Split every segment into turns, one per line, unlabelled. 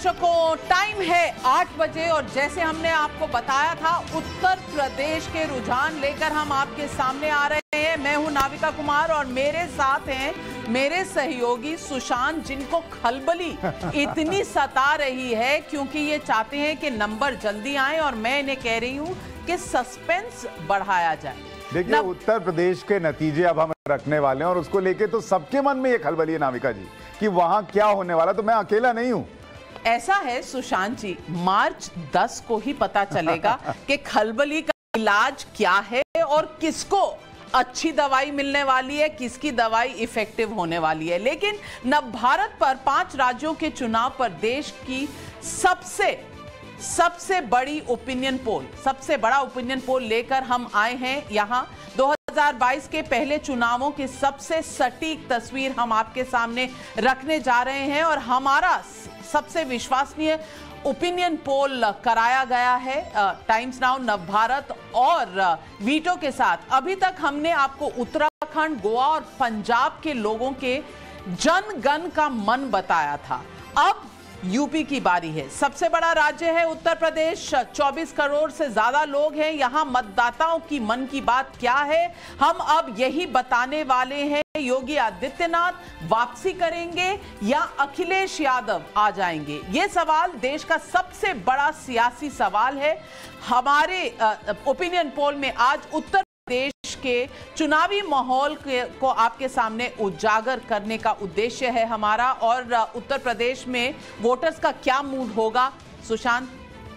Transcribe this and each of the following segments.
दर्शकों, टाइम है 8 बजे और जैसे हमने आपको बताया था, उत्तर प्रदेश के रुझान लेकर हम आपके सामने आ रहे हैं। मैं हूं नाविका कुमार और मेरे साथ हैं मेरे सहयोगी सुशांत, जिनको खलबली इतनी सता रही है क्योंकि ये चाहते हैं कि नंबर जल्दी आए और मैं इन्हें कह रही हूं कि सस्पेंस बढ़ाया जाए।
देखिए, उत्तर प्रदेश के नतीजे अब हम रखने वाले हैं और उसको लेके तो सबके मन में ये खलबली है नाविका जी कि वहां क्या होने वाला। तो मैं अकेला नहीं हूं।
ऐसा है सुशांत जी, मार्च 10 को ही पता चलेगा कि खलबली का इलाज क्या है और किसको अच्छी दवाई मिलने वाली है, किसकी दवाई इफेक्टिव होने वाली है। लेकिन नवभारत पर 5 राज्यों के चुनाव पर देश की सबसे बड़ी ओपिनियन पोल, सबसे बड़ा ओपिनियन पोल लेकर हम आए हैं यहां। 2022 के पहले चुनावों की सबसे सटीक तस्वीर हम आपके सामने रखने जा रहे हैं और हमारा सबसे विश्वसनीय ओपिनियन पोल कराया गया है टाइम्स नाउ, नवभारत और वीटो के साथ। अभी तक हमने आपको उत्तराखंड, गोवा और पंजाब के लोगों के जनगण का मन बताया था। अब यूपी की बारी है। सबसे बड़ा राज्य है उत्तर प्रदेश, 24 करोड़ से ज्यादा लोग हैं यहां। मतदाताओं की मन की बात क्या है, हम अब यही बताने वाले हैं। योगी आदित्यनाथ वापसी करेंगे या अखिलेश यादव आ जाएंगे? यह सवाल देश का सबसे बड़ा सियासी सवाल है। हमारे ओपिनियन पोल में आज उत्तर प्रदेश के चुनावी माहौल को आपके सामने उजागर करने का उद्देश्य है हमारा। और उत्तर प्रदेश में वोटर्स का क्या मूड होगा, सुशांत,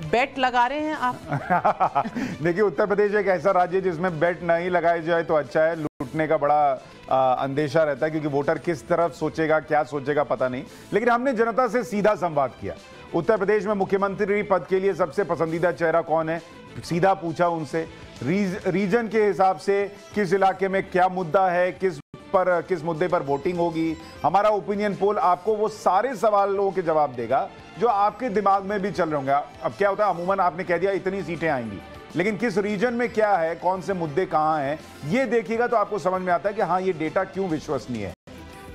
बेट लगा रहे हैं आप?
देखिए, उत्तर प्रदेश एक ऐसा राज्य है जिसमें बेट नहीं लगाई जाए तो अच्छा है। लूटने का बड़ा अंदेशा रहता है क्योंकि वोटर किस तरफ सोचेगा, क्या सोचेगा पता नहीं। लेकिन हमने जनता से सीधा संवाद किया। उत्तर प्रदेश में मुख्यमंत्री पद के लिए सबसे पसंदीदा चेहरा कौन है, सीधा पूछा उनसे। रीजन के हिसाब से किस इलाके में क्या मुद्दा है, किस मुद्दे पर वोटिंग होगी। हमारा ओपिनियन पोल आपको वो सारे सवालों के जवाब देगा जो आपके दिमाग में भी चल रहे होंगे। अब क्या होता है, अमूमन आपने कह दिया इतनी सीटें आएंगी, लेकिन किस रीजन में क्या है, कौन से मुद्दे कहां हैं, ये देखिएगा तो आपको समझ में आता है कि हाँ, ये डेटा क्यों विश्वसनीय है।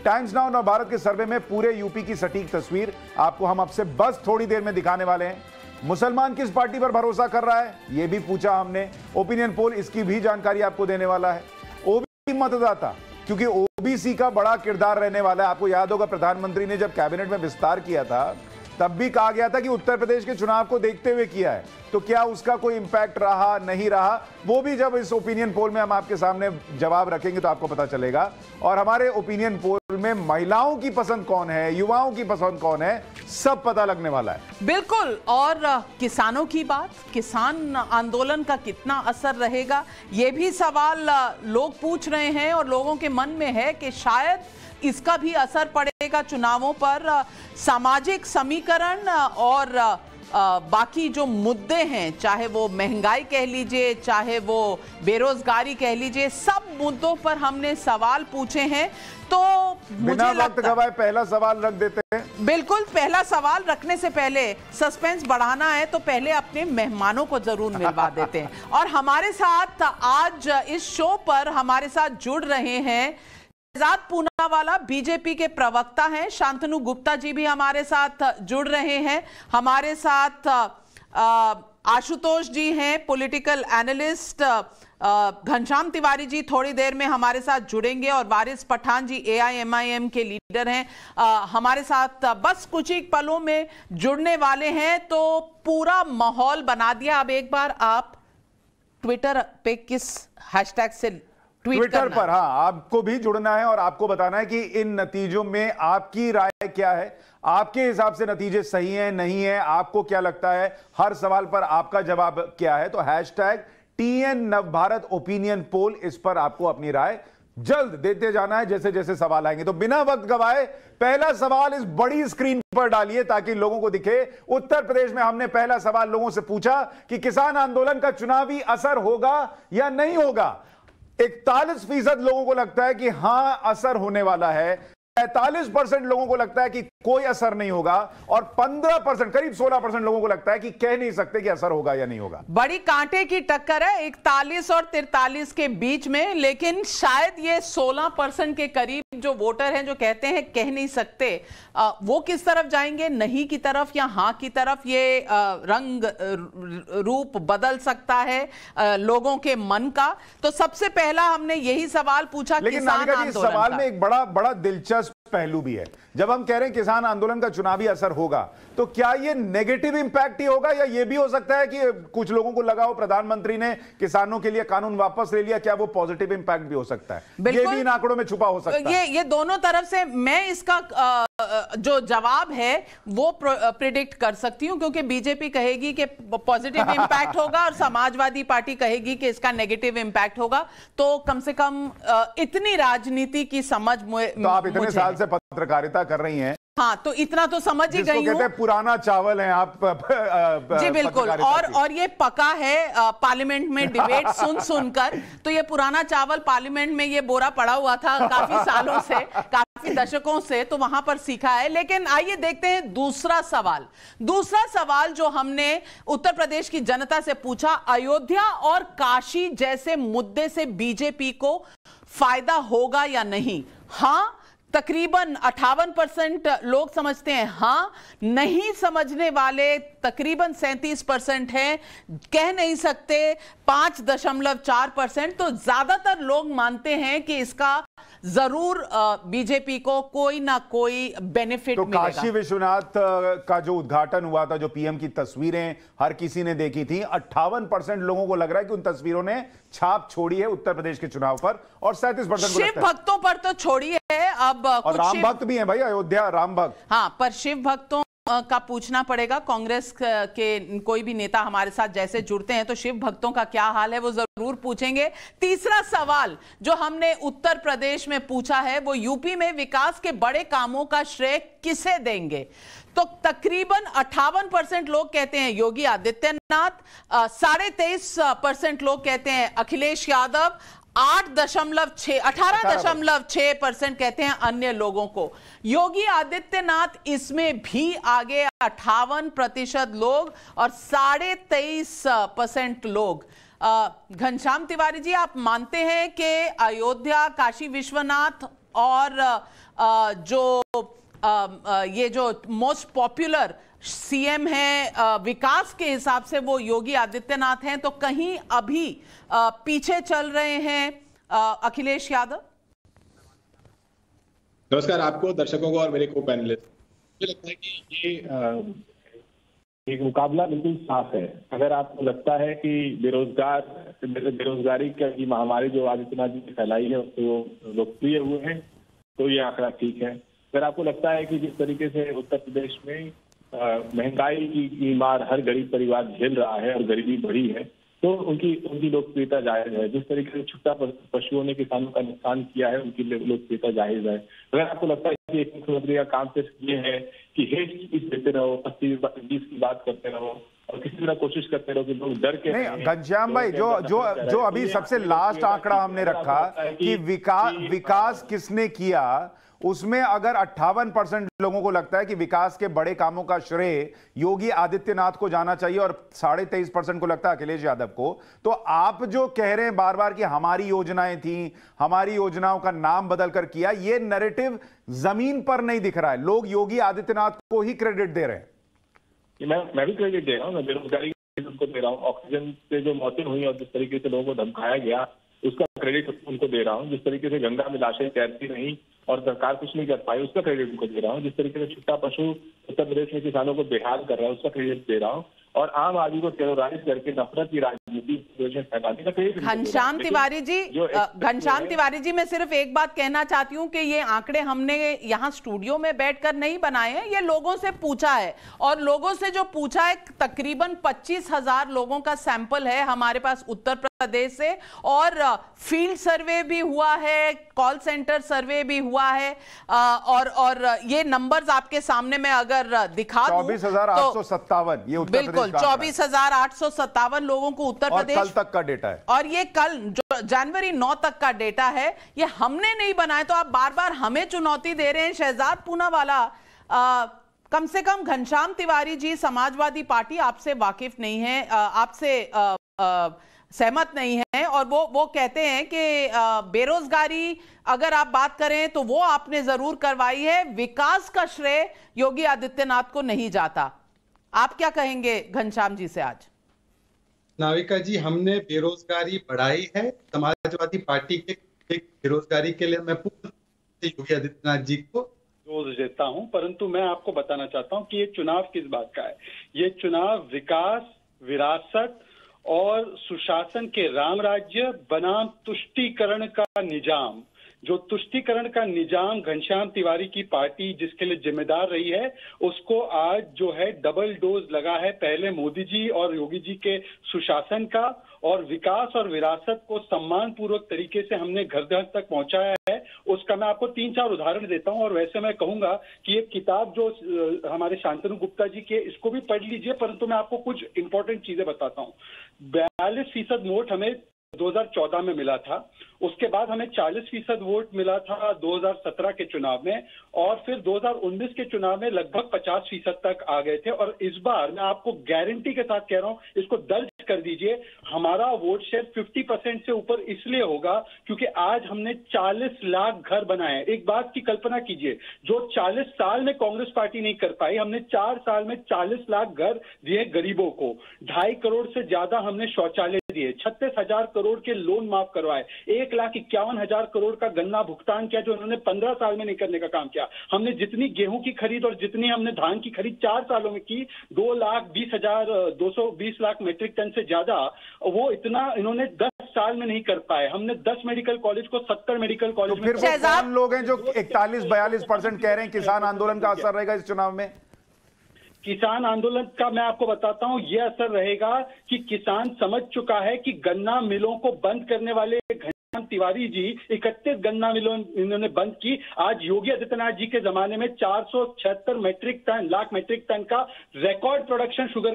टाइम्स नाउ नवभारत के सर्वे में पूरे यूपी की सटीक तस्वीर आपको हम आपसे बस थोड़ी देर में दिखाने वाले हैं। मुसलमान किस पार्टी पर भरोसा कर रहा है, यह भी पूछा हमने। ओपिनियन पोल इसकी भी जानकारी आपको देने वाला है। ओबीसी मतदाता, क्योंकि ओबीसी का बड़ा किरदार रहने वाला है। आपको याद होगा, प्रधानमंत्री ने जब कैबिनेट में विस्तार किया था तब भी कहा गया था कि उत्तर प्रदेश के चुनाव को देखते हुए किया है। तो क्या उसका कोई इंपैक्ट रहा, नहीं रहा, वो भी जब इस ओपिनियन पोल में हम आपके सामने जवाब रखेंगे तो आपको पता चलेगा। और हमारे ओपिनियन पोल में महिलाओं की पसंद कौन है, युवाओं की पसंद कौन है, सब पता लगने वाला है।
बिल्कुल। और किसानों की बात, किसान आंदोलन का कितना असर रहेगा, ये भी सवाल लोग पूछ रहे हैं और लोगों के मन में है कि शायद इसका भी असर पड़ेगा चुनावों पर। सामाजिक समीकरण और बाकी जो मुद्दे हैं, चाहे वो महंगाई कह लीजिए, चाहे वो बेरोजगारी कह लीजिए, सब मुद्दों पर हमने सवाल पूछे हैं। तो
बिना वक्त गवाए पहला सवाल रख देते हैं।
बिल्कुल, पहला सवाल रखने से पहले सस्पेंस बढ़ाना है तो पहले अपने मेहमानों को जरूर मिलवा देते हैं। और हमारे साथ आज इस शो पर हमारे साथ जुड़ रहे हैं शहजाद पूनावाला, बीजेपी के प्रवक्ता हैं। शांतनु गुप्ता जी भी हमारे साथ जुड़ रहे हैं। हमारे साथ आशुतोष जी हैं, पॉलिटिकल एनालिस्ट। घनश्याम तिवारी जी थोड़ी देर में हमारे साथ जुड़ेंगे और वारिस पठान जी AIMIM के लीडर हैं, हमारे साथ बस कुछ ही पलों में जुड़ने वाले हैं। तो पूरा माहौल बना दिया। अब एक बार आप ट्विटर पे किस हैशटैग से
ट्विटर पर, हाँ, आपको भी जुड़ना है और आपको बताना है कि इन नतीजों में आपकी राय क्या है, आपके हिसाब से नतीजे सही हैं, नहीं है, आपको क्या लगता है, हर सवाल पर आपका जवाब क्या है। तो hashtag TN Navbharat opinion poll, इस पर आपको अपनी राय जल्द देते जाना है जैसे जैसे सवाल आएंगे। तो बिना वक्त गवाए पहला सवाल इस बड़ी स्क्रीन पर डालिए ताकि लोगों को दिखे। उत्तर प्रदेश में हमने पहला सवाल लोगों से पूछा कि किसान आंदोलन का चुनावी असर होगा या नहीं होगा। 41% लोगों को लगता है कि हां, असर होने वाला है। 45% लोगों को लगता है कि कोई असर नहीं होगा और 15%, करीब 16% लोगों को लगता है कि कह नहीं सकते कि असर होगा या नहीं होगा।
बड़ी कांटे की टक्कर है 41 और 43 के बीच में, लेकिन शायद ये 16% के करीब जो वोटर हैं जो कहते हैं कह नहीं सकते, वो किस तरफ जाएंगे, नहीं की तरफ या हां की तरफ, ये रंग रूप बदल सकता है लोगों के मन का। तो सबसे पहला हमने यही सवाल पूछा
लेकिन
किसान आंदोलन
सवाल में एक बड़ा दिलचस्प पहलू भी है। जब हम कह रहे हैं किसान आंदोलन का चुनावी असर होगा, तो क्या ये नेगेटिव इंपैक्ट ही होगा या ये भी हो सकता है कि कुछ लोगों को लगा हो प्रधानमंत्री ने किसानों के लिए कानून वापस ले लिया, क्या वो पॉजिटिव इंपैक्ट भी हो सकता है? ये भी इन आंकड़ों में छुपा हो सकता है।
ये दोनों तरफ से मैं इसका जो जवाब है वो प्रिडिक्ट कर सकती हूं, क्योंकि बीजेपी कहेगी कि पॉजिटिव इंपैक्ट होगा और समाजवादी पार्टी कहेगी कि इसका नेगेटिव इंपैक्ट होगा। तो कम से कम इतनी राजनीति की समझ
तो आप इतने साल से पत्रकारिता कर रही हैं,
हाँ, तो इतना तो समझ ही गई हूं।
कहते हैं पुराना चावल है आप।
जी बिल्कुल, और ये पका है पार्लियामेंट में डिबेट सुनकर, तो ये पुराना चावल पार्लियामेंट में ये बोरा पड़ा हुआ था काफी सालों से, काफी दशकों से, तो वहां पर सीखा है। लेकिन आइए देखते हैं दूसरा सवाल जो हमने उत्तर प्रदेश की जनता से पूछा, अयोध्या और काशी जैसे मुद्दे से बीजेपी को फायदा होगा या नहीं। हां, तकरीबन 58% लोग समझते हैं हां, नहीं समझने वाले तकरीबन 37% हैं, कह नहीं सकते 5.4%। तो ज्यादातर लोग मानते हैं कि इसका जरूर बीजेपी को कोई ना कोई बेनिफिट मिलेगा।
काशी विश्वनाथ का जो उद्घाटन हुआ था, जो पीएम की तस्वीरें हर किसी ने देखी थी, 58% लोगों को लग रहा है कि उन तस्वीरों ने छाप छोड़ी है उत्तर प्रदेश के चुनाव पर, और 37%
शिव भक्तों पर तो छोड़ी है। अब
और राम भक्त भी हैं भाई, अयोध्या राम भक्त।
हाँ, पर शिव भक्तों का पूछना पड़ेगा। कांग्रेस के कोई भी नेता हमारे साथ जैसे जुड़ते हैं तो शिव भक्तों का क्या हाल है वो जरूर पूछेंगे। तीसरा सवाल जो हमने उत्तर प्रदेश में पूछा है वो यूपी में विकास के बड़े कामों का श्रेय किसे देंगे। तो तकरीबन 58% लोग कहते हैं योगी आदित्यनाथ, 23.5% लोग कहते हैं अखिलेश यादव, 18.6% कहते हैं अन्य लोगों को। योगी आदित्यनाथ इसमें भी आगे 58% लोग और 23.5% लोग। घनश्याम तिवारी जी, आप मानते हैं कि अयोध्या, काशी विश्वनाथ और ये जो मोस्ट पॉपुलर सीएम है विकास के हिसाब से वो योगी आदित्यनाथ हैं, तो कहीं अभी पीछे चल रहे हैं अखिलेश यादव?
नमस्कार आपको, दर्शकों को और मेरे को पैनलिस्ट। मुझे लगता है कि ये एक मुकाबला बिल्कुल साफ है। अगर आपको लगता है कि बेरोजगारी की महामारी जो आदित्यनाथ जी ने फैलाई है उससे वो लोकप्रिय हुए हैं, तो ये आंकड़ा ठीक है। अगर आपको लगता है कि जिस तरीके से उत्तर प्रदेश में महंगाई की मार हर गरीब परिवार झेल रहा है और गरीबी बढ़ी है, तो उनकी लोकप्रियता जायज है। जिस तरीके से छुट्टा पशुओं ने किसानों का नुकसान किया है, उनकी लोकप्रियता जायज है। अगर आपको लगता है कि एक मुख्यमंत्री का काम सिर्फ ये है कि हेट स्पीच देते रहो, 25 की बात करते रहो और किसी तरह कोशिश करते रहो कि लोग डर के
नहीं। घनश्याम भाई, जो अभी सबसे लास्ट आंकड़ा हमने रखा कि विकास किसने किया, उसमें अगर 58% लोगों को लगता है कि विकास के बड़े कामों का श्रेय योगी आदित्यनाथ को जाना चाहिए और 23.5% को लगता है अखिलेश यादव को, तो आप जो कह रहे हैं बार बार कि हमारी योजनाएं थी, हमारी योजनाओं का नाम बदलकर किया, ये नैरेटिव जमीन पर नहीं दिख रहा है। लोग योगी आदित्यनाथ को ही क्रेडिट दे रहे हैं।
मैं भी क्रेडिट दे रहा हूँ, मैं बेरोजगारी उनको दे रहा हूँ, ऑक्सीजन से जो मौतें हुई और जिस तरीके से लोगों को धमकाया गया उसका क्रेडिट उनको दे रहा हूँ। जिस तरीके से गंगा में लाशें तैरती रही और सरकार कुछ नहीं कर पाई उसका क्रेडिट उनको दे रहा हूँ। जिस तरीके से छुट्टा पशु उत्तर प्रदेश में किसानों को बेहाल कर रहा है उसका क्रेडिट दे रहा हूँ। और आम आदमी को टेरोराइज करके नफरत की राजनीति फैलाने का क्रेडिट।
घनश्याम तिवारी जी, मैं सिर्फ एक बात कहना चाहती हूँ कि ये आंकड़े हमने यहाँ स्टूडियो में बैठकर नहीं बनाए हैं, ये लोगों से पूछा है और लोगों से जो पूछा है तकरीबन 25,000 लोगों का सैंपल है हमारे पास उत्तर प्रदेश से, और फील्ड सर्वे भी हुआ है, कॉल सेंटर सर्वे भी हुआ है, और ये नंबर्स आपके सामने मैं अगर दिखा दूं
24,857 ये उत्तर प्रदेश
बिल्कुल 24,857 लोगों को उत्तर प्रदेश,
कल तक का डेटा है,
और ये कल जो जनवरी 9 तक का डेटा है, ये हमने नहीं बनाया, तो आप बार बार हमें चुनौती दे रहे हैं। शहजाद पूनावाला, कम से कम घनश्याम तिवारी जी समाजवादी पार्टी आपसे वाकिफ नहीं है, आपसे सहमत नहीं है, और वो कहते हैं कि बेरोजगारी अगर आप बात करें तो वो आपने जरूर करवाई है, विकास का श्रेय योगी आदित्यनाथ को नहीं जाता। आप क्या कहेंगे घनश्याम जी से आज?
नाविका जी, हमने बेरोजगारी बढ़ाई है। समाजवादी पार्टी के बेरोजगारी के लिए मैं पूर्ण योगी आदित्यनाथ जी को दोष देता हूं, परंतु मैं आपको बताना चाहता हूं कि ये चुनाव किस बात का है। ये चुनाव विकास, विरासत और सुशासन के राम राज्य बनाम तुष्टीकरण का निजाम, जो तुष्टीकरण का निजाम घनश्याम तिवारी की पार्टी जिसके लिए जिम्मेदार रही है, उसको आज जो है डबल डोज लगा है, पहले मोदी जी और योगी जी के सुशासन का, और विकास और विरासत को सम्मान पूर्वक तरीके से हमने घर घर तक पहुंचाया है। उसका मैं आपको 3-4 उदाहरण देता हूं, और वैसे मैं कहूंगा कि ये किताब जो हमारे शांतनु गुप्ता जी के, इसको भी पढ़ लीजिए, परंतु मैं आपको कुछ इंपॉर्टेंट चीजें बताता हूं। 42% वोट हमें 2014 में मिला था, उसके बाद हमें 40% वोट मिला था 2017 के चुनाव में, और फिर 2019 के चुनाव में लगभग 50% तक आ गए थे। और इस बार मैं आपको गारंटी के साथ कह रहा हूं, इसको दर्ज कर दीजिए, हमारा वोट शेयर 50% से ऊपर इसलिए होगा क्योंकि आज हमने 40 लाख घर बनाए हैं। एक बात की कल्पना कीजिए, जो 40 साल में कांग्रेस पार्टी नहीं कर पाई, हमने 4 साल में 40 लाख घर दिए गरीबों को, 2.5 करोड़ से ज्यादा हमने शौचालय दिए, 36,000 करोड़ के लोन माफ करवाए, 1,51,000 करोड़ का गन्ना भुगतान किया जो उन्होंने 15 साल में नहीं करने का काम किया। हमने जितनी गेहूं की खरीद और जितनी हमने धान की खरीद 4 सालों में की, 2,20,220 लाख मीट्रिक टन से ज्यादा, वो इतना इन्होंने 10 साल में नहीं कर पाए। हमने 10 मेडिकल कॉलेज को 70 मेडिकल कॉलेज में।
फिर कौन लोग हैं जो 41-42% कह रहे हैं किसान आंदोलन का असर रहेगा इस चुनाव में?
किसान आंदोलन का मैं आपको बताता हूं, यह असर रहेगा कि किसान समझ चुका है कि गन्ना मिलों को बंद करने वाले घनश्याम तिवारी जी 31 गन्ना मिलों इन्होंने बंद की। आज योगी आदित्यनाथ जी के जमाने में 476 लाख मीट्रिक टन का रिकॉर्ड प्रोडक्शन शुगर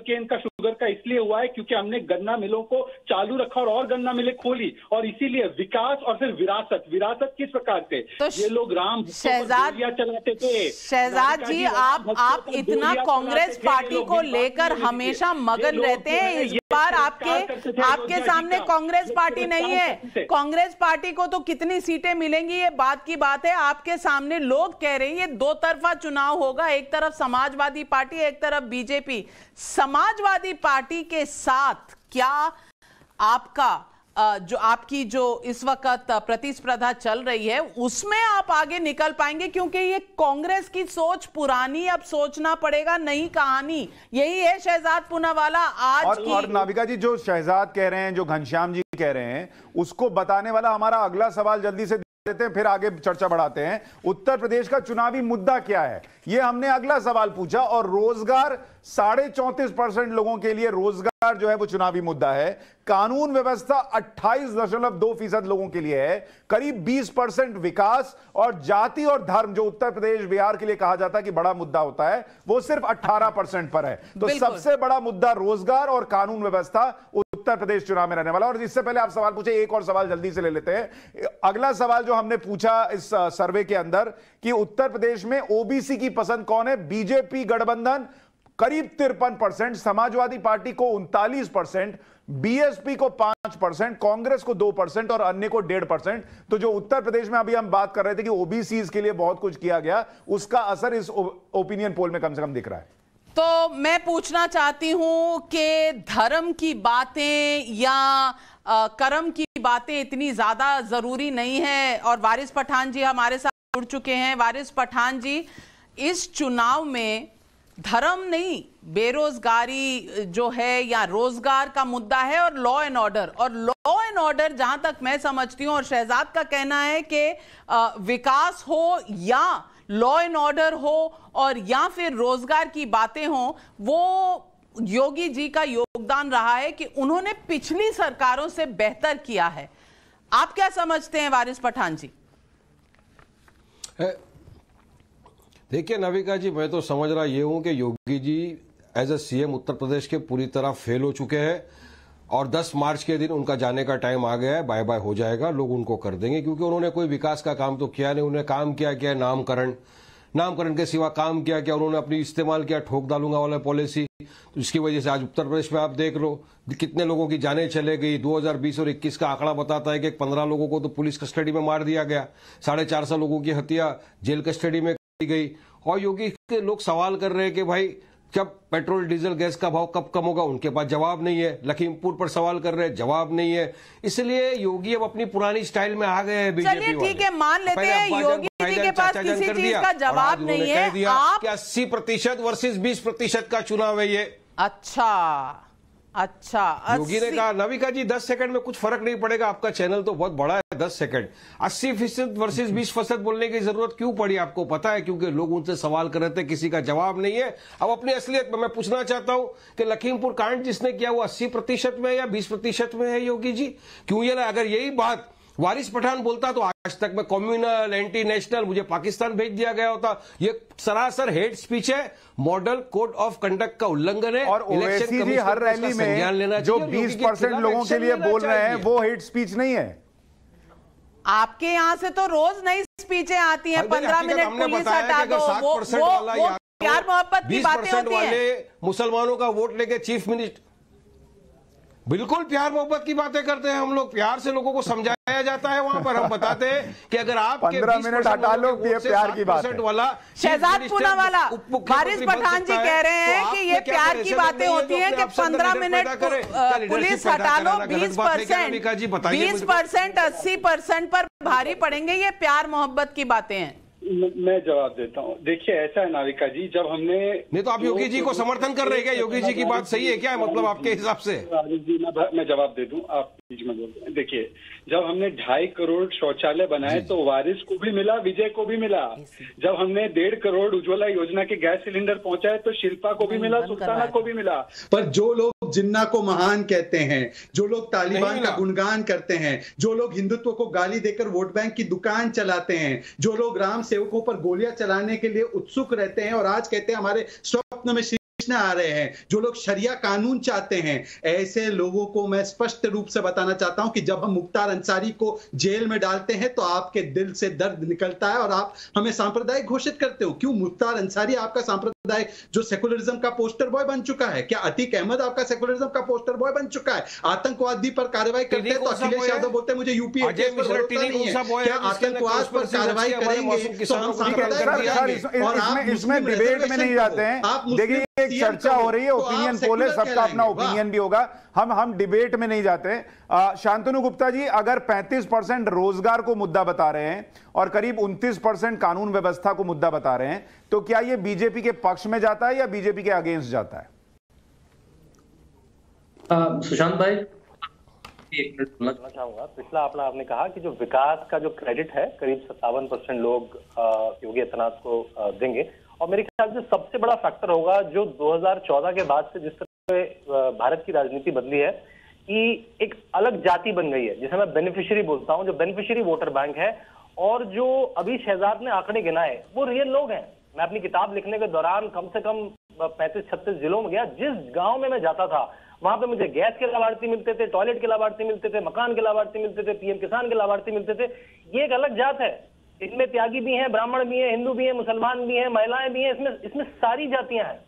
का इसलिए हुआ है क्योंकि हमने गन्ना मिलों को चालू रखा और गन्ना मिलें खोली, और इसीलिए विकास और फिर विरासत किस प्रकार से तो ये लोग राम
शहजाद
चलाते थे।
शहजाद जी, आप इतना कांग्रेस पार्टी को लेकर हमेशा मगन रहते हैं, इस बार आपके सामने कांग्रेस पार्टी नहीं है। कांग्रेस पार्टी को तो कितनी सीटें मिलेंगी ये बात की बात है, आपके सामने लोग कह रहे हैं ये दो तरफा चुनाव होगा, एक तरफ समाजवादी पार्टी, एक तरफ बीजेपी। समाजवादी पार्टी के साथ क्या आपकी जो इस वक्त प्रतिस्पर्धा चल रही है उसमें आप आगे निकल पाएंगे? क्योंकि ये कांग्रेस की सोच पुरानी, अब सोचना पड़ेगा नई कहानी, यही है शहजाद पूनावाला आज की।
और नाविका जी, जो शहजाद कह रहे हैं, जो घनश्याम जी कह रहे हैं, उसको बताने वाला हमारा अगला सवाल जल्दी से देते हैं, फिर आगे चर्चा बढ़ाते हैं। उत्तर प्रदेश का चुनावी मुद्दा क्या है, ये हमने अगला सवाल पूछा, और रोजगार 34.5% लोगों के लिए रोजगार जो है वो चुनावी मुद्दा है। कानून व्यवस्था 28.2% लोगों के लिए है। करीब 20% विकास, और जाति और धर्म जो उत्तर प्रदेश बिहार के लिए कहा जाता है कि बड़ा मुद्दा होता है, वो सिर्फ 18% पर है। तो सबसे बड़ा मुद्दा रोजगार और कानून व्यवस्था उत्तर प्रदेश चुनाव में रहने वाला। और इससे पहले आप सवाल पूछे, एक और सवाल जल्दी से ले लेते हैं। अगला सवाल जो हमने पूछा इस सर्वे के अंदर कि उत्तर प्रदेश में ओबीसी की पसंद कौन है, बीजेपी गठबंधन करीब 53%, समाजवादी पार्टी को 39%, बीएसपी को 5%, कांग्रेस को 2% और अन्य को 1.5%। तो जो उत्तर प्रदेश में अभी हम बात कर रहे थे कि ओबीसी के लिए बहुत कुछ किया गया, उसका असर इस ओपिनियन पोल में कम से कम दिख रहा है।
तो मैं पूछना चाहती हूं कि धर्म की बातें या कर्म की बातें इतनी ज्यादा जरूरी नहीं है, और वारिस पठान जी हमारे साथ जुड़ चुके हैं। वारिस पठान जी, इस चुनाव में धर्म नहीं, बेरोजगारी जो है या रोजगार का मुद्दा है, और लॉ एंड ऑर्डर, और लॉ एंड ऑर्डर जहां तक मैं समझती हूं, और शहजाद का कहना है कि विकास हो या लॉ एंड ऑर्डर हो और या फिर रोजगार की बातें हो, वो योगी जी का योगदान रहा है कि उन्होंने पिछली सरकारों से बेहतर किया है। आप क्या समझते हैं वारिस पठान जी?
देखिए नाविका जी, मैं तो समझ रहा ये हूं कि Yogi ji as a CM Uttar Pradesh के पूरी तरह फेल हो चुके हैं और 10 मार्च के दिन उनका जाने का टाइम आ गया है। बाय बाय हो जाएगा, लोग उनको कर देंगे, क्योंकि उन्होंने कोई विकास का काम तो किया नहीं। उन्होंने काम किया नामकरण के सिवा काम किया उन्होंने अपनी इस्तेमाल किया ठोक डालूंगा वाला पॉलिसी। तो इसकी वजह से आज उत्तर प्रदेश में आप देख लो कितने लोगों की जानें चले गई। 2020 और 21 का आंकड़ा बताता है कि 15 लोगों को तो पुलिस कस्टडी में मार दिया गया, 450 लोगों की हत्या जेल कस्टडी में की गई। और योगी के लोग सवाल कर रहे हैं कि भाई जब पेट्रोल डीजल गैस का भाव कब कम होगा, उनके पास जवाब नहीं है। लखीमपुर पर सवाल कर रहे हैं, जवाब नहीं है। इसलिए योगी अब अपनी पुरानी स्टाइल में आ गए हैं बीजेपी वाले।
ठीक है, मान लेते हैं योगी जी के पास किसी चीज का जवाब नहीं है।
कह दिया कि 80% वर्सेस 20% का चुनाव है ये।
अच्छा
योगी ने कहा, नविका जी 10 सेकंड में कुछ फर्क नहीं पड़ेगा, आपका चैनल तो बहुत बड़ा है, 10 सेकंड 80% वर्सेस 20% बोलने की जरूरत क्यों पड़ी आपको पता है? क्योंकि लोग उनसे सवाल कर रहे थे, किसी का जवाब नहीं है। अब अपनी असलियत में मैं पूछना चाहता हूं कि लखीमपुर कांड जिसने किया वो 80% में या 20% में है योगी जी? क्यों ये अगर यही बात वारिस पठान बोलता तो आज तक मैं कम्युनल एंटी नेशनल मुझे पाकिस्तान भेज दिया गया होता। ये सरासर हेट स्पीच है, मॉडल कोड ऑफ कंडक्ट का उल्लंघन है।
और ओवैसी जी हर रैली में जो 20% लोगों के लिए बोल रहे हैं वो हेट स्पीच नहीं है।
आपके यहाँ से तो रोज नई स्पीचें आती हैं, 15 मिनट पुलिस हटा दो, वो प्यार मोहब्बत की बातें होती हैं।
मुसलमानों का वोट लेके चीफ मिनिस्टर, बिल्कुल प्यार मोहब्बत की बातें करते हैं हम लोग, प्यार से लोगों को समझाया जाता है। वहां पर हम बताते हैं कि अगर आप
15 मिनट हटा लो, ये प्यार की बात है।
वाला
शहजाद पूनावाला वारिस पठान जी कह रहे हैं कि ये प्यार की बातें होती हैं कि 15 मिनट पुलिस हटा लो, 20% 80% पर भारी पड़ेंगे, ये प्यार मोहब्बत की बातें हैं।
मैं जवाब देता हूँ। देखिए ऐसा है नाविका जी, जब हमने
नहीं तो आप योगी जी को समर्थन कर रहे हैं क्या? योगी जी की बात सही है क्या, मतलब आपके हिसाब से?
जी मैं जवाब दे दूं, आप बीच में बोल रहे हैं। देखिए जब हमने 2.5 करोड़ शौचालय बनाए तो वारिस को भी मिला, विजय को भी मिला। जब हमने 1.5 करोड़ उज्ज्वला योजना के गैस सिलेंडर पहुंचाए तो शिल्पा को भी मिला, सुल्ताना को भी मिला। पर जो लोग जिन्ना को महान कहते हैं, जो लोग तालिबान का गुणगान करते हैं, जो लोग हिंदुत्व को गाली देकर वोट बैंक की दुकान चलाते हैं, जो लोग राम सेवकों पर गोलियां चलाने के लिए उत्सुक रहते हैं और आज कहते हैं हमारे स्वप्न में आ रहे हैं, जो लोग शरिया कानून चाहते हैं, ऐसे लोगों को मैं स्पष्ट रूप से बताना चाहता हूं कि जब हम मुख्तार अंसारी को जेल में डालते हैं तो आपके दिल से दर्द निकलता है और आप हमें सांप्रदायिक घोषित करते हो। क्यों? मुख्तार अंसारी आपका सांप्रदायिक जो सेकुलरिज्म का पोस्टर बॉय बन चुका है। क्या अतीक अहमद आपका सेकुलरिज्म का पोस्टर बॉय बन चुका है? आतंकवादी पर कार्रवाई करते हैं तो अखिलेश यादव बोलते हैं मुझे यूपी नहीं है। क्या आतंकवाद पर कार्रवाई करेंगे तो हम सांप्रदायिक? और आप इसमें डिबेट में नहीं जाते हैं। देखिए एक चर्चा हो रही है, ओपिनियन पोल है, सबका अपना ओपिनियन भी होगा, हम डिबेट में नहीं जाते। शांतनु गुप्ता जी, अगर 35% रोजगार को मुद्दा बता रहे हैं और करीब 29% कानून व्यवस्था को मुद्दा बता रहे हैं, तो क्या यह बीजेपी के पक्ष में जाता है या बीजेपी के अगेंस्ट जाता है?
सुशांत भाई एक मिनट बोलना चाहूंगा। पिछला आपने कहा कि जो विकास का जो क्रेडिट है करीब 57% लोग योगी आदित्यनाथ को देंगे, और मेरे ख्याल से सबसे बड़ा फैक्टर होगा जो 2014 के बाद से जिस तरह से भारत की राजनीति बदली है कि एक अलग जाति बन गई है जिसे मैं बेनिफिशियरी बोलता हूं, जो बेनिफिशियरी वोटर बैंक है। और जो अभी शहजाद ने आंकड़े गिनाए वो रियल लोग हैं। मैं अपनी किताब लिखने के दौरान कम से कम 35-36 जिलों में गया। जिस गांव में मैं जाता था वहां पे मुझे गैस के लाभार्थी मिलते थे, टॉयलेट के लाभार्थी मिलते थे, मकान के लाभार्थी मिलते थे, पीएम किसान के लाभार्थी मिलते थे। ये एक अलग जात है, इसमें त्यागी भी हैं, ब्राह्मण भी हैं, हिंदू भी हैं, मुसलमान भी हैं, महिलाएं भी हैं, इसमें सारी जातियां हैं।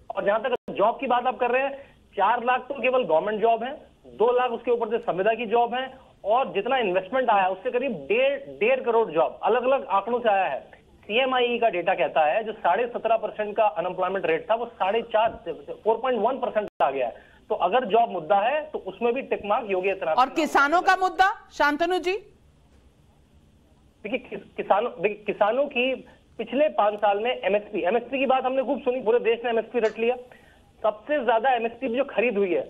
और जहां तक जॉब की बात आप कर रहे हैं, 4 लाख तो केवल गवर्नमेंट जॉब है, 2 लाख उसके ऊपर से संविदा की जॉब है, और जितना इन्वेस्टमेंट आया उससे करीब 1.5 करोड़ जॉब अलग अलग आंकड़ों से आया है। CMI का डेटा कहता है जो 17.5% का अनएम्प्लॉयमेंट रेट था वो 4.1% आ गया है। तो अगर जॉब मुद्दा है तो उसमें भी टिक मार्क योगी आदित्यनाथ।
और किसानों का मुद्दा शांतनु जी?
देखिए किसानों की पिछले 5 साल में एमएसपी की बात हमने खूब सुनी, पूरे देश ने एमएसपी रट लिया। सबसे ज्यादा एमएसपी जो खरीद हुई है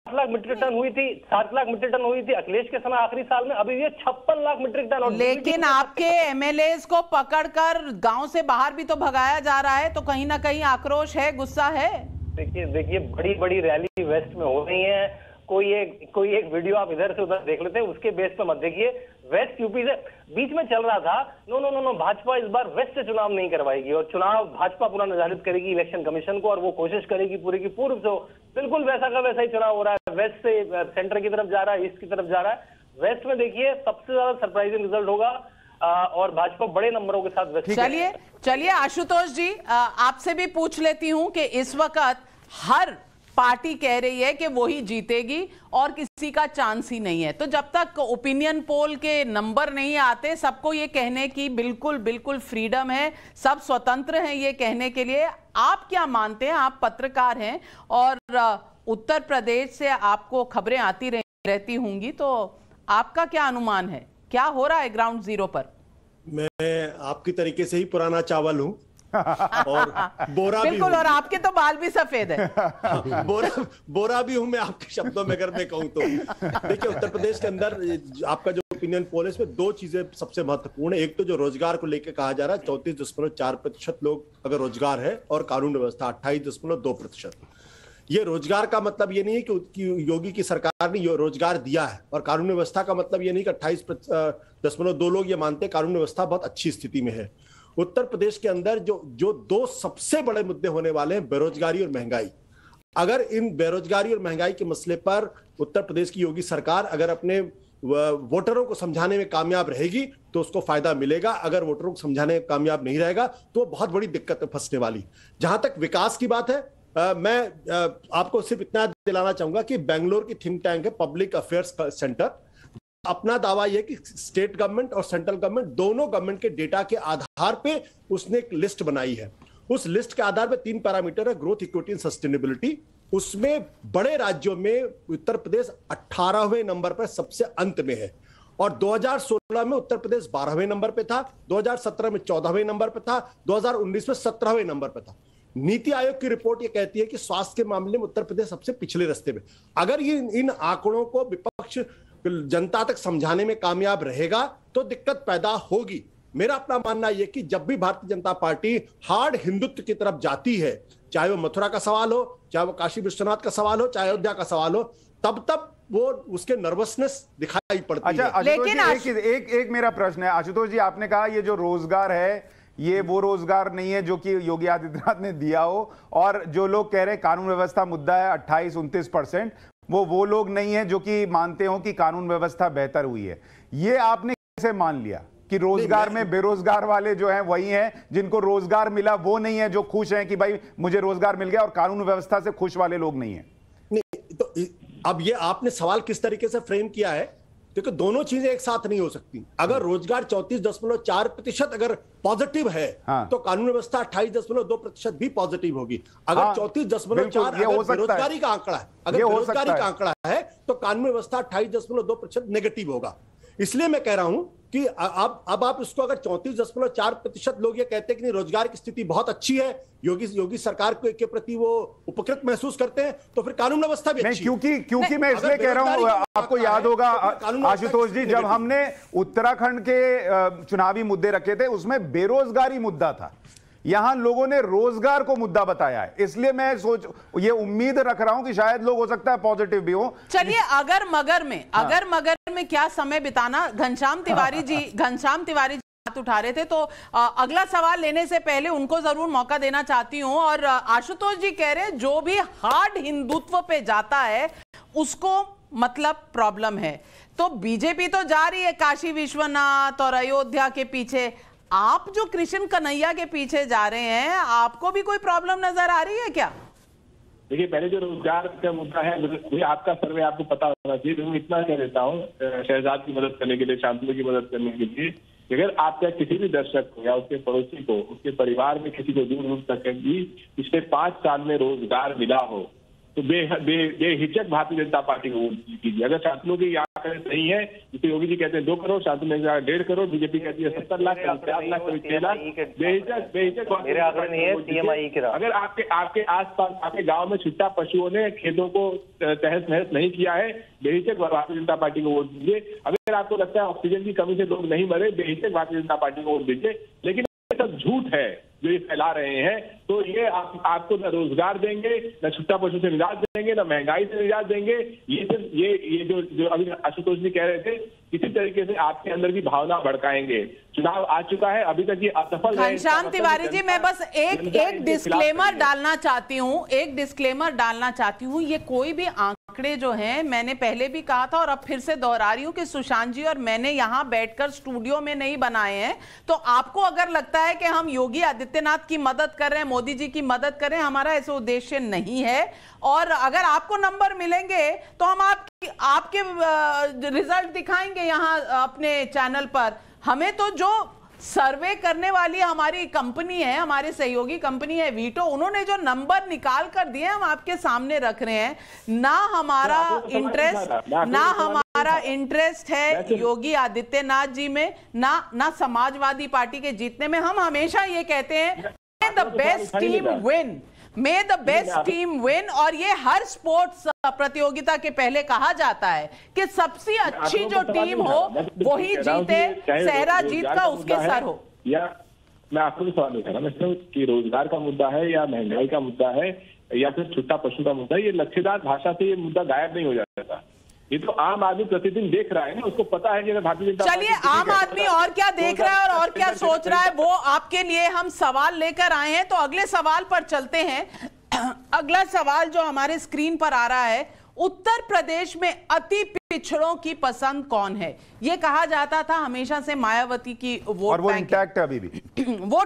7 लाख मीट्रिक टन हुई थी, 7 लाख मीट्रिक टन हुई थी अखिलेश के समय आखिरी साल में, अभी ये 56 लाख मीट्रिक टन।
लेकिन आपके एमएलएस को पकड़कर गांव से बाहर भी तो भगाया जा रहा है, तो कहीं ना कहीं आक्रोश है, गुस्सा है।
देखिए बड़ी बड़ी रैली वेस्ट में हो रही है। कोई एक वीडियो आप इधर से उधर देख लेते हैं, उसके बेस पे मत देखिए। वेस्ट यूपी से बीच में चल रहा था, no no no no, Bhajpa इस बार वेस्ट से चुनाव नहीं करवाएगी और चुनाव भाजपा पूरा निर्धारित करेगी इलेक्शन कमीशन को, और वो कोशिश करेगी पूरी की पूर्व से बिल्कुल वैसा का वैसा ही चुनाव हो रहा है। वेस्ट से सेंटर की तरफ जा रहा है, ईस्ट की तरफ जा रहा है। वेस्ट में देखिए सबसे ज्यादा सरप्राइजिंग रिजल्ट होगा और भाजपा बड़े नंबरों के साथ वेस्ट।
चलिए आशुतोष जी, आपसे भी पूछ लेती हूं कि इस वक्त हर पार्टी कह रही है कि वो ही जीतेगी और किसी का चांस ही नहीं है, तो जब तक ओपिनियन पोल के नंबर नहीं आते सबको ये कहने की बिल्कुल फ्रीडम है, सब स्वतंत्र हैं ये कहने के लिए। आप क्या मानते हैं? आप पत्रकार हैं और उत्तर प्रदेश से आपको खबरें आती रहती होंगी, तो आपका क्या अनुमान है, क्या हो रहा है ग्राउंड जीरो पर?
मैं आपकी तरीके से ही पुराना चावल हूं और बोरा भी हूं।
और आपके तो बाल भी सफेद है।
बोरा भी हूं मैं आपके शब्दों में, अगर मैं कहूं तो। देखिए, उत्तर प्रदेश के अंदर आपका जो ओपिनियन पोल है इसमें दो चीजें सबसे महत्वपूर्ण है। एक तो जो रोजगार को लेकर कहा जा रहा है, 34.4% लोग अगर रोजगार है और कानून व्यवस्था 28.2%। ये रोजगार का मतलब ये नहीं है कि योगी की सरकार ने रोजगार दिया है, और कानून व्यवस्था का मतलब ये नहीं कि 28.2 लोग ये मानते हैं कानून व्यवस्था बहुत अच्छी स्थिति में है। उत्तर प्रदेश के अंदर जो दो सबसे बड़े मुद्दे होने वाले हैं, बेरोजगारी और महंगाई। अगर इन बेरोजगारी और महंगाई के मसले पर उत्तर प्रदेश की योगी सरकार अगर अपने वोटरों को समझाने में कामयाब रहेगी तो उसको फायदा मिलेगा। अगर वोटरों को समझाने में कामयाब नहीं रहेगा तो बहुत बड़ी दिक्कत में फंसने वाली। जहां तक विकास की बात है, मैं आपको सिर्फ इतना दिलाना चाहूंगा कि बेंगलोर की थिंक टैंक है पब्लिक अफेयर्स सेंटर, अपना दावा यह कि स्टेट गवर्नमेंट और सेंट्रल गवर्नमेंट दोनों गवर्नमेंट के डेटा के आधार पे उसने एक लिस्ट बनाई है। उस लिस्ट के आधार पे 3 पैरामीटर है, ग्रोथ, इक्विटी एंड सस्टेनेबिलिटी। उसमें बड़े राज्यों में उत्तर प्रदेश 18वें नंबर पर सबसे अंत में है, और 2016 में उत्तर प्रदेश 12वें नंबर पे था, 2017 में 14वें नंबर पे था, 2019 में 17वें नंबर पे था। नीति आयोग की रिपोर्ट ये कहती है कि स्वास्थ्य के मामले में उत्तर प्रदेश सबसे पिछले रास्ते में। अगर ये इन आंकड़ों को विपक्ष जनता तक समझाने में कामयाब रहेगा तो दिक्कत पैदा होगी। मेरा अपना मानना यह कि जब भी भारतीय जनता पार्टी हार्ड हिंदुत्व की तरफ जाती है, चाहे वो मथुरा का सवाल हो, चाहे वो काशी विश्वनाथ का सवाल हो, चाहे अयोध्या का सवाल हो, तब वो उसके नर्वसनेस दिखाई पड़ती है।
लेकिन एक मेरा प्रश्न है आशुतोष जी, आपने कहा ये जो रोजगार है ये वो रोजगार नहीं है जो कि योगी आदित्यनाथ ने दिया हो, और जो लोग कह रहे हैं कानून व्यवस्था मुद्दा है 28-29%, वो लोग नहीं है जो कि मानते हो कि कानून व्यवस्था बेहतर हुई है। ये आपने कैसे मान लिया कि रोजगार में बेरोजगार वाले जो हैं वही हैं, जिनको रोजगार मिला वो नहीं है जो खुश हैं कि भाई मुझे रोजगार मिल गया, और कानून व्यवस्था से खुश वाले लोग नहीं है?
नहीं, तो अब ये आपने सवाल किस तरीके से फ्रेम किया है, क्योंकि दोनों चीजें एक साथ नहीं हो सकती। अगर रोजगार 34.4% अगर पॉजिटिव है, हाँ, तो कानून व्यवस्था 28.2% भी पॉजिटिव होगी। अगर 34.4 बेरोजगारी का आंकड़ा है, अगर बेरोजगारी का आंकड़ा है तो कानून व्यवस्था 28.2% नेगेटिव होगा। इसलिए मैं कह रहा हूं कि अब आप इसको अगर 34.4% लोग ये कहते हैं कि नहीं रोजगार की स्थिति बहुत अच्छी है, योगी सरकार के प्रति वो उपकृत महसूस करते हैं, तो फिर कानून व्यवस्था भी अच्छी है।
क्योंकि मैं इसलिए कह रहा हूं, आपको याद होगा आशुतोष जी, जब हमने उत्तराखंड के चुनावी मुद्दे रखे थे उसमें बेरोजगारी मुद्दा था, यहां लोगों ने रोजगार को मुद्दा बताया है। इसलिए मैं ये उम्मीद रख रहा हूं कि शायद लोग हो सकता है पॉजिटिव भी हो।
चलिए अगर मगर में क्या समय बिताना, घनश्याम तिवारी जी बात उठा रहे थे, तो अगला सवाल लेने से पहले उनको जरूर मौका देना चाहती हूं। और आशुतोष जी कह रहे हैं जो भी हार्ड हिंदुत्व पे जाता है उसको मतलब प्रॉब्लम है, तो बीजेपी तो जा रही है काशी विश्वनाथ और अयोध्या के पीछे, आप जो कृष्ण कन्हैया के पीछे जा रहे हैं, आपको भी कोई प्रॉब्लम नजर आ रही है क्या?
देखिए, पहले जो रोजगार का मुद्दा है, मुझे आपका सर्वे आपको पता होना चाहिए, तो मैं इतना कह देता हूँ शहजाद की मदद करने के लिए, शांतनु की मदद करने के लिए, अगर आपका किसी भी दर्शक को या उसके पड़ोसी को, उसके परिवार में किसी को दूर तक भी पिछले 5 साल में रोजगार मिला हो तो बेहिचक भारतीय जनता पार्टी को वोट कीजिए। अगर शांतनु की आंकड़े सही है, जिसे योगी जी कहते हैं 2 करोड़, शांतनु ने 1.5 करोड़, बीजेपी कहती है 70 लाख, 4 लाख, 6 लाख, बेहिचक अगर आपके आसपास आपके गांव में छुट्टा पशुओं ने खेतों को तहस नहस नहीं किया है, बेहिचक भारतीय जनता पार्टी को वोट दीजिए। अगर आपको लगता है ऑक्सीजन की कमी से लोग नहीं मरे, बेहिचक भारतीय जनता पार्टी को वोट दीजिए। लेकिन सब झूठ है जो ये फैला रहे हैं। तो ये आपको न रोजगार देंगे, न छुट्टा पोषण से निजात देंगे, न महंगाई से निजात देंगे। ये सिर्फ ये जो अभी आशुतोष जी कह रहे थे, किसी तरीके से आपके अंदर की भावना भड़काएंगे। चुनाव आ चुका है, अभी तक ये असफल है।
घनश्याम तिवारी जी, मैं बस एक डिस्क्लेमर डालना चाहती हूँ, ये कोई भी आंकड़े जो हैं, मैंने पहले भी कहा था और अब फिर से दोहरा रही हूँ कि सुशांत जी और मैंने यहाँ बैठकर स्टूडियो में नहीं बनाए हैं। तो आपको अगर लगता है कि हम योगी आदित्यनाथ की मदद कर रहे हैं, मोदी जी की मदद कर रहे हैं, हमारा ऐसा उद्देश्य नहीं है। और अगर आपको नंबर मिलेंगे तो हम आपके रिजल्ट दिखाएंगे यहाँ अपने चैनल पर। हमें तो जो सर्वे करने वाली हमारी कंपनी है, हमारे सहयोगी कंपनी है वीटो, उन्होंने जो नंबर निकाल कर दिए हम आपके सामने रख रहे हैं। ना हमारा इंटरेस्ट है योगी आदित्यनाथ जी में, ना समाजवादी पार्टी के जीतने में। हम हमेशा ये कहते हैं the best team win, may the best team win. और ये हर स्पोर्ट्स प्रतियोगिता के पहले कहा जाता है कि सबसे अच्छी जो टीम हो वही जीते, सेहरा जीत का उसके सर हो।
या मैं आपको भी सवाल पूछ रहा हूँ कि रोजगार का मुद्दा है या महंगाई का मुद्दा है या फिर छुट्टा पशु का मुद्दा है, ये लक्ष्यदार भाषा से ये मुद्दा गायब नहीं हो जाता। ये तो आम आदमी प्रतिदिन देख रहा है ना, उसको पता है कि भारतीय जनता पार्टी।
चलिए, आम आदमी और क्या देख रहा है और क्या सोच रहा है, वो आपके लिए हम सवाल लेकर आए हैं। तो अगले सवाल पर चलते हैं। अगला सवाल जो हमारे स्क्रीन पर आ रहा है, उत्तर प्रदेश में अति पिछड़ों की पसंद कौन है? ये कहा जाता था हमेशा से मायावती की वोट
और वो इंटैक्ट है अभी भी।
वो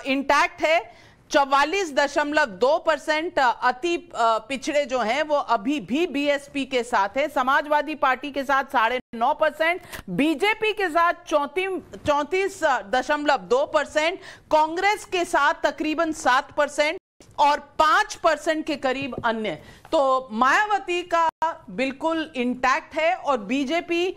इंटैक्ट है। 44.2% अति पिछड़े जो हैं वो अभी भी बीएसपी के साथ है, समाजवादी पार्टी के साथ 9.5%, बीजेपी के साथ 34.2%, कांग्रेस के साथ तकरीबन 7% और 5% के करीब अन्य। तो मायावती का बिल्कुल इंटैक्ट है और बीजेपी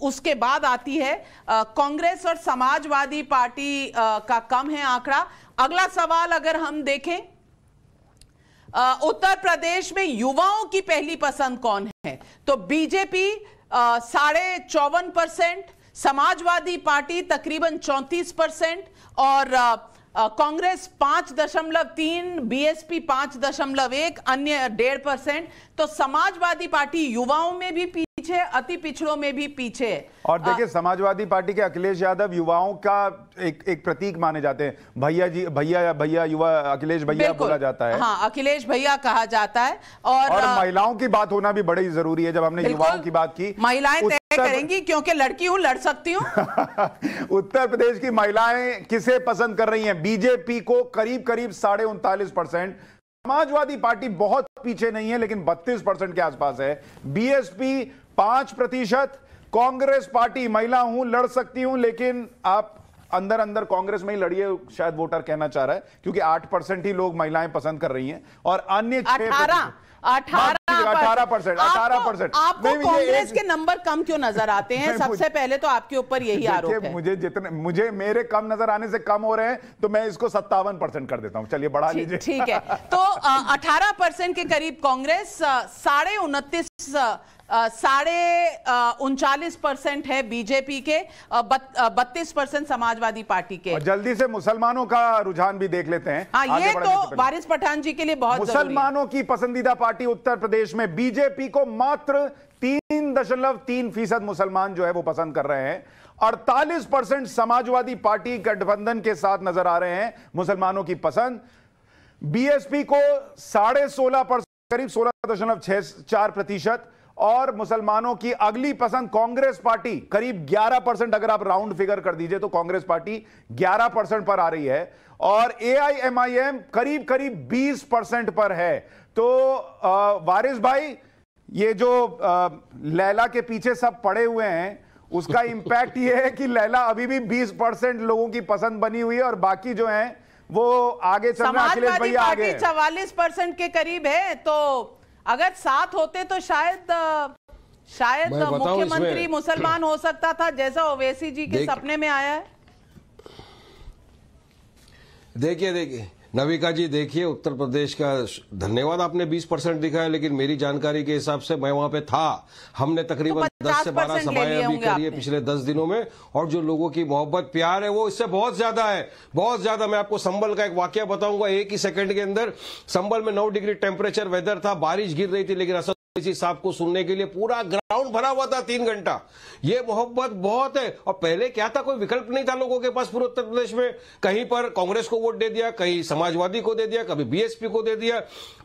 उसके बाद आती है। कांग्रेस और समाजवादी पार्टी का कम है आंकड़ा। अगला सवाल अगर हम देखें, उत्तर प्रदेश में युवाओं की पहली पसंद कौन है? तो बीजेपी 54.5%, समाजवादी पार्टी तकरीबन 34% और कांग्रेस 5.3, बीएसपी 5.1, अन्य 1.5%। तो समाजवादी पार्टी युवाओं में भी पीछे, अति पिछड़ों में भी पीछे।
और देखिए, समाजवादी पार्टी के अखिलेश यादव युवाओं का एक प्रतीक माने जाते हैं। भैया युवा अखिलेश भैया बोला जाता है।
हाँ, अखिलेश भैया कहा जाता है। और
महिलाओं की बात होना भी बड़ी जरूरी है। जब हमने युवाओं की बात की,
महिलाएं तय करेंगी, क्योंकि लड़की हूं, लड़ सकती हूं।
उत्तर प्रदेश की महिलाएं किसे पसंद कर रही हैं? बीजेपी को करीब 39.5%, समाजवादी पार्टी बहुत पीछे नहीं है लेकिन 32% के आसपास है, बीएसपी 5%, कांग्रेस पार्टी महिला हूं, लड़ सकती हूं, लेकिन आप अंदर कांग्रेस में ही लड़िए, शायद वोटर कहना चाह रहा है, क्योंकि 8% ही लोग महिलाएं पसंद कर रही हैं और अन्य 18%।
आपको कांग्रेस के नंबर कम क्यों नजर आते हैं? सबसे पहले तो आपके ऊपर यही आरोप है।
मुझे मेरे कम नजर आने से कम हो रहे हैं, तो मैं इसको 57% कर देता हूं। चलिए, बढ़ा लीजिए।
ठीक है, तो 18% के करीब कांग्रेस, 39% है बीजेपी के, 32% समाजवादी पार्टी के।
और जल्दी से मुसलमानों का रुझान भी देख लेते हैं।
हाँ, ये तो वारिस पठान जी के लिए बहुत जरूरी है।
मुसलमानों की पसंदीदा पार्टी उत्तर प्रदेश में बीजेपी को मात्र 3.3% मुसलमान जो है वो पसंद कर रहे हैं। 48% समाजवादी पार्टी गठबंधन के साथ नजर आ रहे हैं मुसलमानों की पसंद। बीएसपी को 16.5%, करीब 16.64%, और मुसलमानों की अगली पसंद कांग्रेस पार्टी करीब 11%। अगर आप राउंड फिगर कर दीजिए तो कांग्रेस पार्टी 11% पर आ रही है और एआईएमआईएम करीब 20% पर है। तो वारिस भाई, ये जो लैला के पीछे सब पड़े हुए हैं, उसका इंपैक्ट ये है कि लैला अभी भी 20% लोगों की पसंद बनी हुई है और बाकी जो हैं वो आगे चल रहे हैं। अखिलेश भैया आगे
44% के करीब है। तो अगर 7 होते तो शायद मुख्यमंत्री मुसलमान हो सकता था, जैसा ओवैसी जी के सपने में आया है।
देखिए नविका जी देखिए, उत्तर प्रदेश का धन्यवाद, आपने 20% दिखाया, लेकिन मेरी जानकारी के हिसाब से मैं वहां पे था। हमने तकरीबन 10 से 12 सभाएं अभी करी है पिछले 10 दिनों में, और जो लोगों की मोहब्बत प्यार है वो इससे बहुत ज्यादा है, बहुत ज्यादा। मैं आपको संभल का एक वाकया बताऊंगा, एक ही सेकंड के अंदर संभल में 9 डिग्री टेम्परेचर वेदर था, बारिश गिर रही थी, लेकिन असद ओवैसी साहब को सुनने के लिए पूरा ग्राउंड भरा हुआ था 3 घंटा। ये मोहब्बत बहुत है। और पहले क्या था, कोई विकल्प नहीं था लोगों के पास पूरे उत्तर प्रदेश में। कहीं पर कांग्रेस को वोट दे दिया, कहीं समाजवादी को दे दिया, कभी बीएसपी को दे दिया,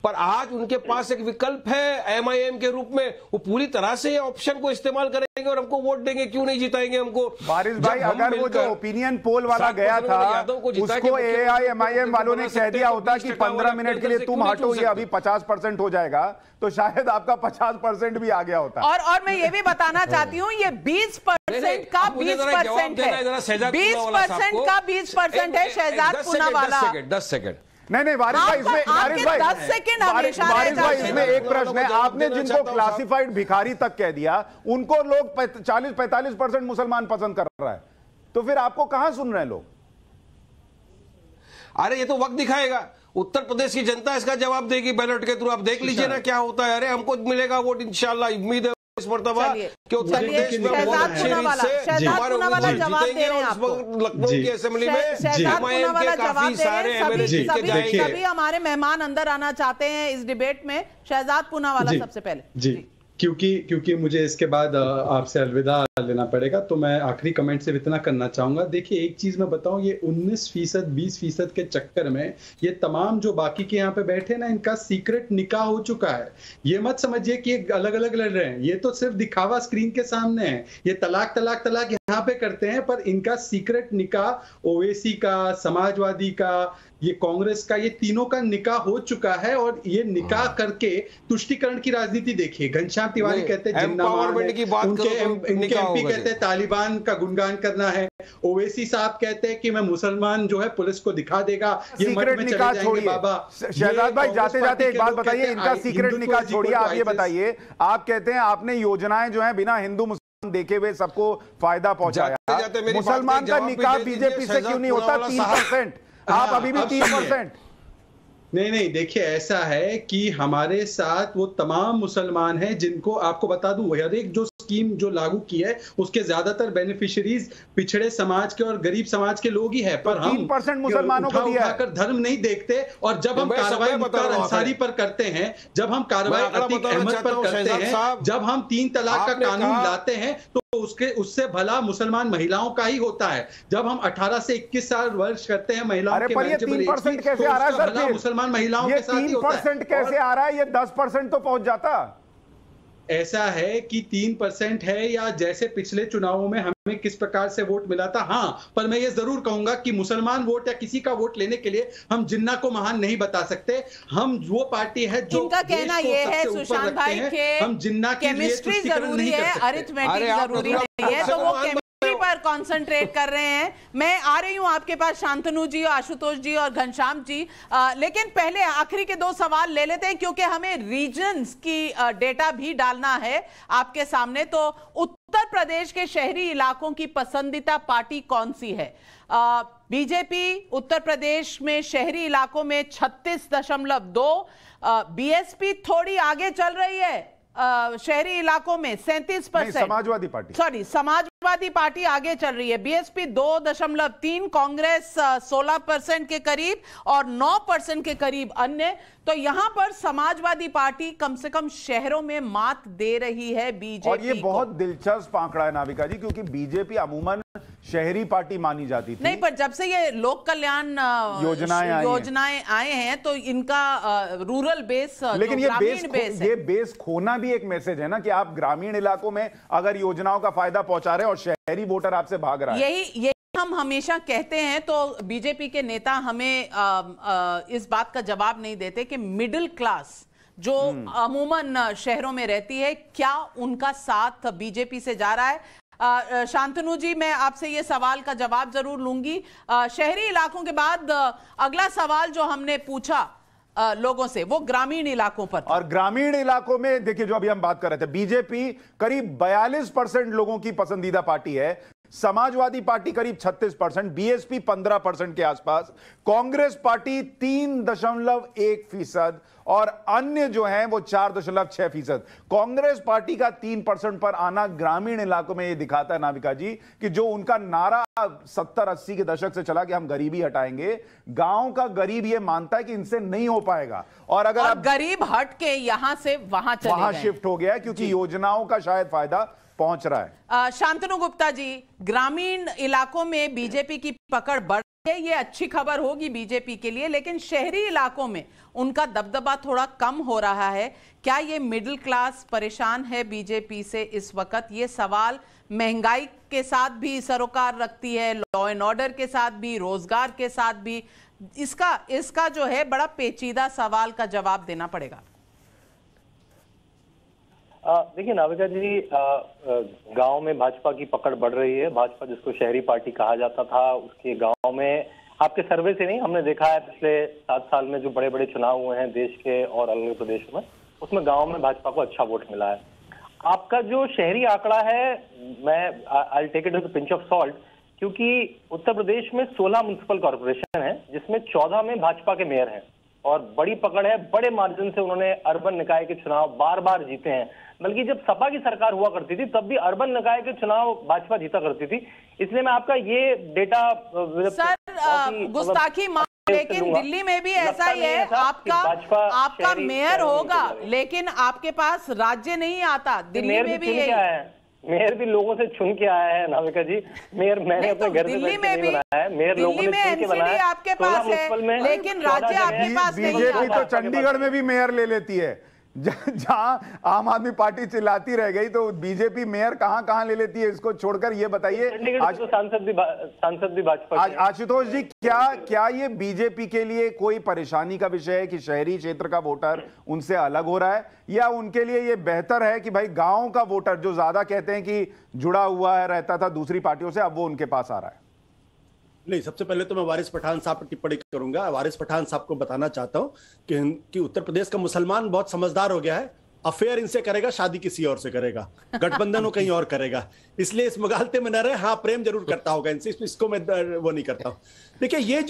पर आज उनके पास एक विकल्प है एमआईएम के रूप में। वो पूरी तरह से ये ऑप्शन को इस्तेमाल करेंगे और हमको वोट देंगे, क्यों नहीं जिताएंगे हमको।
बारिश भाई, अगर वो जो ओपिनियन पोल वाला गया था उसको एआईएमआईएम वालों ने कह दिया होता कि 15 मिनट के लिए तुम हटो, ये अभी 50% हो जाएगा, तो शायद आपका 50% भी आ गया होता।
और मैं ये भी बताना चाहती हूँ, ये 20% का 20% है, 20% का 20% है शहजाद पूनावाला।
10 सेकंड
नहीं बारिश भाई, इसमें बारिश भाई
10 सेकंड
बारिश भाई इसमें एक प्रश्न है। आपने जिनको क्लासिफाइड भिखारी तक कह दिया, उनको लोग 40-45% मुसलमान पसंद कर रहा है, तो फिर आपको कहां सुन रहे हैं लोग?
अरे ये तो वक्त दिखाएगा, उत्तर प्रदेश की जनता इसका जवाब देगी बैलेट के थ्रू। आप देख लीजिए ना क्या होता है। अरे हमको मिलेगा वोट इंशाल्लाह, उम्मीद है इस मर्तबा कि उत्तर प्रदेश में बहुत अच्छी रीत से हमारे उम्मीदवार जीतेंगे। और लखनऊ की असेंबली में एमआईएम के काफी सारे एमएलए जीत के जाएंगे।
सभी हमारे मेहमान अंदर आना चाहते हैं इस डिबेट में। शहजाद पूनावाला सबसे पहले
जी, क्योंकि मुझे इसके बाद आपसे अलविदा लेना पड़ेगा, तो मैं आखिरी कमेंट से इतना करना चाहूंगा। देखिए एक चीज मैं बताऊं, ये 19% 20% के चक्कर में ये तमाम जो बाकी के यहाँ पे बैठे ना, इनका सीक्रेट निकाह हो चुका है। ये मत समझिए कि अलग अलग लड़ रहे हैं, ये तो सिर्फ दिखावा स्क्रीन के सामने है। ये तलाक यहाँ पे करते हैं, पर इनका सीक्रेट निकाह ओवैसी का, समाजवादी का, ये कांग्रेस का, ये तीनों का निकाह हो चुका है। और ये निकाह करके तुष्टीकरण की राजनीति देखिए। घनश्याम तिवारी कहते हैं उनके एमपी कहते हैं तालिबान का गुणगान करना है। ओवैसी साहब कहते हैं कि मैं मुसलमान जो है पुलिस को दिखा देगा, ये मठ में चले जाएंगे बाबा।
शहजाद भाई जाते जाते एक बात बताइए, इनका सीक्रेट निकाह छोड़िए, आप ये बताइए, आप कहते हैं आपने योजनाएं जो है बिना हिंदू देखे हुए सबको फायदा पहुंचाया। मुसलमान का निकाह बीजेपी से क्यों नहीं होता 3%? आप अभी भी 3%।
नहीं, देखिए ऐसा है कि हमारे साथ वो तमाम मुसलमान हैं जिनको आपको बता दूं, हर एक जो स्कीम जो लागू की है उसके ज्यादातर बेनिफिशियरीज पिछड़े समाज के और गरीब समाज के लोग ही है। पर हम
3% मुसलमानों को दिया है।
धर्म नहीं देखते। और जब हम कार्रवाई मुख्तार अंसारी पर करते हैं, जब हम कार्रवाई अतीक अहमद पर करते हैं, जब हम 3 तलाक का कानून लाते हैं, तो उससे भला मुसलमान महिलाओं का ही होता है। जब हम 18 से 21 साल वर्ष करते हैं महिलाओं के,
पर ये 3% कैसे आ रहा है सर?
मुसलमान महिलाओं के साथ ही होता है।
3% कैसे आ रहा है? ये 10% तो पहुंच जाता।
ऐसा है कि 3% है, या जैसे पिछले चुनावों में हमें किस प्रकार से वोट मिला था। हाँ, पर मैं ये जरूर कहूंगा कि मुसलमान वोट या किसी का वोट लेने के लिए हम जिन्ना को महान नहीं बता सकते। हम वो पार्टी है जो
इनका कहना ये है सुशांत भाई के
हम जिन्ना की
केमिस्ट्री जरूरी है, अरिथमेटिक जरूरी नहीं है, तो वो केमिस्ट्री पर कंसंट्रेट कर रहे हैं। मैं आ रही हूं आपके पास शांतनु जी, आशुतोष जी और घनश्याम जी, लेकिन पहले आखिरी के 2 सवाल ले लेते हैं क्योंकि हमें रीजन्स की डेटा भी डालना है आपके सामने। तो उत्तर प्रदेश के शहरी इलाकों की पसंदीदा पार्टी कौन सी है? बीजेपी उत्तर प्रदेश में शहरी इलाकों में 36.2, बीएसपी थोड़ी आगे चल रही है शहरी इलाकों में 37%। समाजवादी पार्टी आगे चल रही है, बीएसपी 2.3, कांग्रेस 16% के करीब और 9% के करीब अन्य। तो यहां पर समाजवादी पार्टी कम से कम शहरों में मात दे रही है बीजेपी।
और ये बहुत दिलचस्प आंकड़ा है नाविका जी, क्योंकि बीजेपी अमूमन शहरी पार्टी मानी जाती थी।
नहीं, पर जब से ये लोक कल्याण योजनाएं आए हैं तो इनका रूरल बेस,
लेकिन ये बेस खोना भी एक मैसेज है ना कि आप ग्रामीण इलाकों में अगर योजनाओं का फायदा पहुंचा रहे हैं और शहरी वोटर आपसे भाग रहा है।
यही हम हमेशा कहते हैं। तो बीजेपी के नेता हमें इस बात का जवाब नहीं देते कि मिडिल क्लास जो अमूमन शहरों में रहती है, क्या उनका साथ बीजेपी से जा रहा है? शांतनु जी, मैं आपसे ये सवाल का जवाब जरूर लूंगी। शहरी इलाकों के बाद अगला सवाल जो हमने पूछा लोगों से, वो ग्रामीण इलाकों पर था।
और ग्रामीण इलाकों में देखिए, जो अभी हम बात कर रहे थे, बीजेपी करीब 42% लोगों की पसंदीदा पार्टी है। समाजवादी पार्टी करीब 36%, बीएसपी 15% के आसपास, कांग्रेस पार्टी 3.1% और अन्य जो हैं वो 4.6%। कांग्रेस पार्टी का 3% पर आना ग्रामीण इलाकों में ये दिखाता है नाविका जी कि जो उनका नारा 70-80 के दशक से चला कि हम गरीबी हटाएंगे, गांव का गरीब ये मानता है कि इनसे नहीं हो पाएगा। और अगर आप
गरीब हट के यहां से वहां
शिफ्ट हो गया क्योंकि योजनाओं का शायद फायदा पहुंच रहा है।
शांतनु गुप्ता जी, ग्रामीण इलाकों में बीजेपी की पकड़ बढ़ रही है, ये अच्छी खबर होगी बीजेपी के लिए, लेकिन शहरी इलाकों में उनका दबदबा थोड़ा कम हो रहा है। क्या ये मिडिल क्लास परेशान है बीजेपी से इस वक्त? ये सवाल महंगाई के साथ भी सरोकार रखती है, लॉ एंड ऑर्डर के साथ भी, रोजगार के साथ भी। इसका जो है बड़ा पेचीदा सवाल का जवाब देना पड़ेगा।
देखिए नाविका जी, गांव में भाजपा की पकड़ बढ़ रही है। भाजपा जिसको शहरी पार्टी कहा जाता था, उसके गांव में आपके सर्वे से नहीं, हमने देखा है पिछले 7 साल में जो बड़े बड़े चुनाव हुए हैं देश के और अलग प्रदेशों में, उसमें गांव में भाजपा को अच्छा वोट मिला है। आपका जो शहरी आंकड़ा है, मैं I take it with pinch of salt, क्योंकि उत्तर प्रदेश में 16 म्युनिसिपल कॉर्पोरेशन है जिसमें 14 में भाजपा के मेयर हैं और बड़ी पकड़ है। बड़े मार्जिन से उन्होंने अर्बन निकाय के चुनाव बार बार जीते हैं। बल्कि जब सपा की सरकार हुआ करती थी तब भी अर्बन निकाय के चुनाव भाजपा जीता करती थी। इसलिए मैं आपका ये डेटा
सर गुस्ताखी माफ, लेकिन दिल्ली में भी ऐसा ही है, आपका मेयर होगा लेकिन आपके पास राज्य नहीं आता। दिल्ली में भी यही है,
मेयर भी लोगों से चुन के आया है नाविका जी। मेयर मैंने अपने घर से
दिल्ली में भी बनाया है, मेयर लोगों ने चुन के बनाया है। आपके पास है लेकिन राज्य आपके पास नहीं।
बीजेपी तो चंडीगढ़ में भी मेयर ले लेती है, जहां आम आदमी पार्टी चिल्लाती रह गई तो बीजेपी मेयर कहां ले लेती है, इसको छोड़कर ये बताइए।
आज तो सांसद भी भाजपा।
आशुतोष जी, क्या ये बीजेपी के लिए कोई परेशानी का विषय है कि शहरी क्षेत्र का वोटर उनसे अलग हो रहा है, या उनके लिए ये बेहतर है कि भाई गांव का वोटर जो ज्यादा कहते हैं कि जुड़ा हुआ है, रहता था दूसरी पार्टियों से, अब वो उनके पास आ रहा है?
नहीं, सबसे पहले तो मैं वारिस पठान साहब पर टिप्पणी करूंगा। वारिस पठान साहब को बताना चाहता हूं कि उत्तर प्रदेश का मुसलमान बहुत समझदार हो गया है। अफेयर इनसे करेगा, शादी किसी और से करेगा, गठबंधन वो कहीं और करेगा, इसलिए इस मुगालते में न रहे। हाँ, प्रेम जरूर करता होगा इनसे, इसको मैं वो नहीं करता हूं। देखिए, ये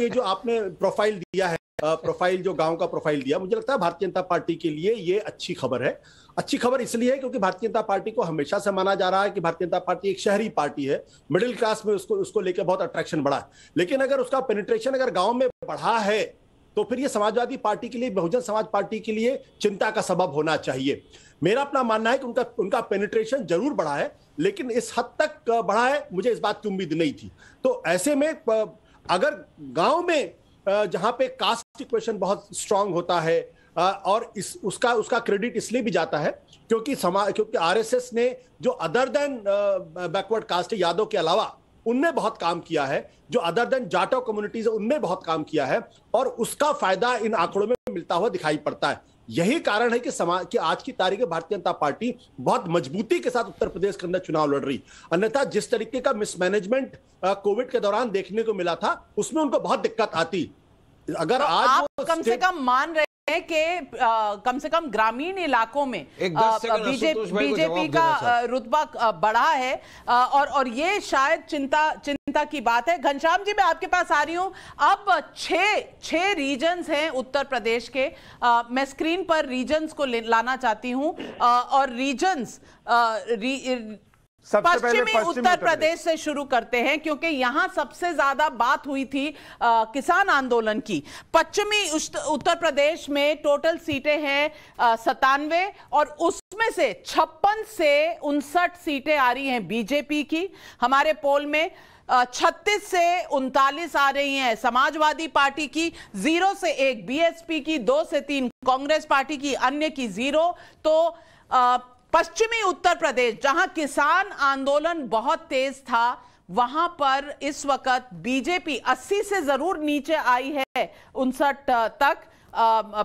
जो आपने प्रोफाइल दिया है, प्रोफाइल जो गांव का प्रोफाइल दिया, मुझे लगता है भारतीय जनता पार्टी के लिए ये अच्छी खबर है। अच्छी खबर इसलिए है क्योंकि भारतीय जनता पार्टी को हमेशा से माना जा रहा है कि भारतीय जनता पार्टी एक शहरी पार्टी है, मिडिल क्लास में उसको लेकर बहुत अट्रैक्शन बढ़ा है। लेकिन अगर उसका पेनिट्रेशन अगर गांव में बढ़ा है तो फिर ये समाजवादी पार्टी के लिए, बहुजन समाज पार्टी के लिए चिंता का सबब होना चाहिए। मेरा अपना मानना है कि उनका पेनिट्रेशन जरूर बढ़ा है, लेकिन इस हद तक बढ़ा है मुझे इस बात की उम्मीद नहीं थी। तो ऐसे में अगर गांव में जहां पे कास्ट इक्वेशन बहुत स्ट्रांग होता है, और उसका क्रेडिट इसलिए भी जाता है क्योंकि आरएसएस ने जो other than backward caste Yadav के अलावा उनने बहुत काम किया है, जो अदर देन जाटो कम्युनिटीज उनने बहुत काम किया है, और उसका फायदा इन आंकड़ों में मिलता हुआ दिखाई पड़ता है। यही कारण है कि आज की तारीख में भारतीय जनता पार्टी बहुत मजबूती के साथ उत्तर प्रदेश के अंदर चुनाव लड़ रही। अन्यथा जिस तरीके का मिसमैनेजमेंट कोविड के दौरान देखने को मिला था, उसमें उनको बहुत दिक्कत आती। अगर आज
आप कम से कम मान रहे हैं कि कम से कम ग्रामीण इलाकों में बीजेपी का रुतबा बढ़ा है, और ये शायद चिंता की बात है। घनश्याम जी, मैं आपके पास आ रही हूं। अब छह रीजन्स हैं उत्तर प्रदेश के। मैं स्क्रीन पर रीजन्स को लाना चाहती हूं, और रीजन्स पश्चिमी उत्तर प्रदेश से शुरू करते हैं क्योंकि यहां सबसे ज्यादा बात हुई थी किसान आंदोलन की। पश्चिमी उत्तर प्रदेश में टोटल सीटें हैं 97, और उसमें से 56 से 59 सीटें आ रही हैं बीजेपी की। हमारे पोल में 36 से 39 आ रही हैं समाजवादी पार्टी की, 0 से 1 बीएसपी की, 2 से 3 कांग्रेस पार्टी की, अन्य की 0। तो पश्चिमी उत्तर प्रदेश जहां किसान आंदोलन बहुत तेज था, वहां पर इस वक्त बीजेपी 80 से जरूर नीचे आई है, 59 तक।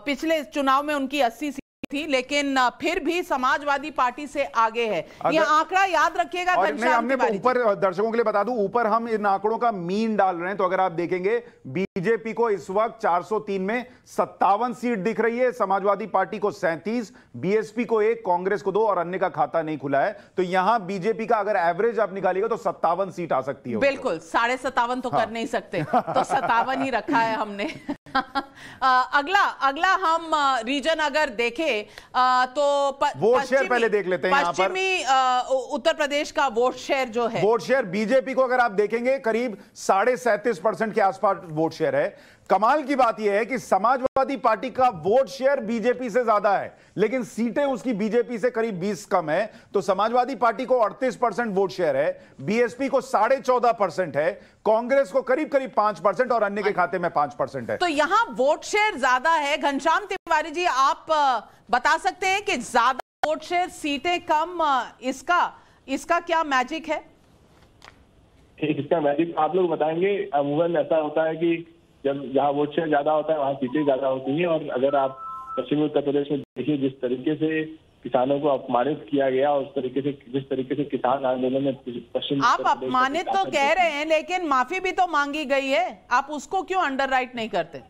पिछले चुनाव में उनकी 80 थी, लेकिन फिर भी समाजवादी पार्टी से आगे है। ये आंकड़ा याद रखिएगा।
हमने ऊपर दर्शकों के लिए बता दूं, ऊपर हम इन आंकड़ों का मीन डाल रहे हैं, तो अगर आप देखेंगे बीजेपी को इस वक्त 403 में 57 सीट दिख रही है, समाजवादी पार्टी को 37, बीएसपी को 1, कांग्रेस को 2 और अन्य का खाता नहीं खुला है। तो यहां बीजेपी का अगर एवरेज आप निकालिएगा तो 57 सीट आ सकती है।
बिल्कुल, 57.5 तो कर नहीं सकते, तो 57 ही रखा है हमने। अगला हम रीजन अगर देखें तो
वोट शेयर पहले देख लेते हैं।
पश्चिमी उत्तर प्रदेश का वोट शेयर जो है,
वोट शेयर बीजेपी को अगर आप देखेंगे करीब 37.5% के आसपास वोट शेयर है। कमाल की बात यह है कि समाजवादी पार्टी का वोट शेयर बीजेपी से ज्यादा है, लेकिन सीटें उसकी बीजेपी से करीब 20 कम है। तो समाजवादी पार्टी को 38% वोट शेयर है, बीएसपी को 14.5% है, कांग्रेस को करीब करीब 5% और अन्य के खाते में 5% है।
तो यहां वोट शेयर ज्यादा है। घनश्याम तिवारी जी, आप बता सकते हैं कि ज्यादा वोट शेयर, सीटें कम, इसका क्या मैजिक है?
इसका मैजिक आप लोग बताएंगे। अमूमन ऐसा होता है कि जब जहाँ वोट शेयर ज्यादा होता है वहाँ सीटें ज्यादा होती हैं। और अगर आप पश्चिमी उत्तर प्रदेश में देखिए, जिस तरीके से किसानों को अपमानित किया गया, उस तरीके से जिस तरीके से किसान आंदोलन में पश्चिम,
आप अपमानित तो कह रहे हैं, लेकिन माफी भी तो मांगी गई है, आप उसको क्यों अंडरराइट नहीं करते?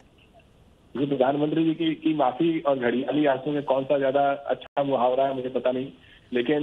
ये प्रधानमंत्री जी की माफी और घड़ियाली आंसू में कौन सा ज्यादा अच्छा मुहावरा है मुझे पता नहीं, लेकिन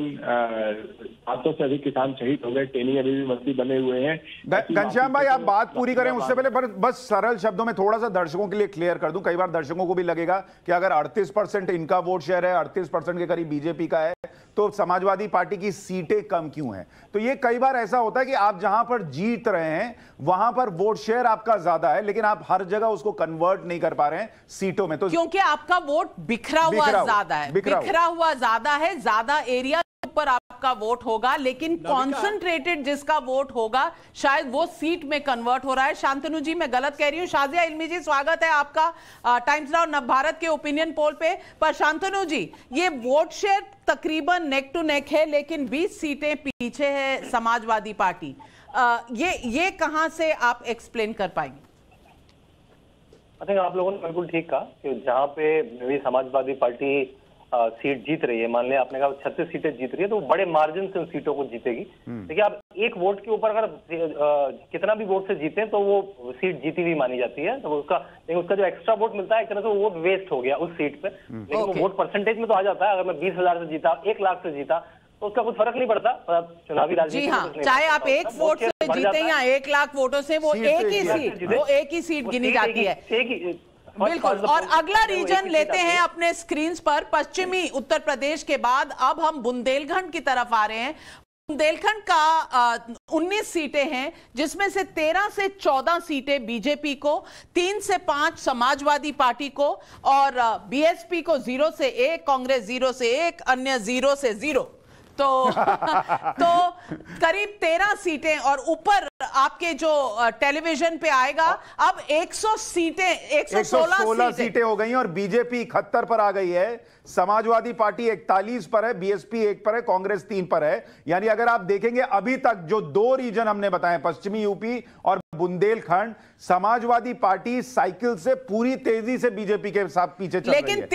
700 से अधिक किसान शहीद हो गए। टेनी अभी भी मंत्री बने हुए हैं।
घनश्याम भाई, आप बात पूरी करें उससे पहले बस सरल शब्दों में थोड़ा सा दर्शकों के लिए क्लियर कर दूं। कई बार दर्शकों को भी लगेगा कि अगर 38% इनका वोट शेयर है, 38% के करीब बीजेपी का है, तो समाजवादी पार्टी की सीटें कम क्यों हैं? तो ये कई बार ऐसा होता है कि आप जहां पर जीत रहे हैं वहां पर वोट शेयर आपका ज्यादा है, लेकिन आप हर जगह उसको कन्वर्ट नहीं कर पा रहे हैं सीटों में। तो
क्योंकि आपका वोट बिखरा हुआ ज्यादा है, बिखरा हुआ ज्यादा है, ज्यादा एरिया पर आपका वोट होगा, लेकिन कॉन्सेंट्रेटेड जिसका वोट होगा शायद वो सीट में कन्वर्ट हो रहा है। शांतनु जी, मैं गलत कह रही हूं? शाजिया इल्मी जी, स्वागत है आपका टाइम्स नाउ नवभारत के ओपिनियन पोल पे। पर शांतनु जी, ये वोट शेयर तकरीबन नेक टू नेक है, लेकिन 20 सीटें पीछे है समाजवादी पार्टी। ये कहां से आप एक्सप्लेन कर पाएंगे?
आई थिंक आप लोगों ने बिल्कुल ठीक कहा कि जहां पे समाजवादी पार्टी सीट जीत रही है, मान लिया आपने कहा 36 सीटें जीत रही है, तो वो बड़े मार्जिन से उन सीटों को जीतेगी। देखिए, आप एक वोट के ऊपर अगर कितना भी वोट से जीते तो वो सीट जीती हुई मानी जाती है। तो उसका जो एक्स्ट्रा वोट मिलता है, एक तरह से वो वोट वेस्ट हो गया उस सीट पे। लेकिन वो वोट परसेंटेज में तो आ जाता है। अगर मैं 20,000 से जीता, 1 लाख से जीता, तो उसका कुछ फर्क नहीं पड़ता चुनावी राजनीति।
जी हाँ, चाहे आप 1 वोट से जीते या 1 लाख वोटों से, वो एक ही सीट गिनी जाती है। बिल्कुल। और अगला रीजन लेते हैं अपने स्क्रीन पर, पश्चिमी उत्तर प्रदेश के बाद अब हम बुंदेलखंड की तरफ आ रहे हैं। बुंदेलखंड का 19 सीटें हैं, जिसमें से 13 से 14 सीटें बीजेपी को, 3 से 5 समाजवादी पार्टी को और बीएसपी को 0 से 1, कांग्रेस 0 से 1, अन्य 0 से 0। तो करीब 13 सीटें। और ऊपर आपके जो टेलीविजन पे आएगा, अब 100 सीटें, 116
सीटें हो गई और बीजेपी 71 पर आ गई है, समाजवादी पार्टी 41 पर है, बीएसपी 1 पर है, कांग्रेस 3 पर है। यानी अगर आप देखेंगे अभी तक जो 2 रीजन हमने बताए, पश्चिमी यूपी और बुंदेलखंड, समाजवादी पार्टी साइकिल से पूरी तेजी से बीजेपी के साथ पीछे चल रही है।
लेकिन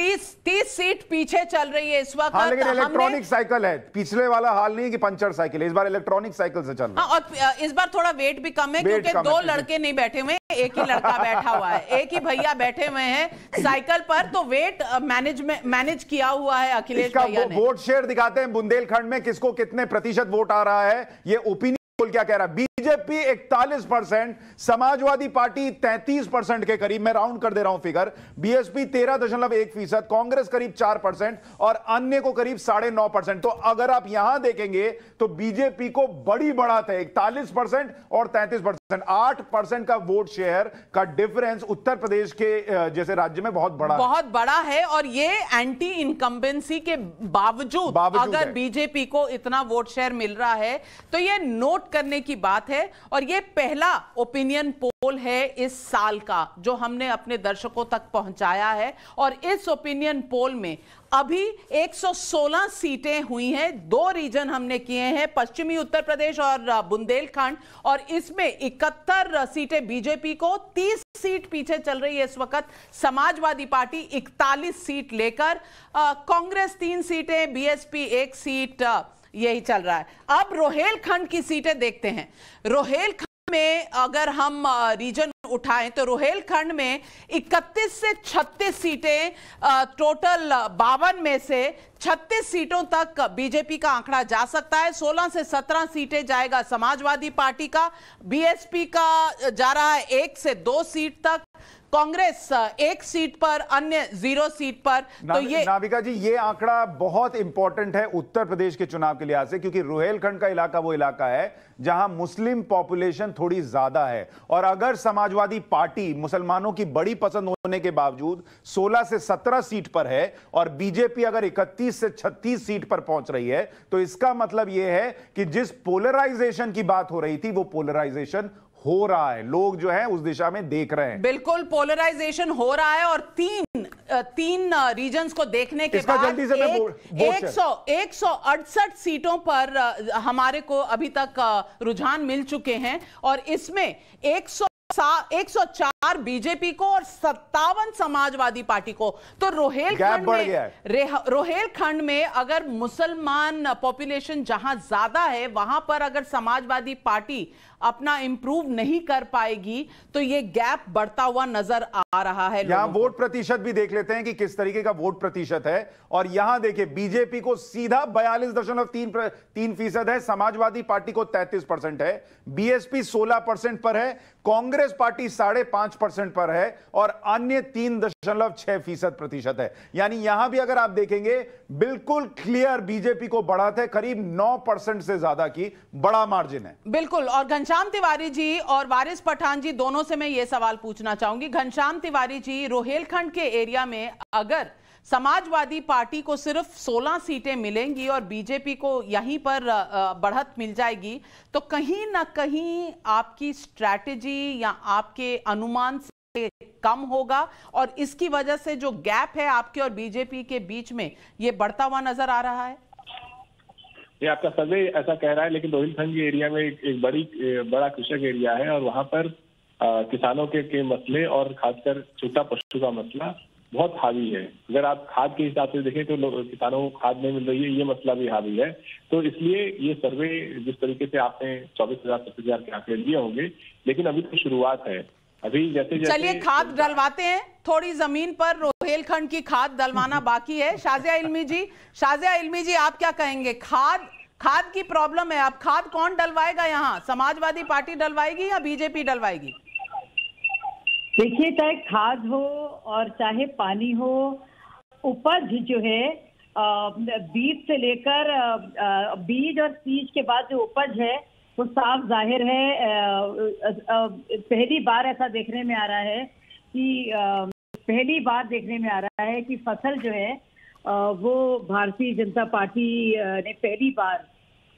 30 सीट पीछे चल रही है इस वक्त।
हाँ, लेकिन इलेक्ट्रॉनिक साइकिल है, पिछले वाला हाल नहीं कि पंचर साइकिल है, इस बार इलेक्ट्रॉनिक साइकिल से चल रहा है।
और इस बार थोड़ा वेट भी कम है, क्योंकि 2 लड़के नहीं बैठे हुए, एक ही लड़का बैठा हुआ है, एक ही भैया बैठे हुए हैं साइकिल पर। तो वेट मैनेज किया हुआ है अखिलेश भैया ने।
वोट शेयर दिखाते हैं बुंदेलखंड में किसको कितने प्रतिशत वोट आ रहा है। ये ओपिनियन पोल क्या कह रहा है? बीजेपी 41%, समाजवादी पार्टी 33% के करीब, मैं राउंड कर दे रहा हूं फिगर, बीएसपी 13.1%, कांग्रेस करीब 4% और अन्य को करीब 9.5%। तो अगर आप यहां देखेंगे तो बीजेपी को बड़ी बढ़त है, 41% और 33%, 8% का वोट शेयर का डिफरेंस उत्तर प्रदेश के जैसे राज्य में बहुत बड़ा
है। और ये एंटी इनकम्बेंसी के बावजूद अगर बीजेपी को इतना वोट शेयर मिल रहा है, तो ये नोट करने की बात है। है और ये पहला ओपिनियन पोल है इस साल का जो हमने अपने दर्शकों तक पहुंचाया है। और इस ओपिनियन पोल में अभी 116 सीटें हुई हैं। 2 रीजन हमने किए हैं, पश्चिमी उत्तर प्रदेश और बुंदेलखंड, और इसमें 71 सीटें बीजेपी को, 30 सीट पीछे चल रही है इस वक्त समाजवादी पार्टी 41 सीट लेकर, कांग्रेस 3 सीटें, बीएसपी 1 सीट, यही चल रहा है। अब रोहेलखंड की सीटें देखते हैं। रोहेलखंड में अगर हम रीजन उठाएं तो रोहेलखंड में 31 से 36 सीटें, टोटल 52 में से 36 सीटों तक बीजेपी का आंकड़ा जा सकता है। 16 से 17 सीटें जाएगा समाजवादी पार्टी का, बीएसपी का जा रहा है 1 से 2 सीट तक, कांग्रेस 1 सीट पर, अन्य 0 सीट पर। तो ये
नाविका जी, ये आंकड़ा बहुत इंपॉर्टेंट है उत्तर प्रदेश के चुनाव के लिहाज से, क्योंकि रोहेलखंड का इलाका वो इलाका है जहां मुस्लिम पॉपुलेशन थोड़ी ज्यादा है। और अगर समाजवादी पार्टी मुसलमानों की बड़ी पसंद होने के बावजूद 16 से 17 सीट पर है और बीजेपी अगर 31 से 36 सीट पर पहुंच रही है, तो इसका मतलब यह है कि जिस पोलराइजेशन की बात हो रही थी वो पोलराइजेशन हो रहा है, लोग जो है उस दिशा में देख रहे हैं।
बिल्कुल पोलराइजेशन हो रहा है। और तीन रीजन्स को देखने के बाद 168 सीटों पर हमारे को अभी तक रुझान मिल चुके हैं और इसमें 104 बीजेपी को और 57 समाजवादी पार्टी को। तो रोहेलखंड में अगर मुसलमान पॉपुलेशन जहां ज्यादा है वहां पर अगर समाजवादी पार्टी अपना इंप्रूव नहीं कर पाएगी तो ये गैप बढ़ता हुआ नजर आ रहा है।
यहां वोट प्रतिशत भी देख लेते हैं कि किस तरीके का वोट प्रतिशत है। और यहां देखिए बीजेपी को सीधा 42.3% है, समाजवादी पार्टी को 33% है, बीएसपी 16% पर है, कांग्रेस पार्टी 5.5% पर है और अन्य 3.6% है। यानी यहां भी अगर आप देखेंगे बिल्कुल क्लियर बीजेपी को बढ़त है, करीब 9% से ज्यादा की बड़ा मार्जिन है।
बिल्कुल। और घनश्याम तिवारी जी और वारिस पठान जी दोनों से मैं यह सवाल पूछना चाहूंगी। घनश्याम तिवारी जी, रोहेलखंड के एरिया में अगर समाजवादी पार्टी को सिर्फ 16 सीटें मिलेंगी और बीजेपी को यहीं पर बढ़त मिल जाएगी, तो कहीं ना कहीं आपकी स्ट्रैटेजी या आपके अनुमान से कम होगा और इसकी वजह से जो गैप है आपके और बीजेपी के बीच में ये बढ़ता हुआ नजर आ रहा है।
ये आपका सर्वे ऐसा कह रहा है, लेकिन रोहिलखंड के एरिया में एक बड़ा कृषक एरिया है और वहां पर किसानों के मसले और खासकर छोटा पशु का मसला बहुत हावी है। अगर आप खाद के हिसाब से देखें तो किसानों को खाद नहीं मिल रही है, ये मसला भी हावी है। तो इसलिए ये सर्वे जिस तरीके से आपने 24,000-25,000 के आंकड़े दिए होंगे, लेकिन अभी तो शुरुआत है। अभी जैसे
चलिए खाद डलवाते हैं, थोड़ी जमीन पर रोहेलखंड की खाद डलवाना बाकी है। शाजिया इल्मी जी आप क्या कहेंगे? खाद की प्रॉब्लम है, अब खाद कौन डलवाएगा? यहाँ समाजवादी पार्टी डलवाएगी या बीजेपी डलवाएगी?
देखिए, चाहे खाद हो और चाहे पानी हो, उपज जो है बीज से लेकर बीज और सीज के बाद जो उपज है वो साफ जाहिर है। पहली बार ऐसा देखने में आ रहा है कि फसल जो है वो भारतीय जनता पार्टी ने पहली बार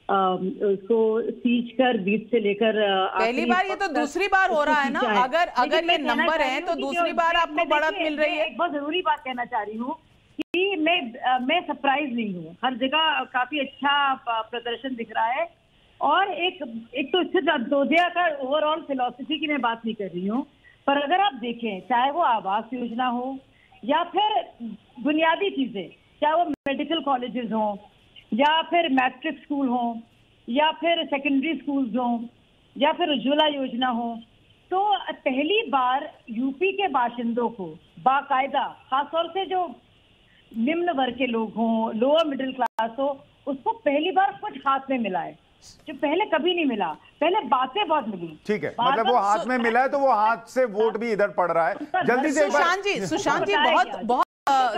उसको सींच कर बीज से लेकर
पहली बार, ये तो दूसरी बार हो रहा है ना। अगर ये नंबर है तो दूसरी बार आपको बढ़त मिल रही है।
एक बहुत जरूरी बात कहना चाह रही हूँ कि मैं सरप्राइज नहीं हूँ, हर जगह काफी अच्छा प्रदर्शन दिख रहा है। और एक तो इससे दोदिया का ओवरऑल फिलॉसफी की मैं बात नहीं कर रही हूँ, पर अगर आप देखें चाहे वो आवास योजना हो या फिर बुनियादी चीजें, चाहे वो मेडिकल कॉलेजेस हों या फिर मैट्रिक स्कूल हो या फिर सेकेंडरी स्कूल्स हो या फिर उज्ज्वला योजना हो, तो पहली बार यूपी के बाशिंदों को बाकायदा, खासतौर से जो निम्न वर्ग के लोग हों, लोअर मिडिल क्लास हो, उसको पहली बार कुछ हाथ में मिला है जो पहले कभी नहीं मिला। पहले बातें बहुत मिली,
ठीक है, मतलब वो हाथ में मिला है तो वो हाथ से वोट भी इधर पड़ रहा है। जल्दी से
सुशांत जी बहुत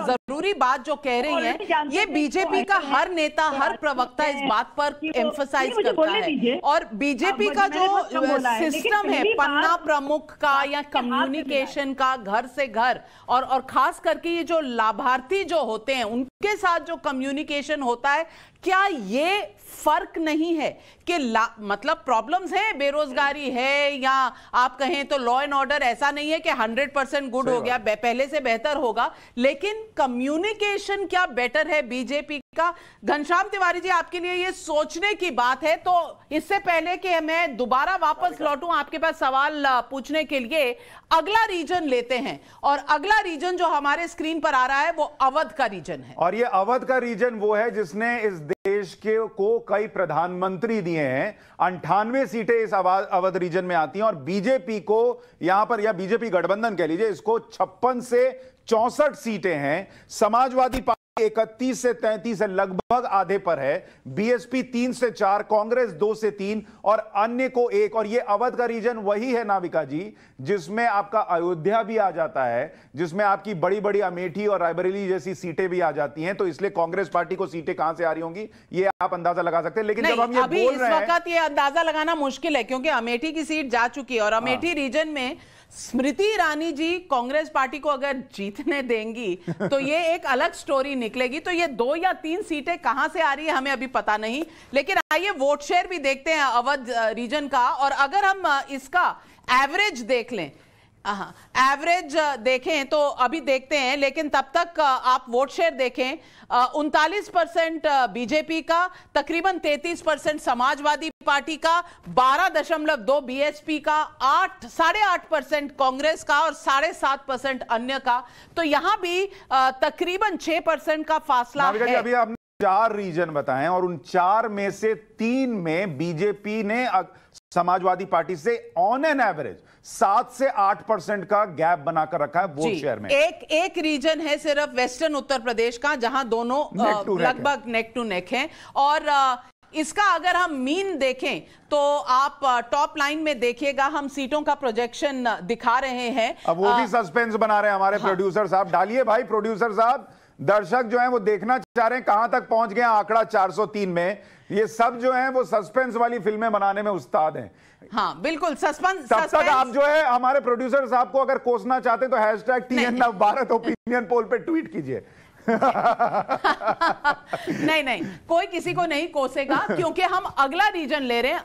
जरूरी बात जो कह रही हैं, ये बीजेपी का हर नेता, हर प्रवक्ता इस बात पर एम्फसाइज करता है। और बीजेपी का जो सिस्टम है पन्ना प्रमुख का या कम्युनिकेशन का, घर से घर, और खास करके ये जो लाभार्थी जो होते हैं उनके साथ जो कम्युनिकेशन होता है, क्या ये फर्क नहीं है कि मतलब प्रॉब्लम्स है, बेरोजगारी है, या आप कहें तो लॉ एंड ऑर्डर ऐसा नहीं है कि 100% गुड हो गया, पहले से बेहतर होगा, लेकिन कम्युनिकेशन क्या बेटर है बीजेपी का? घनश्याम तिवारी जी, आपके लिए ये सोचने की बात है। तो इससे पहले कि मैं दोबारा वापस लौटूं आपके पास सवाल पूछने के लिए, अगला रीजन लेते हैं, और अगला रीजन जो हमारे स्क्रीन पर आ रहा है वो अवध का रीजन है।
और ये अवध का रीजन वो है जिसने इस देश को कई प्रधानमंत्री दिए हैं। 98 सीटें इस अवध रीजन में आती हैं, और बीजेपी को यहां पर, या बीजेपी गठबंधन कह लीजिए इसको, 56 से 64 सीटें हैं। समाजवादी पार्टी 31 से 33 है, लगभग आधे पर है। बीएसपी 3 से 4, कांग्रेस 2 से 3 और अन्य को 1। और ये अवध का रीजन वही है नाविका जी जिसमें आपका अयोध्या भी आ जाता है, जिसमें आपकी बड़ी बड़ी अमेठी और रायबरेली जैसी सीटें भी आ जाती हैं। तो इसलिए कांग्रेस पार्टी को सीटें कहां से आ रही होंगी ये आप अंदाजा लगा सकते हैं। लेकिन जब हम ये
अभी
बोल
इस
रहे हैं,
वक्त ये अंदाजा लगाना मुश्किल है क्योंकि अमेठी की सीट जा चुकी है, और अमेठी रीजन में स्मृति ईरानी जी कांग्रेस पार्टी को अगर जीतने देंगी तो ये एक अलग स्टोरी निकलेगी। तो ये 2 या 3 सीटें कहां से आ रही है हमें अभी पता नहीं, लेकिन आइए वोट शेयर भी देखते हैं अवध रीजन का। और अगर हम इसका एवरेज देख लें, एवरेज देखें तो अभी देखते हैं, लेकिन तब तक आप वोट शेयर देखें। 39% बीजेपी का, तकरीबन 33% समाजवादी पार्टी का, 12.2 बीएसपी का, 8.5% कांग्रेस का और 7.5% अन्य का। तो यहां भी तकरीबन 6% का फासला है।
अभी आपने 4 रीजन बताएं, और उन 4 में से 3 में बीजेपी ने समाजवादी पार्टी से ऑन एन एवरेज 7 से 8% का गैप बनाकर रखा है वोट शेयर में।
एक रीजन है सिर्फ वेस्टर्न उत्तर प्रदेश का, जहां दोनों लगभग नेक टू नेक हैं। और इसका अगर हम मीन देखें तो आप टॉप लाइन में देखिएगा, हम सीटों का प्रोजेक्शन दिखा रहे हैं।
अब वो भी सस्पेंस बना रहे हैं हमारे प्रोड्यूसर साहब। डालिए भाई प्रोड्यूसर साहब, दर्शक जो हैं वो देखना चाह रहे हैं कहां तक पहुंच गए आंकड़ा 403 में। ये सब जो हैं वो सस्पेंस वाली फिल्में बनाने में उस्ताद हैं।
हाँ बिल्कुल, सस्पेंस।
तब तक आप जो है हमारे प्रोड्यूसर साहब को अगर कोसना चाहते हैं तो #TN भारत ओपिनियन पोल पे ट्वीट कीजिए।
नहीं, कोई किसी को नहीं कोसेगा क्योंकि हम अगला रीजन ले रहे हैं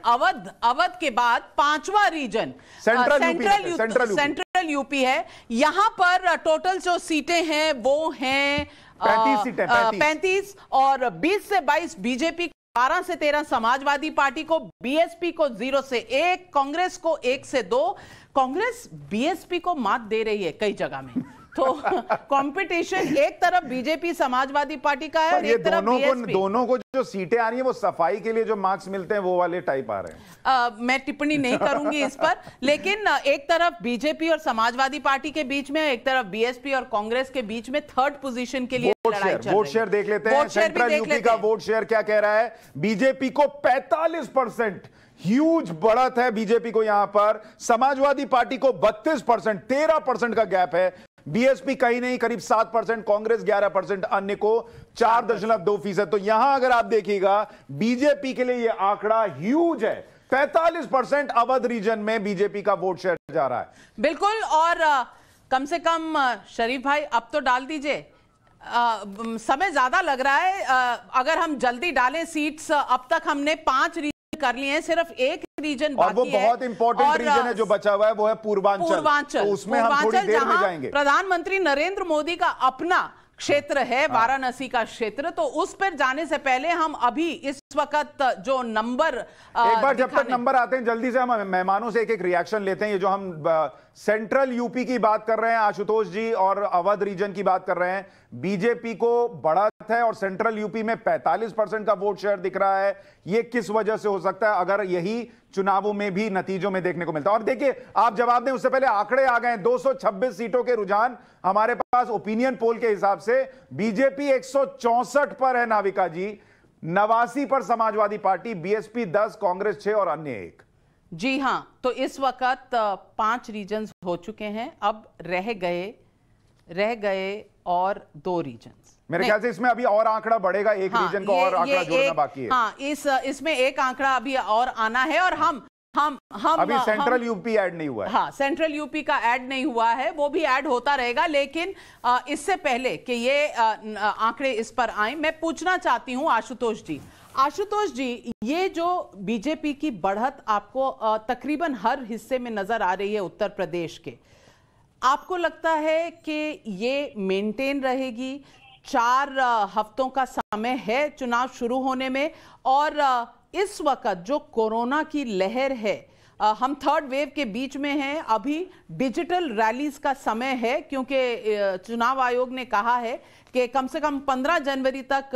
अवध के बाद 5वां रीजन सेंट्रल यूपी है। यहां पर टोटल जो सीटें हैं वो हैं 35 और 20 से 22 बीजेपी, 12 से 13 समाजवादी पार्टी को, बीएसपी को 0 से 1, कांग्रेस को 1 से 2। कांग्रेस बीएसपी को मात दे रही है कई जगह में। तो कंपटीशन एक तरफ बीजेपी समाजवादी पार्टी का है और एक तरफ बीएसपी।
दोनों को जो सीटें आ रही हैं वो सफाई के लिए जो मार्क्स मिलते हैं वो वाले टाइप आ रहे हैं।
मैं टिप्पणी नहीं करूंगी इस पर, लेकिन एक तरफ बीजेपी और समाजवादी पार्टी के बीच में, एक तरफ बीएसपी और कांग्रेस के बीच में 3rd पोजीशन के लिए
वोट शेयर देख लेते हैं। सेंट्रल यूपी का वोट शेयर क्या कह रहा है? बीजेपी को 45%, ह्यूज बढ़त है बीजेपी को यहां पर। समाजवादी पार्टी को 32%, 13% का गैप है। बीएसपी कहीं नहीं, करीब 7%, कांग्रेस 11%, अन्य को 4.2%। तो यहां अगर आप देखिएगा बीजेपी के लिए यह आंकड़ा ह्यूज है। 45% अवध रीजन में बीजेपी का वोट शेयर जा रहा है।
बिल्कुल, और कम से कम शरीफ भाई अब तो डाल दीजिए, समय ज्यादा लग रहा है। अगर हम जल्दी डालें सीट्स, अब तक हमने 5 रीजन कर लिए हैं, सिर्फ एक रीजन बाकी है।
और वो बहुत इंपॉर्टेंट रीजन है जो बचा हुआ है, वो है पूर्वांचल। तो उसमें हम थोड़ी देर में जाएंगे।
प्रधानमंत्री नरेंद्र मोदी का अपना क्षेत्र है वाराणसी का क्षेत्र, तो उस पर जाने से पहले हम अभी इस वक्त जो नंबर
एक बार जब तक नंबर आते हैं जल्दी से हम मेहमानों से एक रिएक्शन लेते हैं। ये जो हम सेंट्रल यूपी की बात कर रहे हैं आशुतोष जी, और अवध रीजन की बात कर रहे हैं, बीजेपी को बढ़त है और सेंट्रल यूपी में 45% का वोट शेयर दिख रहा है। ये किस वजह से हो सकता है अगर यही चुनावों में भी नतीजों में देखने को मिलता है? और देखिए, आप जवाब दें उससे पहले आंकड़े आ गए। 226 सीटों के रुझान हमारे पास ओपिनियन पोल के हिसाब से। बीजेपी 164 पर है नाविका जी, 89 पर समाजवादी पार्टी, बीएसपी 10, कांग्रेस 6 और अन्य 1।
जी हां, तो इस वक्त 5 रीजन्स हो चुके हैं, अब रह गए रह गए और 2 रीजन्स।
मेरे ख्याल से इसमें अभी और आंकड़ा बढ़ेगा, एक रीजन का और आंकड़ा जोड़ना बाकी है।
हाँ, इसमें एक आंकड़ा अभी और आना है और हम
अभी सेंट्रल यूपी ऐड नहीं हुआ है।
हाँ, सेंट्रल यूपी का ऐड नहीं हुआ है, वो भी ऐड होता रहेगा। लेकिन इससे पहले कि ये आंकड़े इस पर आए, मैं पूछना चाहती हूँ आशुतोष जी, ये जो बीजेपी की बढ़त आपको तकरीबन हर हिस्से में नजर आ रही है उत्तर प्रदेश के, आपको लगता है कि ये मेंटेन रहेगी? 4 हफ्तों का समय है चुनाव शुरू होने में, और इस वक्त जो कोरोना की लहर है, हम 3rd वेव के बीच में हैं, अभी डिजिटल रैलीज का समय है, क्योंकि चुनाव आयोग ने कहा है कि कम से कम 15 जनवरी तक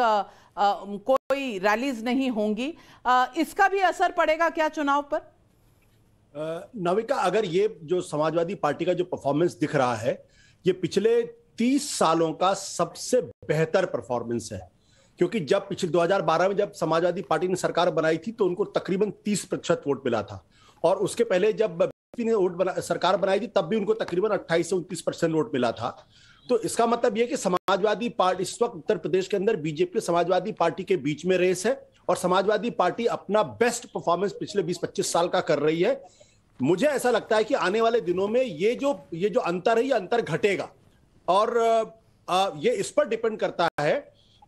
कोई रैलीज नहीं होंगी। इसका भी असर पड़ेगा क्या चुनाव पर?
नाविका, अगर ये जो समाजवादी पार्टी का जो परफॉर्मेंस दिख रहा है, ये पिछले 30 सालों का सबसे बेहतर परफॉर्मेंस है। क्योंकि जब पिछले 2012 में जब समाजवादी पार्टी ने सरकार बनाई थी तो उनको तकरीबन 30% वोट मिला था, और उसके पहले जब बीजेपी ने सरकार बनाई थी तब भी उनको तकरीबन 28 से 29% वोट मिला था। तो इसका मतलब यह कि समाजवादी पार्टी इस वक्त उत्तर प्रदेश के अंदर बीजेपी समाजवादी पार्टी के बीच में रेस है, और समाजवादी पार्टी अपना बेस्ट परफॉर्मेंस पिछले 20-25 साल का कर रही है। मुझे ऐसा लगता है कि आने वाले दिनों में ये जो अंतर है, ये अंतर घटेगा, और ये इस पर डिपेंड करता है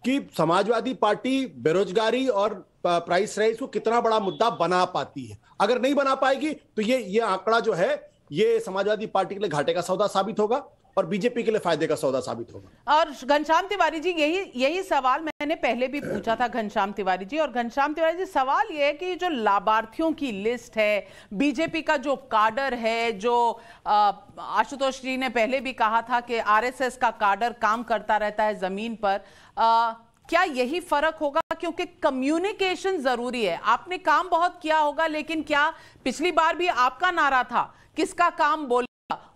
कि समाजवादी पार्टी बेरोजगारी और प्राइस राइज को कितना बड़ा मुद्दा बना पाती है। अगर नहीं बना पाएगी तो ये आंकड़ा जो है ये समाजवादी पार्टी के लिए घाटे का सौदा साबित होगा और बीजेपी के लिए फायदे का सौदा साबित होगा।
और घनश्याम तिवारी जी, यही सवाल मैंने पहले भी पूछा था घनश्याम तिवारी जी, और घनश्याम तिवारी जी, सवाल यह है कि जो लाभार्थियों की लिस्ट है, बीजेपी का जो काडर है, जो आशुतोष जी ने पहले भी कहा था कि आरएसएस का काडर काम करता रहता है जमीन पर, क्या यही फर्क होगा? क्योंकि कम्युनिकेशन जरूरी है। आपने काम बहुत किया होगा, लेकिन क्या पिछली बार भी आपका नारा था किसका काम बोले,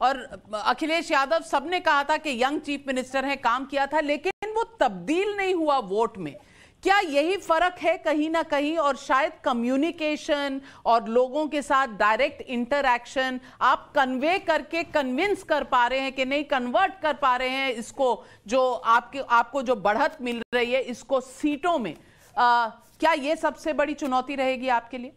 और अखिलेश यादव सबने कहा था कि यंग चीफ मिनिस्टर है, काम किया था, लेकिन वो तब्दील नहीं हुआ वोट में। क्या यही फर्क है कहीं ना कहीं? और शायद कम्युनिकेशन और लोगों के साथ डायरेक्ट इंटरैक्शन आप कन्वे करके कन्विंस कर पा रहे हैं कि नहीं, कन्वर्ट कर पा रहे हैं इसको, जो आपको जो बढ़त मिल रही है इसको सीटों में, क्या ये सबसे बड़ी चुनौती रहेगी आपके लिए?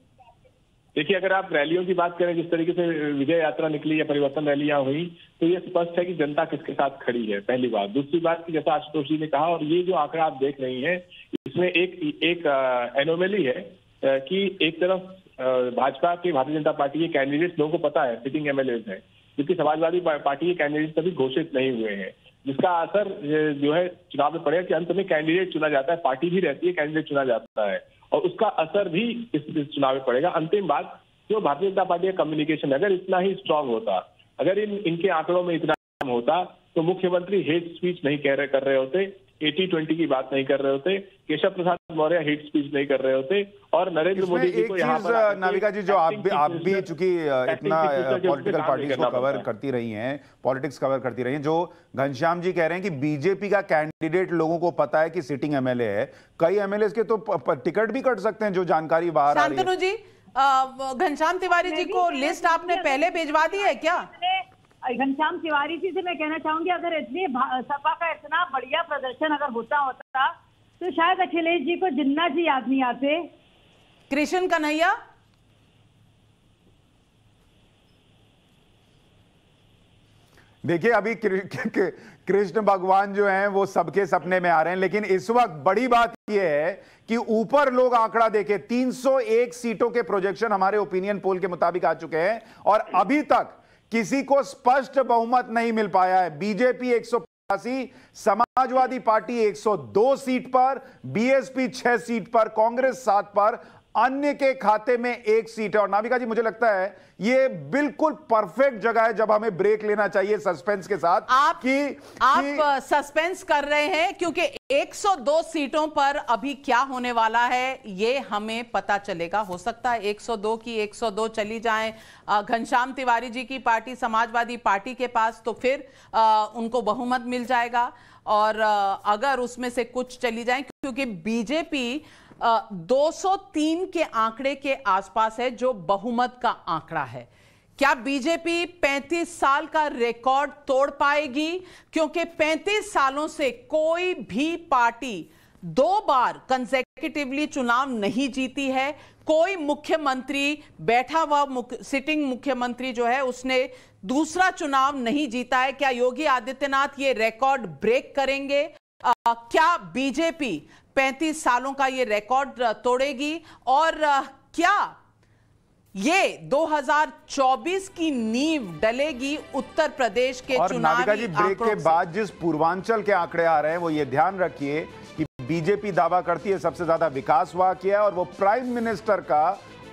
देखिए, अगर आप रैलियों की बात करें, जिस तरीके से विजय यात्रा निकली या परिवर्तन रैलियां हुई, तो ये स्पष्ट है कि जनता किसके साथ खड़ी है, पहली बात। दूसरी बात कि जैसा आशुतोष जी ने कहा, और ये जो आंकड़ा आप देख रही हैं, इसमें एक एनोमली है कि एक तरफ भाजपा के, भारतीय जनता पार्टी के कैंडिडेट्स लोगों को पता है सिटिंग एमएलए है, क्योंकि समाजवादी पार्टी के कैंडिडेट्स अभी घोषित नहीं हुए हैं, जिसका असर जो है चुनाव में पड़ेगा कि अंत में कैंडिडेट चुना जाता है, पार्टी भी रहती है, कैंडिडेट चुना जाता है, और उसका असर भी इस चुनाव में पड़ेगा। अंतिम बात, जो भारतीय जनता पार्टी का कम्युनिकेशन अगर इतना ही स्ट्रांग होता, अगर इनके आंकड़ों में इतना कम होता, तो मुख्यमंत्री हेट स्पीच नहीं कर रहे होते, 80-20 की बात नहीं कर रहे होते, केशव प्रसाद मौर्य हेट स्पीच नहीं कर रहे होते, और नरेंद्र मोदी जी को यहाँ पर
नाविका जी, जो आप भी चूंकि इतना पॉलिटिकल पार्टीज को कवर करती रही हैं, पॉलिटिक्स कवर करती रही हैं, जो घनश्याम जी कह रहे हैं कि बीजेपी का कैंडिडेट लोगों को पता है कि सिटिंग एमएलए है, कई एमएलए के तो टिकट भी कट सकते हैं, जो जानकारी बाहर आ रही है।
शांतनु जी, घनश्याम तिवारी जी को लिस्ट आपने पहले भिजवा दी है क्या?
घनश्याम तिवारी जी से मैं कहना चाहूंगी, अगर इतनी सपा का इतना बढ़िया प्रदर्शन अगर होता तो शायद अखिलेश जी को जिन्ना जी याद नहीं आते।
कृष्ण कन्हैया,
देखिए अभी कृष्ण भगवान जो हैं वो सबके सपने में आ रहे हैं, लेकिन इस वक्त बड़ी बात यह है कि ऊपर लोग आंकड़ा देखें, 301 सीटों के प्रोजेक्शन हमारे ओपिनियन पोल के मुताबिक आ चुके हैं, और अभी तक किसी को स्पष्ट बहुमत नहीं मिल पाया है। बीजेपी 185, समाजवादी पार्टी 102 सीट पर, बीएसपी 6 सीट पर, कांग्रेस 7 पर, अन्य के खाते में 1 सीट है। और नाविका जी, मुझे लगता है ये बिल्कुल परफेक्ट जगह है जब हमें ब्रेक लेना चाहिए सस्पेंस के साथ।
आप सस्पेंस कर रहे हैं, क्योंकि 102 सीटों पर अभी क्या होने वाला है ये हमें पता चलेगा। हो सकता है 102 की 102 चली जाएं घनश्याम तिवारी जी की पार्टी समाजवादी पार्टी के पास, तो फिर उनको बहुमत मिल जाएगा, और अगर उसमें से कुछ चली जाएं, क्योंकि बीजेपी 203 के आंकड़े के आसपास है जो बहुमत का आंकड़ा है। क्या बीजेपी 35 साल का रिकॉर्ड तोड़ पाएगी? क्योंकि 35 सालों से कोई भी पार्टी 2 बार कंसेक्यूटिवली चुनाव नहीं जीती है। कोई मुख्यमंत्री, बैठा हुआ सिटिंग मुख्यमंत्री जो है, उसने दूसरा चुनाव नहीं जीता है। क्या योगी आदित्यनाथ ये रिकॉर्ड ब्रेक करेंगे? क्या बीजेपी 35 सालों का ये रिकॉर्ड तोड़ेगी? और क्या ये 2024 की नींव डलेगी उत्तर प्रदेश के
और
चुनावी
नाविका जी, ब्रेक के बाद जिस पूर्वांचल के आंकड़े आ रहे हैं वो ये ध्यान रखिए कि बीजेपी दावा करती है सबसे ज्यादा विकास वहां किया है और वो प्राइम मिनिस्टर का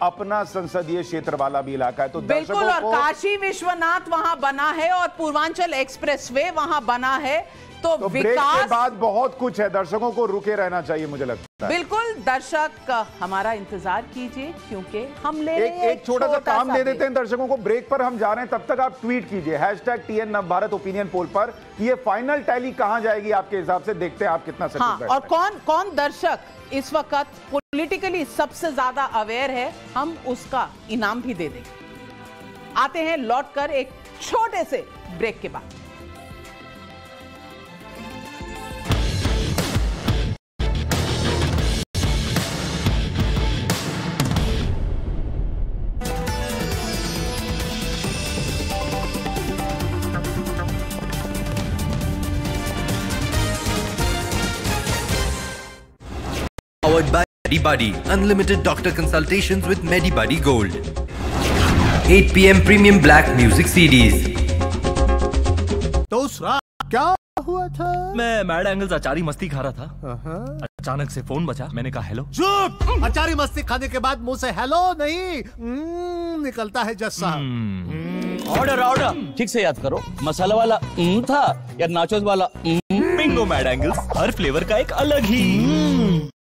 अपना संसदीय क्षेत्र वाला भी इलाका है। तो
बिल्कुल, और काशी विश्वनाथ वहां बना है और पूर्वांचल एक्सप्रेसवे वहां बना है। तो
ब्रेक के बाद बहुत कुछ है, दर्शकों को रुके रहना चाहिए मुझे लगता है।
बिल्कुल, दर्शक हमारा इंतजार कीजिए क्योंकि हम ले
एक छोटा सा काम दे देते हैं दर्शकों को। ब्रेक पर हम जा रहे हैं, तब तक आप ट्वीट कीजिए #TN नवभारत ओपिनियन पोल पर। ये फाइनल टैली कहां जाएगी आपके हिसाब से? देखते हैं आप कितना सटीक बैठते हैं।
और कौन दर्शक इस वक्त पॉलिटिकली सबसे ज्यादा अवेयर है, हम उसका इनाम भी दे देंगे। आते हैं लौटकर एक छोटे से ब्रेक के बाद।
Powered by MediBuddy. Unlimited doctor consultations with MediBuddy Gold. 8 PM Premium Black Music CDs.
तो क्या हुआ था?
मैं मैड एंगल्स अचारी मस्ती खा रहा था। अचानक से फोन बजा, मैंने कहा हेलो।
चुप! अचारी मस्ती खाने के बाद मुंह से हेलो नहीं निकलता है जस्सा।
ऑर्डर ठीक से याद करो, मसाला वाला था या नाचोस वाला? बिंगो, मैड एंगल्स, हर फ्लेवर का एक अलग ही।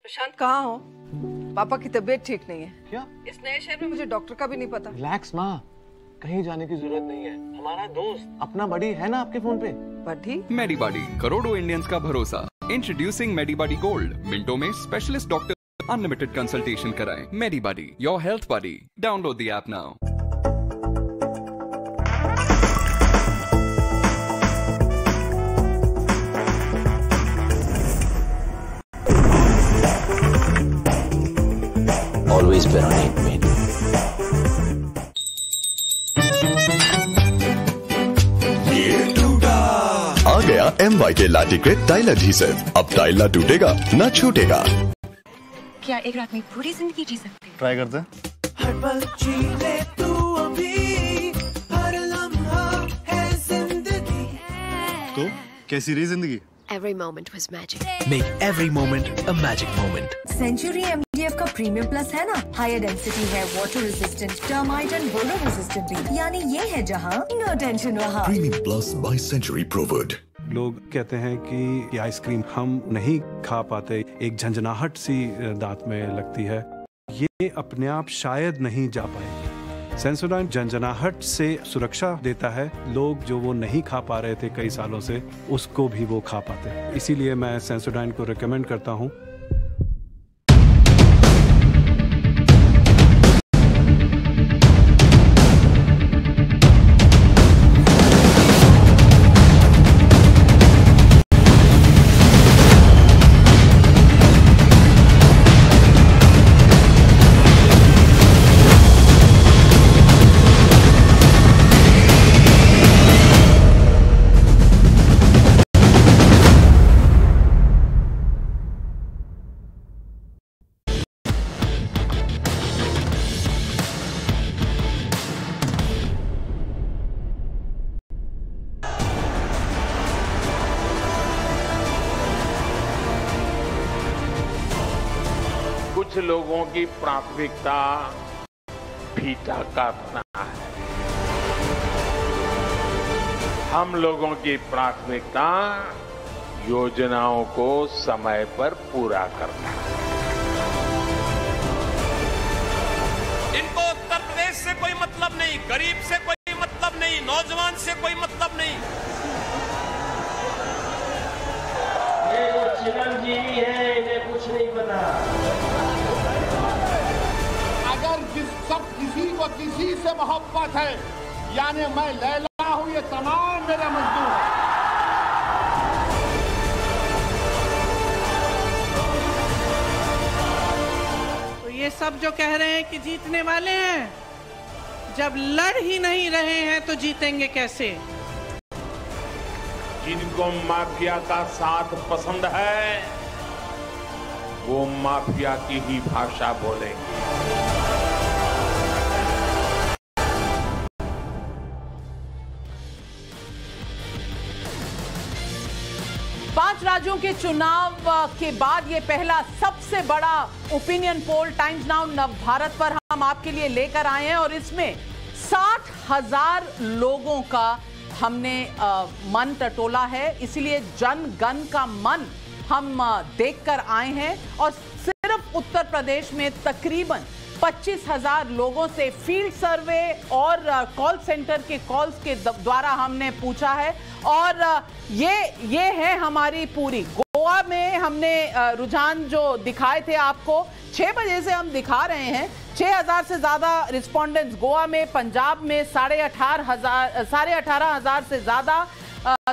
प्रशांत कहाँ हो? पापा की तबीयत ठीक नहीं है।
क्या?
इस नए शहर में मुझे डॉक्टर का भी नहीं पता।
रिलैक्स माँ, कहीं जाने की जरूरत नहीं है। हमारा दोस्त अपना बडी है ना आपके फोन पे।
बडी?
मेडीबडी, करोड़ों इंडियंस का भरोसा। Introducing Medibuddy gold. मिनटों में स्पेशलिस्ट डॉक्टर अनलिमिटेड कंसल्टेशन कराएं। Medibuddy, your health buddy. Download the app now.
Always been on 8 main.
आ गया MY के लैटिक्रेट टाइल एडहेसिव। अब टाइल ना टूटेगा ना छूटेगा।
क्या एक रात में पूरी जिंदगी जी सकते?
ट्राई करते हैं।
हर पल जी ले तू अभी, हर लम्हा है जिंदगी।
तो कैसी रही जिंदगी?
Every moment was magic.
Make every moment a magic moment.
Century MDF का प्रीमियम प्लस है ना, हायर डेंसिटी है, water resistant, termite and borer resistant भी। यानी ये है जहाँ नो टेंशन वहाँ।
Premium plus by Century Prowud.
लोग कहते हैं कि आइसक्रीम हम नहीं खा पाते, एक झंझनाहट सी दांत में लगती है, ये अपने आप शायद नहीं जा पाएगी। सेंसोडाइन झंझनाहट से सुरक्षा देता है। लोग जो वो नहीं खा पा रहे थे कई सालों से, उसको भी वो खा पाते हैं। इसीलिए मैं सेंसोडाइन को रिकमेंड करता हूँ।
कुछ लोगों की प्राथमिकता फीता काटना है, हम लोगों की प्राथमिकता योजनाओं को समय पर पूरा करना है।
इनको उत्तर प्रदेश से कोई मतलब नहीं, गरीब से कोई मतलब नहीं, नौजवान से कोई मतलब नहीं।
ये वो चिरंजीवी है, इन्हें कुछ नहीं पता।
अगर किसी को किसी से मोहब्बत है
यानी मैं लैला हूं, ये तमाम मेरे मजदूर हैं।
तो ये सब जो कह रहे हैं कि जीतने वाले हैं, जब लड़ ही नहीं रहे हैं तो जीतेंगे कैसे?
जिनको माफिया का साथ पसंद है वो माफिया की ही भाषा बोलेंगे।
5 राज्यों के चुनाव के बाद ये पहला सबसे बड़ा opinion poll times now Navbharat पर हम आपके लिए लेकर आए हैं और इसमें 60,000 लोगों का हमने मन टटोला है। इसलिए जन गण का मन हम देखकर आए हैं और सिर्फ उत्तर प्रदेश में तकरीबन 25,000 लोगों से फील्ड सर्वे और कॉल सेंटर के कॉल्स के द्वारा हमने पूछा है और ये है हमारी पूरी। गोवा में हमने रुझान जो दिखाए थे आपको 6 बजे से हम दिखा रहे हैं, 6,000 से ज्यादा रिस्पोंडेंट्स गोवा में, पंजाब में 18,500 से ज्यादा,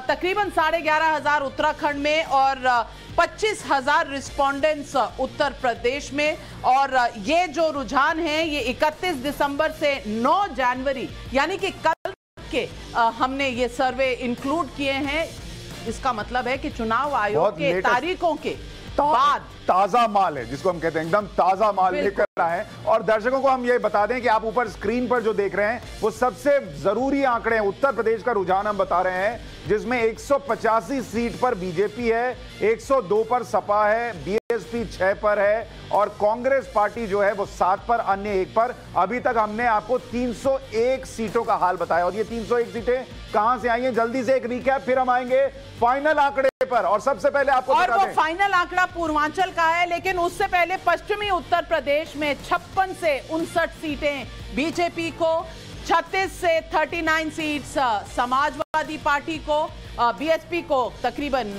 तकरीबन 11,500 उत्तराखंड में और 25,000 रिस्पोंडेंट्स उत्तर प्रदेश में। और ये जो रुझान है ये 31 दिसंबर से 9 जनवरी यानी कि कल के हमने ये सर्वे इंक्लूड किए हैं। इसका मतलब है कि चुनाव आयोग के तारीखों के बाद
ताजा माल है, जिसको हम कहते हैं एकदम ताजा माल लेकर आए हैं। और दर्शकों को हम ये बता दें कि आप ऊपर स्क्रीन पर जो देख रहे हैं वो सबसे जरूरी आंकड़े हैं। उत्तर प्रदेश का रुझान हम बता रहे हैं जिसमें 185 सीट पर बीजेपी है, 102 पर सपा है, बीएसपी 6 पर है और कांग्रेस पार्टी जो है वो 7 पर, अन्य 1 पर। अभी तक हमने आपको 301 सीटों का हाल बताया और ये 301 सीटें कहां से आई हैं, जल्दी से एक रिकैप, फिर हम आएंगे फाइनल आंकड़े पर। और सबसे पहले आपको
और वो फाइनल आंकड़ा पूर्वांचल का है, लेकिन उससे पहले पश्चिमी उत्तर प्रदेश में 56 से 59 सीटें बीजेपी को, 36 से 39 सीट्स समाजवादी पार्टी को, बीएसपी को तकरीबन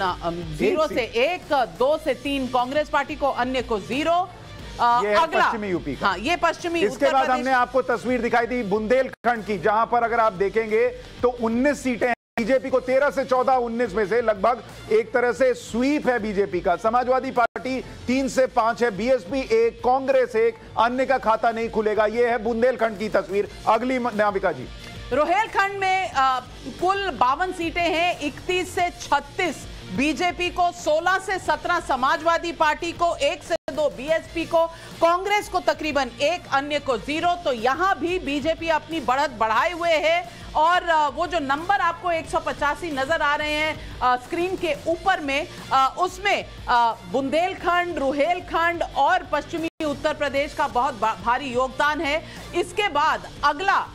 0 से 1, 2 से 3 कांग्रेस पार्टी को, अन्य को 0।
ये
अगला
पश्चिमी यूपी का।
हाँ, ये पश्चिमी
इसके बाद हमने आपको तस्वीर दिखाई थी बुंदेलखंड की, जहां पर अगर आप देखेंगे तो 19 सीटें बीजेपी को, 13 से 14, 19 में से लगभग एक तरह से स्वीप है बीजेपी का। समाजवादी पार्टी 3 से 5 है, बीएसपी 1, कांग्रेस 1, अन्य का खाता नहीं खुलेगा। यह है बुंदेलखंड की तस्वीर। अगली नाविका जी।
रोहेलखंड में कुल 52 सीटें हैं, 31 से 36 बीजेपी को, 16 से 17 समाजवादी पार्टी को, 1 से 2 बीएसपी को, कांग्रेस को तकरीबन 1, अन्य को 0। तो यहां भी बीजेपी अपनी बढ़त बढ़ाए हुए है और वो जो नंबर आपको 185 नजर आ रहे हैं स्क्रीन के ऊपर में, उसमें बुंदेलखंड, रोहेलखंड और पश्चिमी उत्तर प्रदेश का बहुत भारी योगदान है। इसके बाद अगला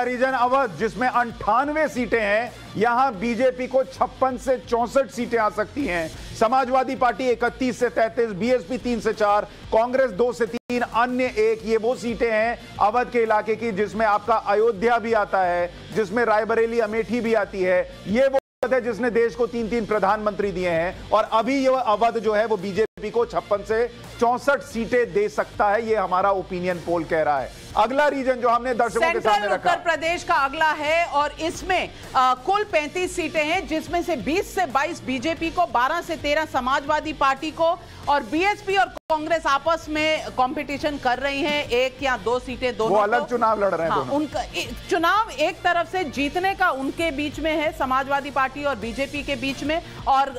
रीजन अवध, जिसमें 98 सीटें हैं। यहां बीजेपी को 56 से 64 सीटें आ सकती हैं, समाजवादी पार्टी 31 से 33, बीएसपी 3 से 4, कांग्रेस 2 से 3, अन्य 1। ये वो सीटें हैं अवध के इलाके की जिसमें आपका अयोध्या भी आता है, जिसमें रायबरेली, अमेठी भी आती है। ये वो है जिसने देश को 3-3 प्रधानमंत्री दिए हैं और अभी ये अवध जो है वो बीजेपी को 56 से 64 सीटें दे सकता है, ये हमारा ओपिनियन पोल कह रहा है। अगला रीजन जो हमने दर्शकों के सामने रखा,
उत्तर प्रदेश का अगला है और इसमें कुल 35 सीटें हैं, जिसमें से 20 से 22 बीजेपी को, 12 से 13 समाजवादी पार्टी को और बीएसपी और कांग्रेस आपस में कंपटीशन कर रही हैं, 1 या 2 सीटें दोनों
वो अलग चुनाव लड़ रहे हैं।
हाँ, उनका चुनाव एक तरफ से जीतने का उनके बीच में है, समाजवादी पार्टी और बीजेपी के बीच में, और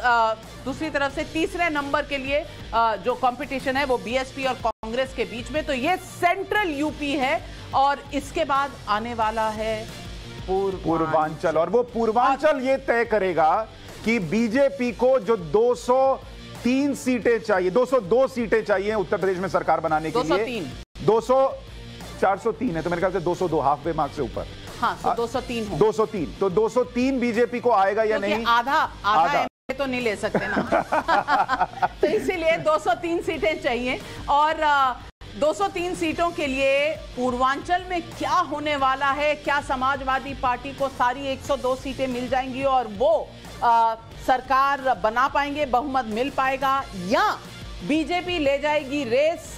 दूसरी तरफ से तीसरे नंबर के लिए जो कंपटीशन है वो बीएसपी और कांग्रेस के बीच में। तो ये सेंट्रल यूपी है और इसके बाद आने वाला है
पूर्वांचल। और वो पूर्वांचल ये तय करेगा कि बीजेपी को जो 203 सीटें चाहिए, 202 सीटें चाहिए उत्तर प्रदेश में सरकार बनाने के लिए। 403 है तो मेरे ख्याल से 202, हाफ वे मार्क से ऊपर।
हाँ, 203 हो।
203 तो 203 बीजेपी को आएगा या नहीं?
आधा तो नहीं ले सकते ना तो इसीलिए 203 सीटें चाहिए और 203 सीटों के लिए पूर्वांचल में क्या होने वाला है? क्या समाजवादी पार्टी को सारी 102 सीटें मिल जाएंगी और वो सरकार बना पाएंगे, बहुमत मिल पाएगा, या बीजेपी ले जाएगी रेस?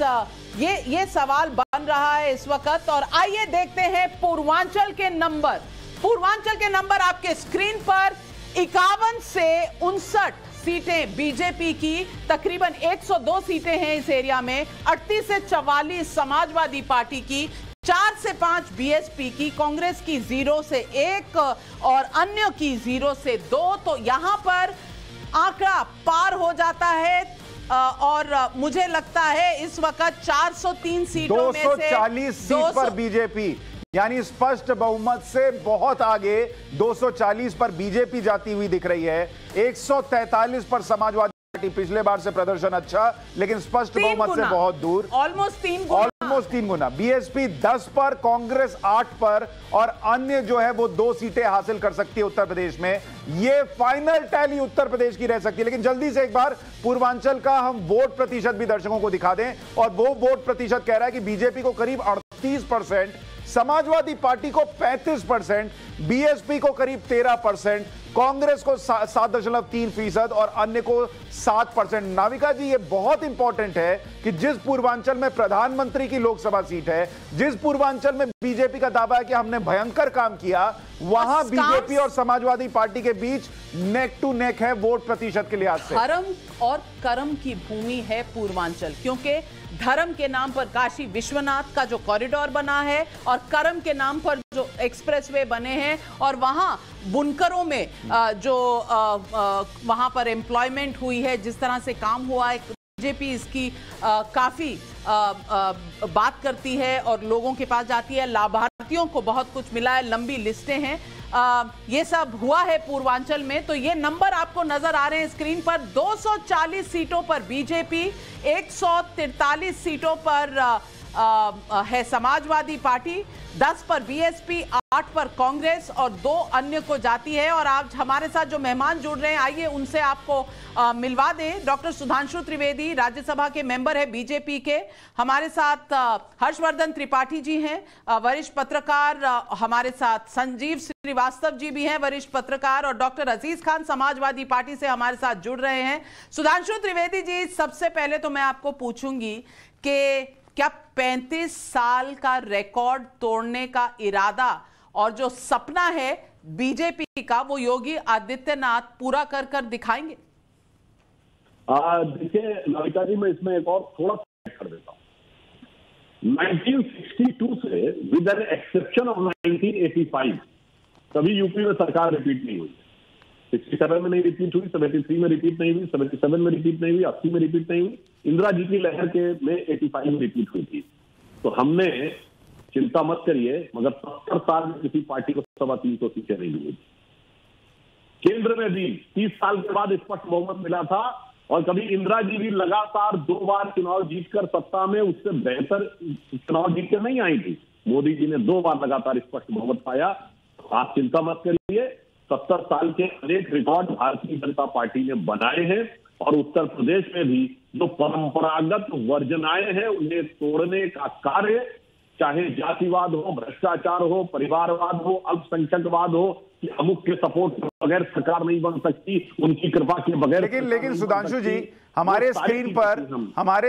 ये सवाल बन रहा है इस वक्त। और आइए देखते हैं पूर्वांचल के नंबर। पूर्वांचल के नंबर आपके स्क्रीन पर। 51 से 59 सीटें बीजेपी की, तकरीबन 102 सीटें हैं इस एरिया में। 38 से 44 समाजवादी पार्टी की, 4 से 5 बीएसपी की, कांग्रेस की 0 से 1 और अन्य की 0 से 2। तो यहां पर आंकड़ा पार हो जाता है और मुझे लगता है इस वक्त 403 सीटों में से
240 सीट पर बीजेपी, यानी स्पष्ट बहुमत से बहुत आगे 240 पर बीजेपी जाती हुई दिख रही है। 143 पर समाजवादी पार्टी। पिछले बार से प्रदर्शन अच्छा, लेकिन स्पष्ट बहुमत से बहुत दूर।
ऑलमोस्ट 3
गुना। बीएसपी 10 पर, कांग्रेस 8 पर और अन्य जो है वो 2 सीटें हासिल कर सकती है उत्तर प्रदेश में। ये फाइनल टैली उत्तर प्रदेश की रह सकती है। लेकिन जल्दी से एक बार पूर्वांचल का हम वोट प्रतिशत भी दर्शकों को दिखा दें। और वो वोट प्रतिशत कह रहा है कि बीजेपी को करीब 38%, समाजवादी पार्टी को 35%, बीएसपी को करीब 13%, कांग्रेस को 7.3% और अन्य को 7%। नाविका जी, ये बहुत इंपॉर्टेंट है कि जिस पूर्वांचल में प्रधानमंत्री की लोकसभा सीट है, जिस पूर्वांचल में बीजेपी का दावा है कि हमने भयंकर काम किया, वहां बीजेपी और समाजवादी पार्टी के बीच नेक टू नेक है वोट प्रतिशत के लिहाज से।
धर्म और कर्म की भूमि है पूर्वांचल, क्योंकि धर्म के नाम पर काशी विश्वनाथ का जो कॉरिडोर बना है और कर्म के नाम पर जो एक्सप्रेसवे बने हैं और वहां बुनकरों में जो वहां पर एम्प्लॉयमेंट हुई है, जिस तरह से काम हुआ है, बीजेपी इसकी काफी बात करती है और लोगों के पास जाती है। लाभार्थियों को बहुत कुछ मिला है, लंबी लिस्टें हैं। ये सब हुआ है पूर्वांचल में। तो ये नंबर आपको नजर आ रहे हैं स्क्रीन पर। 240 सीटों पर बीजेपी, 143 सीटों पर है समाजवादी पार्टी, 10 पर बीएसपी, 8 पर कांग्रेस और 2 अन्य को जाती है। और आज हमारे साथ जो मेहमान जुड़ रहे हैं, आइए उनसे आपको मिलवा दें। डॉक्टर सुधांशु त्रिवेदी, राज्यसभा के मेंबर है बीजेपी के। हमारे साथ हर्षवर्धन त्रिपाठी जी हैं, वरिष्ठ पत्रकार। हमारे साथ संजीव श्रीवास्तव जी भी हैं, वरिष्ठ पत्रकार। और डॉक्टर अजीज खान समाजवादी पार्टी से हमारे साथ जुड़ रहे हैं। सुधांशु त्रिवेदी जी, सबसे पहले तो मैं आपको पूछूंगी कि क्या 35 साल का रिकॉर्ड तोड़ने का इरादा और जो सपना है बीजेपी का, वो योगी आदित्यनाथ पूरा कर कर दिखाएंगे?
देखिए नाविका जी, मैं इसमें एक और थोड़ा कर देता हूं। 1962 से विद एन एक्सेप्शन ऑफ 1985 कभी यूपी में सरकार रिपीट नहीं हुई। 67 में नहीं रिपीट हुई, 73 में रिपीट नहीं हुई, 77 में रिपीट नहीं हुई, 80 में रिपीट नहीं हुई। इंदिरा जी की लहर के में 85 में रिपीट हुई थी। तो हमने, चिंता मत करिए, मगर 70 साल में किसी पार्टी को 350 सीटें नहीं मिली। केंद्र में भी 30 साल के बाद स्पष्ट बहुमत मिला था और कभी इंदिरा जी भी लगातार 2 बार चुनाव जीतकर सत्ता में उससे बेहतर चुनाव जीत कर नहीं आई थी। मोदी जी ने 2 बार लगातार स्पष्ट बहुमत पाया। आप चिंता मत करिए, 70 साल के अनेक रिकॉर्ड भारतीय जनता पार्टी ने बनाए हैं और उत्तर प्रदेश में भी जो परंपरागत वर्जनाएं हैं उन्हें तोड़ने का कार्य, चाहे जातिवाद हो, भ्रष्टाचार हो, परिवारवाद हो, अल्पसंख्यकवाद हो, कि अमुक के सपोर्ट के बगैर सरकार नहीं बन सकती, उनकी कृपा के बगैर।
लेकिन सुधांशु जी, हमारे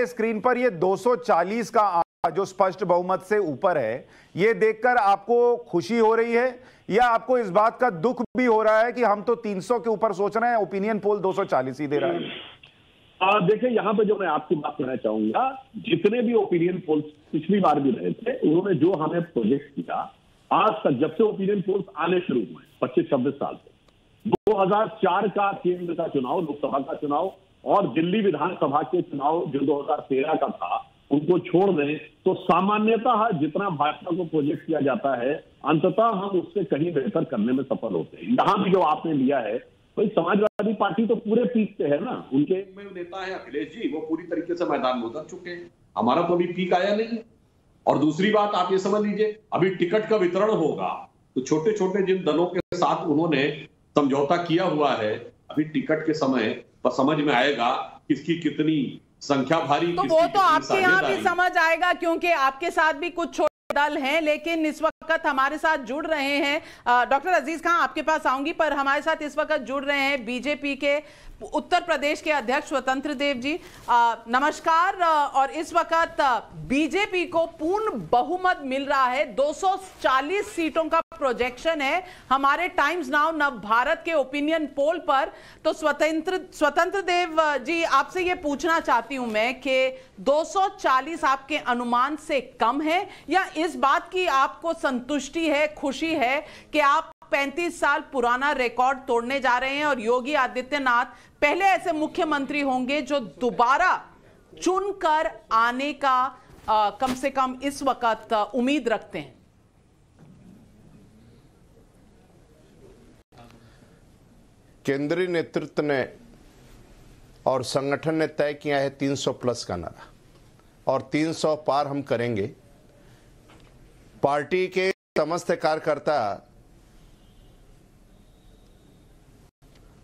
स्क्रीन पर ये 240 का जो स्पष्ट बहुमत से ऊपर है, ये देखकर आपको खुशी हो रही है या आपको इस बात का दुख भी हो रहा है कि हम तो 300 के ऊपर सोच रहे हैं, ओपिनियन पोल 240 ही दे रहा है?
देखिए, यहां पे जो मैं आपकी बात कहना चाहूंगा, जितने भी ओपिनियन पोल्स पिछली बार भी रहे थे, उन्होंने जो हमें प्रोजेक्ट किया, आज तक जब से ओपिनियन पोल्स आने शुरू हुए 25-26 साल से, 2004 का केंद्र का चुनाव, लोकसभा का चुनाव और दिल्ली विधानसभा के चुनाव जो 2013 का था, उनको छोड़ दें तो सामान्यतः जितना भाजपा को प्रोजेक्ट किया जाता है, अंततः हम उससे कहीं बेहतर करने में सफल होते हैं। यहां भी जो आपने लिया है, तो समाजवादी पार्टी तो पूरे पीक पे है ना, उनके
नेता है अखिलेश जी, वो पूरी तरीके से मैदान में उतर चुके हैं। हमारा तो अभी पीक आया नहीं है। और दूसरी बात आप ये समझ लीजिए, अभी टिकट का वितरण होगा तो छोटे छोटे जिन दलों के साथ उन्होंने समझौता किया हुआ है, अभी टिकट के समय पर समझ में आएगा किसकी कितनी संख्या भारी।
तो वो तो आपके यहाँ भी समझ आएगा, क्योंकि आपके साथ भी कुछ छोटे दल हैं, लेकिन इस वक्त वक्त हमारे साथ जुड़ रहे हैं, डॉक्टर अजीज खान आपके पास आऊंगी, पर हमारे साथ इस वक्त जुड़ रहे हैं बीजेपी के उत्तर प्रदेश के अध्यक्ष स्वतंत्र देव जी। नमस्कार। और इस वक्त बीजेपी को पूर्ण बहुमत मिल रहा है, 240 सीटों का प्रोजेक्शन है हमारे टाइम्स नाउ नव भारत के ओपिनियन पोल पर। तो स्वतंत्र देव जी, आपसे ये पूछना चाहती हूं मैं कि 240 आपके अनुमान से कम है या इस बात की आपको संतुष्टि है, खुशी है कि आप 35 साल पुराना रिकॉर्ड तोड़ने जा रहे हैं और योगी आदित्यनाथ पहले ऐसे मुख्यमंत्री होंगे जो दोबारा चुनकर आने का कम से कम इस वक्त उम्मीद रखते हैं?
केंद्रीय नेतृत्व ने और संगठन ने तय किया है 300 प्लस का नारा, और 300 पार हम करेंगे। पार्टी के समस्त कार्यकर्ता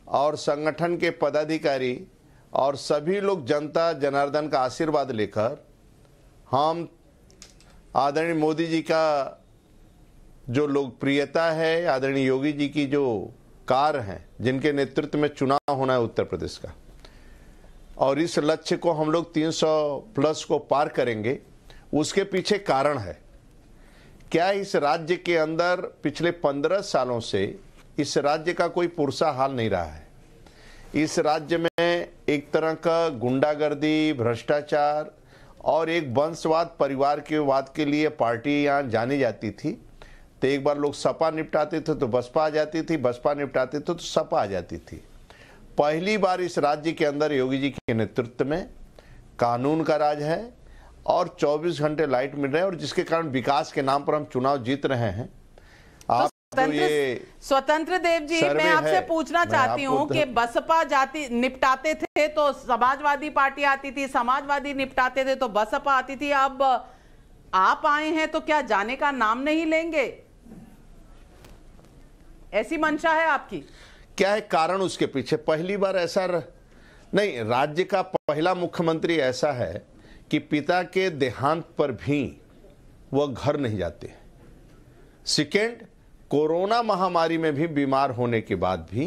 और संगठन के पदाधिकारी और सभी लोग जनता जनार्दन का आशीर्वाद लेकर हम आदरणीय मोदी जी का जो लोकप्रियता है, आदरणीय योगी जी की जो कार्य हैं, जिनके नेतृत्व में चुनाव होना है उत्तर प्रदेश का, और इस लक्ष्य को हम लोग 300 प्लस को पार करेंगे। उसके पीछे कारण है क्या, इस राज्य के अंदर पिछले 15 सालों से इस राज्य का कोई पुरसा हाल नहीं रहा है। इस राज्य में एक तरह का गुंडागर्दी, भ्रष्टाचार और एक वंशवाद, परिवार के वाद के लिए पार्टी यहाँ जानी जाती थी। तो एक बार लोग सपा निपटाते थे तो बसपा आ जाती थी, बसपा निपटाते थे तो सपा आ जाती थी। पहली बार इस राज्य के अंदर योगी जी के नेतृत्व में कानून का राज है और 24 घंटे लाइट मिल रहे हैं, और जिसके कारण विकास के नाम पर हम चुनाव जीत रहे हैं। आप
स्वतंत्र देव जी, मैं आपसे पूछना चाहती हूं कि बसपा जाति निपटाते थे तो समाजवादी पार्टी आती थी, समाजवादी निपटाते थे तो बसपा आती थी, अब आप आए हैं तो क्या जाने का नाम नहीं लेंगे? ऐसी मंशा है आपकी?
क्या है कारण उसके पीछे? पहली बार ऐसा नहीं, राज्य का पहला मुख्यमंत्री ऐसा है कि पिता के देहांत पर भी वह घर नहीं जाते। सेकेंड, कोरोना महामारी में भी बीमार होने के बाद भी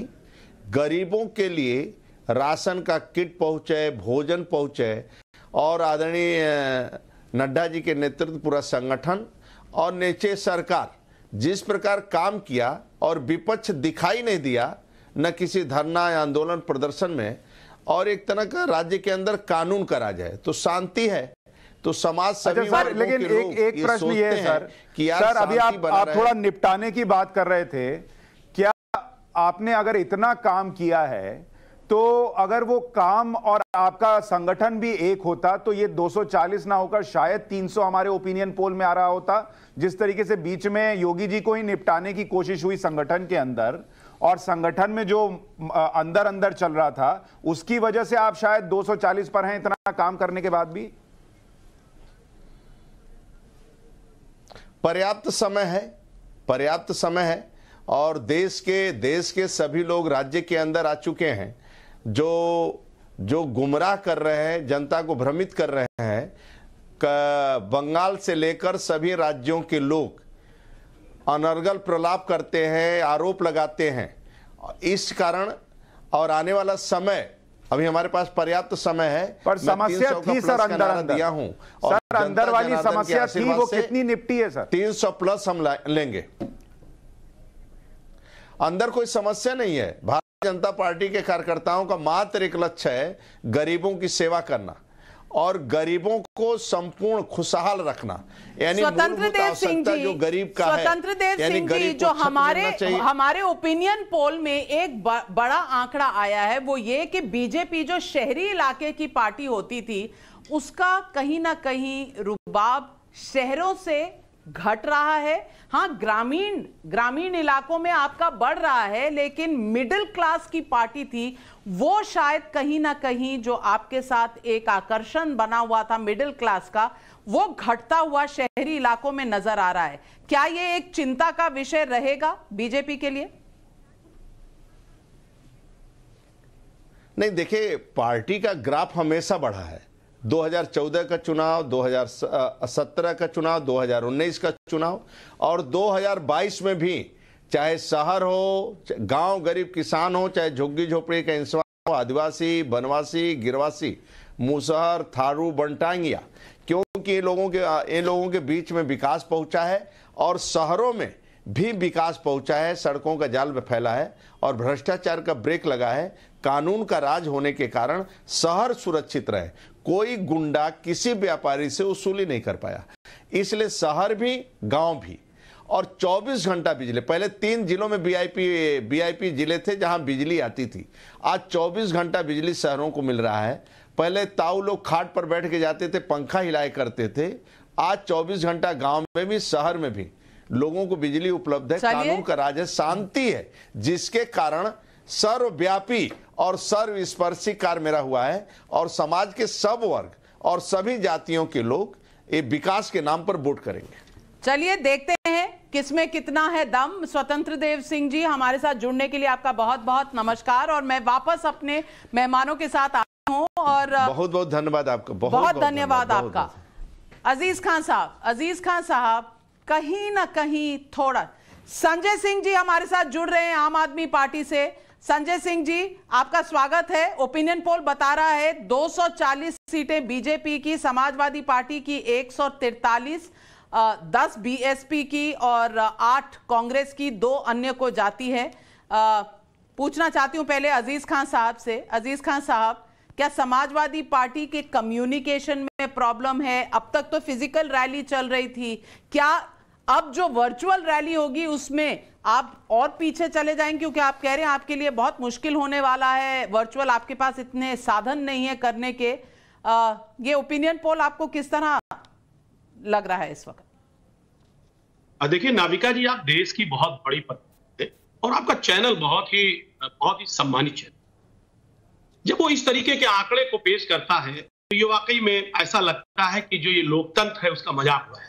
गरीबों के लिए राशन का किट पहुंचे, भोजन पहुंचे, और आदरणीय नड्डा जी के नेतृत्व पूरा संगठन और नीचे सरकार जिस प्रकार काम किया, और विपक्ष दिखाई नहीं दिया न किसी धरना या आंदोलन प्रदर्शन में, और एक तरह का राज्य के अंदर कानून का राज है, तो शांति है, तो समाज सभी
सर, लेकिन एक प्रश्न ये है सर कि सर अभी आप थोड़ा निपटाने की बात कर रहे थे, क्या आपने अगर इतना काम किया है तो अगर वो काम और आपका संगठन भी एक होता तो ये 240 ना होकर शायद 300 हमारे ओपिनियन पोल में आ रहा होता? जिस तरीके से बीच में योगी जी को ही निपटाने की कोशिश हुई संगठन के अंदर, और संगठन में जो अंदर अंदर चल रहा था, उसकी वजह से आप शायद 240 पर हैं इतना काम करने के बाद भी।
पर्याप्त समय है, पर्याप्त समय है, और देश के सभी लोग राज्य के अंदर आ चुके हैं जो गुमराह कर रहे हैं, जनता को भ्रमित कर रहे हैं। बंगाल से लेकर सभी राज्यों के लोग अनर्गल प्रलाप करते हैं, आरोप लगाते हैं। इस कारण और आने वाला समय, अभी हमारे पास पर्याप्त समय है,
पर समस्या थी सर अंदर
दिया हूं,
और सर अंदर वाली समस्या थी, वो कितनी निपटी है सर?
300 प्लस हम लेंगे। अंदर कोई समस्या नहीं है। भारतीय जनता पार्टी के कार्यकर्ताओं का मात्र एक लक्ष्य है गरीबों की सेवा करना और गरीबों को संपूर्ण खुशहाल रखना, यानी
स्वतंत्र देव सिंह जी,
जो गरीब का
स्वतंत्र देव सिंह जी, जो हमारे ओपिनियन पोल में एक बड़ा आंकड़ा आया है, वो ये कि बीजेपी जो शहरी इलाके की पार्टी होती थी, उसका कहीं ना कहीं रुबाब शहरों से घट रहा है। हाँ, ग्रामीण इलाकों में आपका बढ़ रहा है, लेकिन मिडिल क्लास की पार्टी थी, वो शायद कहीं ना कहीं जो आपके साथ एक आकर्षण बना हुआ था मिडिल क्लास का, वो घटता हुआ शहरी इलाकों में नजर आ रहा है। क्या ये एक चिंता का विषय रहेगा बीजेपी के लिए?
नहीं, देखिए, पार्टी का ग्राफ हमेशा बढ़ा है। 2014 का चुनाव, 2017 का चुनाव, 2019 का चुनाव और 2022 में भी, चाहे शहर हो, गांव, गरीब किसान हो, चाहे झुग्गी झोपड़ी का इंसान हो, आदिवासी, बनवासी, गिरवासी, मुसहर, थारू, बनटांगिया, क्योंकि इन लोगों के बीच में विकास पहुंचा है और शहरों में भी विकास पहुंचा है, सड़कों का जाल में फैला है और भ्रष्टाचार का ब्रेक लगा है। कानून का राज होने के कारण शहर सुरक्षित रहे, कोई गुंडा किसी व्यापारी से वसूली नहीं कर पाया, इसलिए शहर भी गांव भी। और 24 घंटा बिजली, पहले 3 जिलों में वीआईपी जिले थे जहां बिजली आती थी, आज 24 घंटा बिजली शहरों को मिल रहा है। पहले ताऊ लोग खाट पर बैठ के जाते थे, पंखा हिलाए करते थे, आज 24 घंटा गांव में भी शहर में भी लोगों को बिजली उपलब्ध है। कानून का राज है, शांति है, जिसके कारण सर्वव्यापी और सर्वस्पर्शी कार्य मेरा हुआ है और समाज के सब वर्ग और सभी जातियों के लोग ये विकास के नाम पर वोट करेंगे।
चलिए देखते हैं किसमें कितना है दम। स्वतंत्र देव सिंह जी, हमारे साथ जुड़ने के लिए आपका बहुत बहुत नमस्कार। और मैं वापस अपने मेहमानों के साथ आई हूं और बहुत
बहुत धन्यवाद आपका,
बहुत धन्यवाद आपका। अजीज खान साहब, कहीं ना कहीं थोड़ा, संजय सिंह जी हमारे साथ जुड़ रहे हैं आम आदमी पार्टी से। संजय सिंह जी, आपका स्वागत है। ओपिनियन पोल बता रहा है 240 सीटें बीजेपी की, समाजवादी पार्टी की 143, 10 बीएसपी की और 8 कांग्रेस की, 2 अन्य को जाती है। पूछना चाहती हूं पहले अजीज खान साहब से। अजीज खान साहब, क्या समाजवादी पार्टी के कम्युनिकेशन में प्रॉब्लम है? अब तक तो फिजिकल रैली चल रही थी, क्या अब जो वर्चुअल रैली होगी उसमें आप और पीछे चले जाएंगे? क्योंकि आप कह रहे हैं आपके लिए बहुत मुश्किल होने वाला है, वर्चुअल आपके पास इतने साधन नहीं है करने के। ये ओपिनियन पोल आपको किस तरह लग रहा है इस वक्त?
देखिए नाविका जी, आप देश की बहुत बड़ी पत्रिका है और आपका चैनल बहुत ही सम्मानित चैनल। जब वो इस तरीके के आंकड़े को पेश करता है तो ये वाकई में ऐसा लगता है कि जो ये लोकतंत्र है उसका मजाक हुआ है।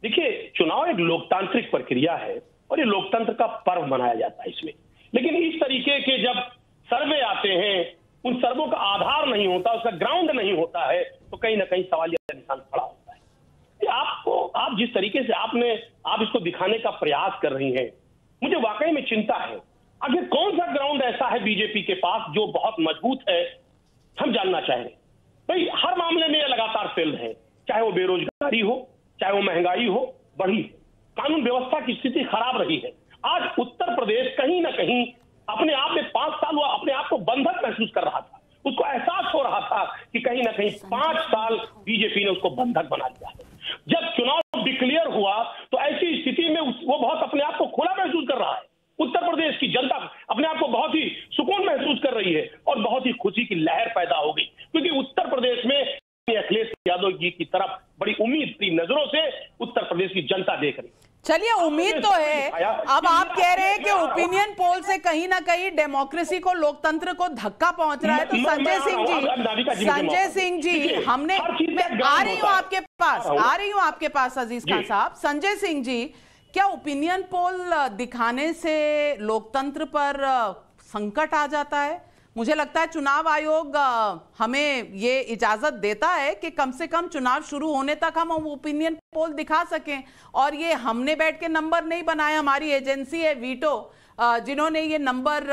देखिए, चुनाव एक लोकतांत्रिक प्रक्रिया है और ये लोकतंत्र का पर्व मनाया जाता है इसमें, लेकिन इस तरीके के जब सर्वे आते हैं, उन सर्वों का आधार नहीं होता, उसका ग्राउंड नहीं होता है, तो कहीं ना कहीं सवालिया निशान खड़ा होता है। आप जिस तरीके से आप इसको दिखाने का प्रयास कर रही हैं, मुझे वाकई में चिंता है। आखिर कौन सा ग्राउंड ऐसा है बीजेपी के पास जो बहुत मजबूत है, हम जानना चाहेंगे। भाई, हर मामले में ये लगातार फेल है, चाहे वो बेरोजगारी हो, चाहे वो महंगाई हो बढ़ी है, कानून व्यवस्था की स्थिति खराब रही है। आज उत्तर प्रदेश कहीं ना कहीं अपने आप में 5 साल वो अपने आप को बंधक महसूस कर रहा था, उसको एहसास हो रहा था कि कहीं ना कहीं 5 साल बीजेपी ने उसको बंधक बना दिया है। जब चुनाव डिक्लेयर हुआ तो ऐसी स्थिति में वो बहुत अपने आप को खुला महसूस कर रहा है। उत्तर प्रदेश की जनता अपने आप को बहुत ही सुकून महसूस कर रही है और बहुत ही खुशी की लहर पैदा हो गई, क्योंकि उत्तर प्रदेश में अखिलेश यादव जी की तरफ बड़ी उम्मीद की नजरों से उत्तर प्रदेश की जनता देख रही।
चलिए, उम्मीद तो है। अब आप कह रहे हैं कि ओपिनियन पोल से कहीं ना कहीं डेमोक्रेसी को, लोकतंत्र को धक्का पहुंच रहा है, तो संजय सिंह जी हमने, मैं आ रही हूं आपके पास अजीज खान साहब। संजय सिंह जी, क्या ओपिनियन पोल दिखाने से लोकतंत्र पर संकट आ जाता है? मुझे लगता है चुनाव आयोग हमें ये इजाजत देता है कि कम से कम चुनाव शुरू होने तक हम ओपिनियन पोल दिखा सकें, और ये हमने बैठ के नंबर नहीं बनाए, हमारी एजेंसी है वीटो जिन्होंने ये नंबर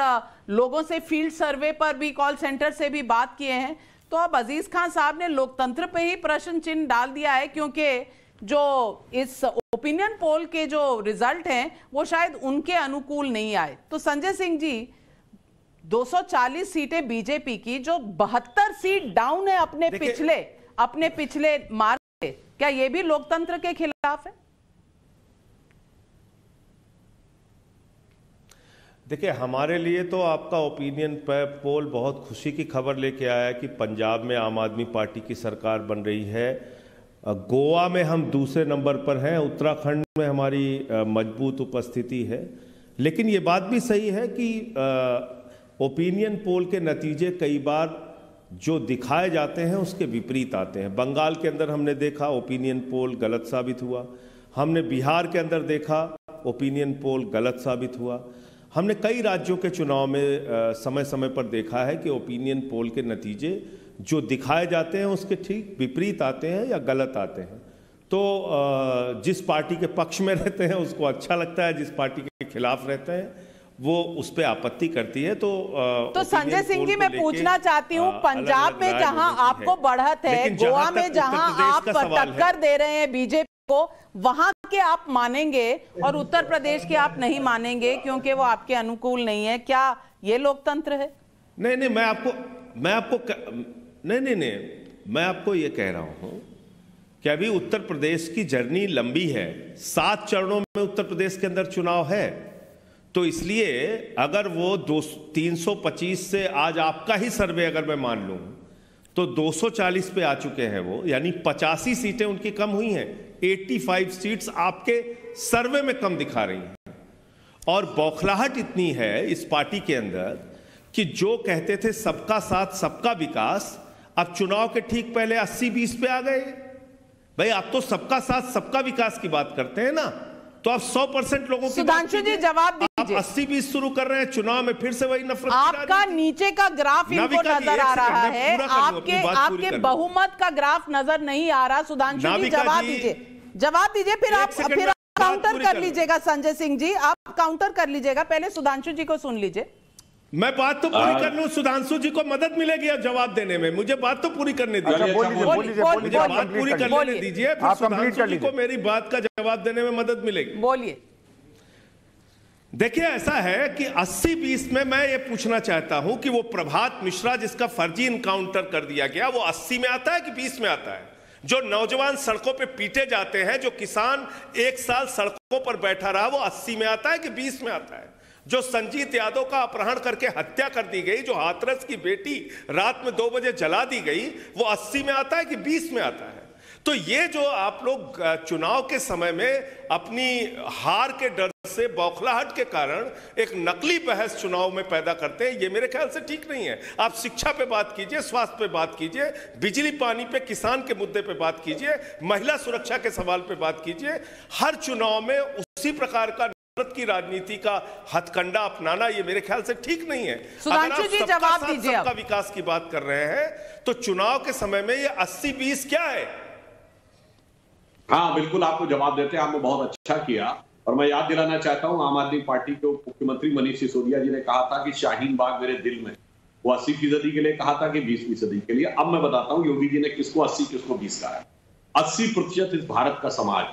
लोगों से फील्ड सर्वे पर भी, कॉल सेंटर से भी बात किए हैं। तो अब अजीज खान साहब ने लोकतंत्र पे ही प्रश्न चिन्ह डाल दिया है, क्योंकि जो इस ओपिनियन पोल के जो रिजल्ट हैं वो शायद उनके अनुकूल नहीं आए। तो संजय सिंह जी, 240 सीटें बीजेपी की, जो 72 सीट डाउन है अपने पिछले मार्च से, क्या यह भी लोकतंत्र के खिलाफ है?
देखिए, हमारे लिए तो आपका ओपिनियन पोल बहुत खुशी की खबर लेके आया है कि पंजाब में आम आदमी पार्टी की सरकार बन रही है, गोवा में हम दूसरे नंबर पर हैं, उत्तराखंड में हमारी मजबूत उपस्थिति है। लेकिन ये बात भी सही है कि ओपिनियन पोल के नतीजे कई बार जो दिखाए जाते हैं उसके विपरीत आते हैं। बंगाल के अंदर हमने देखा ओपिनियन पोल गलत साबित हुआ, हमने बिहार के अंदर देखा ओपिनियन पोल गलत साबित हुआ, हमने कई राज्यों के चुनाव में समय समय पर देखा है कि ओपिनियन पोल के नतीजे जो दिखाए जाते हैं उसके ठीक विपरीत आते हैं या गलत आते हैं। तो जिस पार्टी के पक्ष में रहते हैं उसको अच्छा लगता है, जिस पार्टी के खिलाफ रहते हैं वो उस पे आपत्ति करती है। तो
संजय सिंह जी, मैं पूछना चाहती हूँ, पंजाब में जहां आपको बढ़त है, गोवा में जहां आप टक्कर दे रहे हैं बीजेपी को, वहां के आप मानेंगे और उत्तर प्रदेश के आप नहीं मानेंगे क्योंकि वो आपके अनुकूल नहीं है। क्या ये लोकतंत्र है?
नहीं, मैं आपको ये कह रहा हूं कि अभी उत्तर प्रदेश की जर्नी लंबी है। 7 चरणों में उत्तर प्रदेश के अंदर चुनाव है, तो इसलिए अगर वो 325 से आज आपका ही सर्वे अगर मैं मान लूं तो 240 पे आ चुके हैं वो, यानी 85 सीटें उनकी कम हुई हैं। 85 सीट्स आपके सर्वे में कम दिखा रही हैं। और बौखलाहट इतनी है इस पार्टी के अंदर कि जो कहते थे सबका साथ सबका विकास, अब चुनाव के ठीक पहले 80-20 पे आ गए। भाई आप तो सबका साथ सबका विकास की बात करते हैं ना, तो आप 100% लोगों की
सुधांशु जी जवाब दीजिए।
80-20 शुरू कर रहे हैं, चुनाव में फिर से वही नफरत।
आपका नीचे का ग्राफ इनको नजर आ रहा है, आपके बहुमत का ग्राफ नजर नहीं आ रहा। सुधांशु जी जवाब दीजिए, फिर आप काउंटर कर लीजिएगा। संजय सिंह जी आप काउंटर कर लीजिएगा, पहले सुधांशु जी को सुन लीजिए।
मैं बात तो पूरी कर लूं, सुधांशु जी को मदद मिलेगी अब जवाब देने में। मुझे बात तो पूरी करने दीजिए, मुझे बात पूरी करने दीजिए, फिर सुधांशु जी को मेरी बात का जवाब देने में मदद मिलेगी।
बोलिए।
देखिए ऐसा है कि 80-20 में मैं ये पूछना चाहता हूं कि वो प्रभात मिश्रा जिसका फर्जी इनकाउंटर कर दिया गया, वो 80 में आता है कि 20 में आता है? जो नौजवान सड़कों पे पीटे जाते हैं, जो किसान 1 साल सड़कों पर बैठा रहा, वो 80 में आता है कि 20 में आता है? जो संजीत यादव का अपहरण करके हत्या कर दी गई, जो हाथरस की बेटी रात में 2 बजे जला दी गई, वो 80 में आता है कि 20 में आता है? तो ये जो आप लोग चुनाव के समय में अपनी हार के डर से, बौखलाहट के कारण एक नकली बहस चुनाव में पैदा करते हैं, ये मेरे ख्याल से ठीक नहीं है। आप शिक्षा पे बात कीजिए, स्वास्थ्य पे बात कीजिए, बिजली पानी पे, किसान के मुद्दे पे बात कीजिए, महिला सुरक्षा के सवाल पे बात कीजिए। हर चुनाव में उसी प्रकार का की राजनीति का हथकंडा अपनाना ये मेरे ख्याल से ठीक नहीं है।
सुधांशु जी जवाब दीजिए।
सबका विकास की बात कर रहे हैं तो चुनाव के समय में ये 80-20 क्या है?
हाँ बिल्कुल, आपको जवाब देते हैं, आपने बहुत अच्छा किया। और मैं याद दिलाना चाहता हूं, आम आदमी पार्टी के मुख्यमंत्री मनीष सिसोदिया जी ने कहा था कि शाहीन बाग मेरे दिल में, वो 80% के लिए कहा था कि 20% के लिए। अब मैं बताता हूं योगी जी ने किसको 80 किसको 20 कहा है। 80% इस भारत का समाज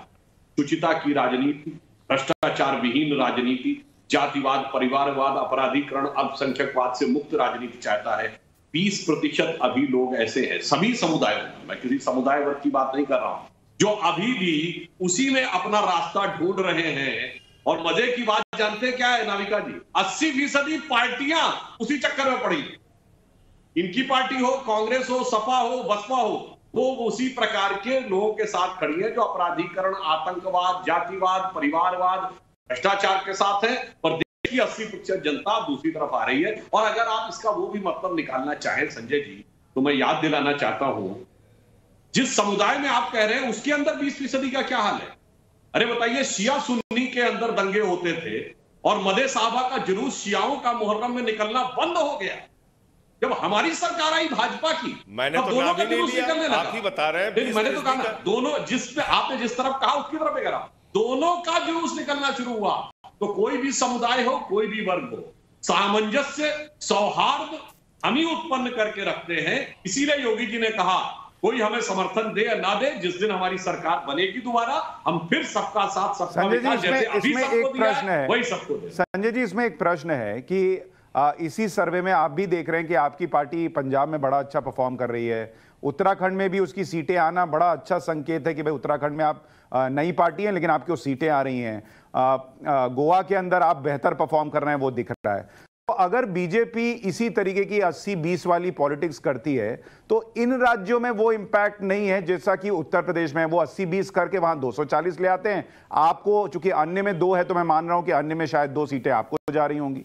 शुचिता की राजनीति, भ्रष्टाचार विहीन राजनीति, जातिवाद, परिवारवाद, अपराधीकरण, अल्पसंख्यकवाद से मुक्त राजनीति चाहता है। 20% अभी लोग ऐसे हैं, सभी समुदायों में, मैं किसी समुदाय वर्ग की बात नहीं कर रहा हूं, जो अभी भी उसी में अपना रास्ता ढूंढ रहे हैं। और मजे की बात जानते क्या है नाविका जी? 80% पार्टियां उसी चक्कर में पड़ी। इनकी पार्टी हो, कांग्रेस हो, सपा हो, बसपा हो, वो उसी प्रकार के लोगों के साथ खड़ी है जो अपराधीकरण, आतंकवाद, जातिवाद, परिवारवाद, भ्रष्टाचार के साथ है। पर देश की 80% जनता दूसरी तरफ आ रही है। और अगर आप इसका वो भी मतलब निकालना चाहें संजय जी, तो मैं याद दिलाना चाहता हूं, जिस समुदाय में आप कह रहे हैं उसके अंदर 20% का क्या हाल है? अरे बताइए, शिया सुन्नी के अंदर दंगे होते थे और मदे साहबा का जुलूस शियाओं का मुहर्रम में निकलना बंद हो गया। जब हमारी सरकार आई भाजपा की,
मैंने तो नाम ही नहीं लिया, आप ही बता रहे हैं।
मैंने तो कहा दोनों, जिस पे आपने जिस तरफ कहा उसकी तरफ करा, दोनों का जुलूस निकलना शुरू हुआ। तो कोई भी समुदाय हो, कोई भी वर्ग हो, सामंजस्य, सौहार्द हम ही उत्पन्न करके रखते हैं। इसीलिए योगी जी ने कहा कोई हमें समर्थन दे या ना दे, जिस दिन हमारी सरकार बनेगी दोबारा, हम फिर सबका साथ सबका विकास, जैसे अभी सबको दिया है वही सबको दे।
संजय जी, इसमें एक प्रश्न है कि इसी सर्वे में आप भी देख रहे हैं कि आपकी पार्टी पंजाब में बड़ा अच्छा परफॉर्म कर रही है, उत्तराखंड में भी उसकी सीटें आना बड़ा अच्छा संकेत है कि भाई उत्तराखंड में आप नई पार्टी हैं लेकिन आपकी वो सीटें आ रही हैं। गोवा के अंदर आप बेहतर परफॉर्म कर रहे हैं, वो दिख रहा है। तो अगर बीजेपी इसी तरीके की 80-20 वाली पॉलिटिक्स करती है तो इन राज्यों में वो इंपैक्ट नहीं है जैसा कि उत्तर प्रदेश में वो 80-20 करके वहां 240 ले आते हैं। आपको चूंकि अन्य में 2 है तो मैं मान रहा हूं कि अन्य में शायद 2 सीटें आपको जा रही होंगी।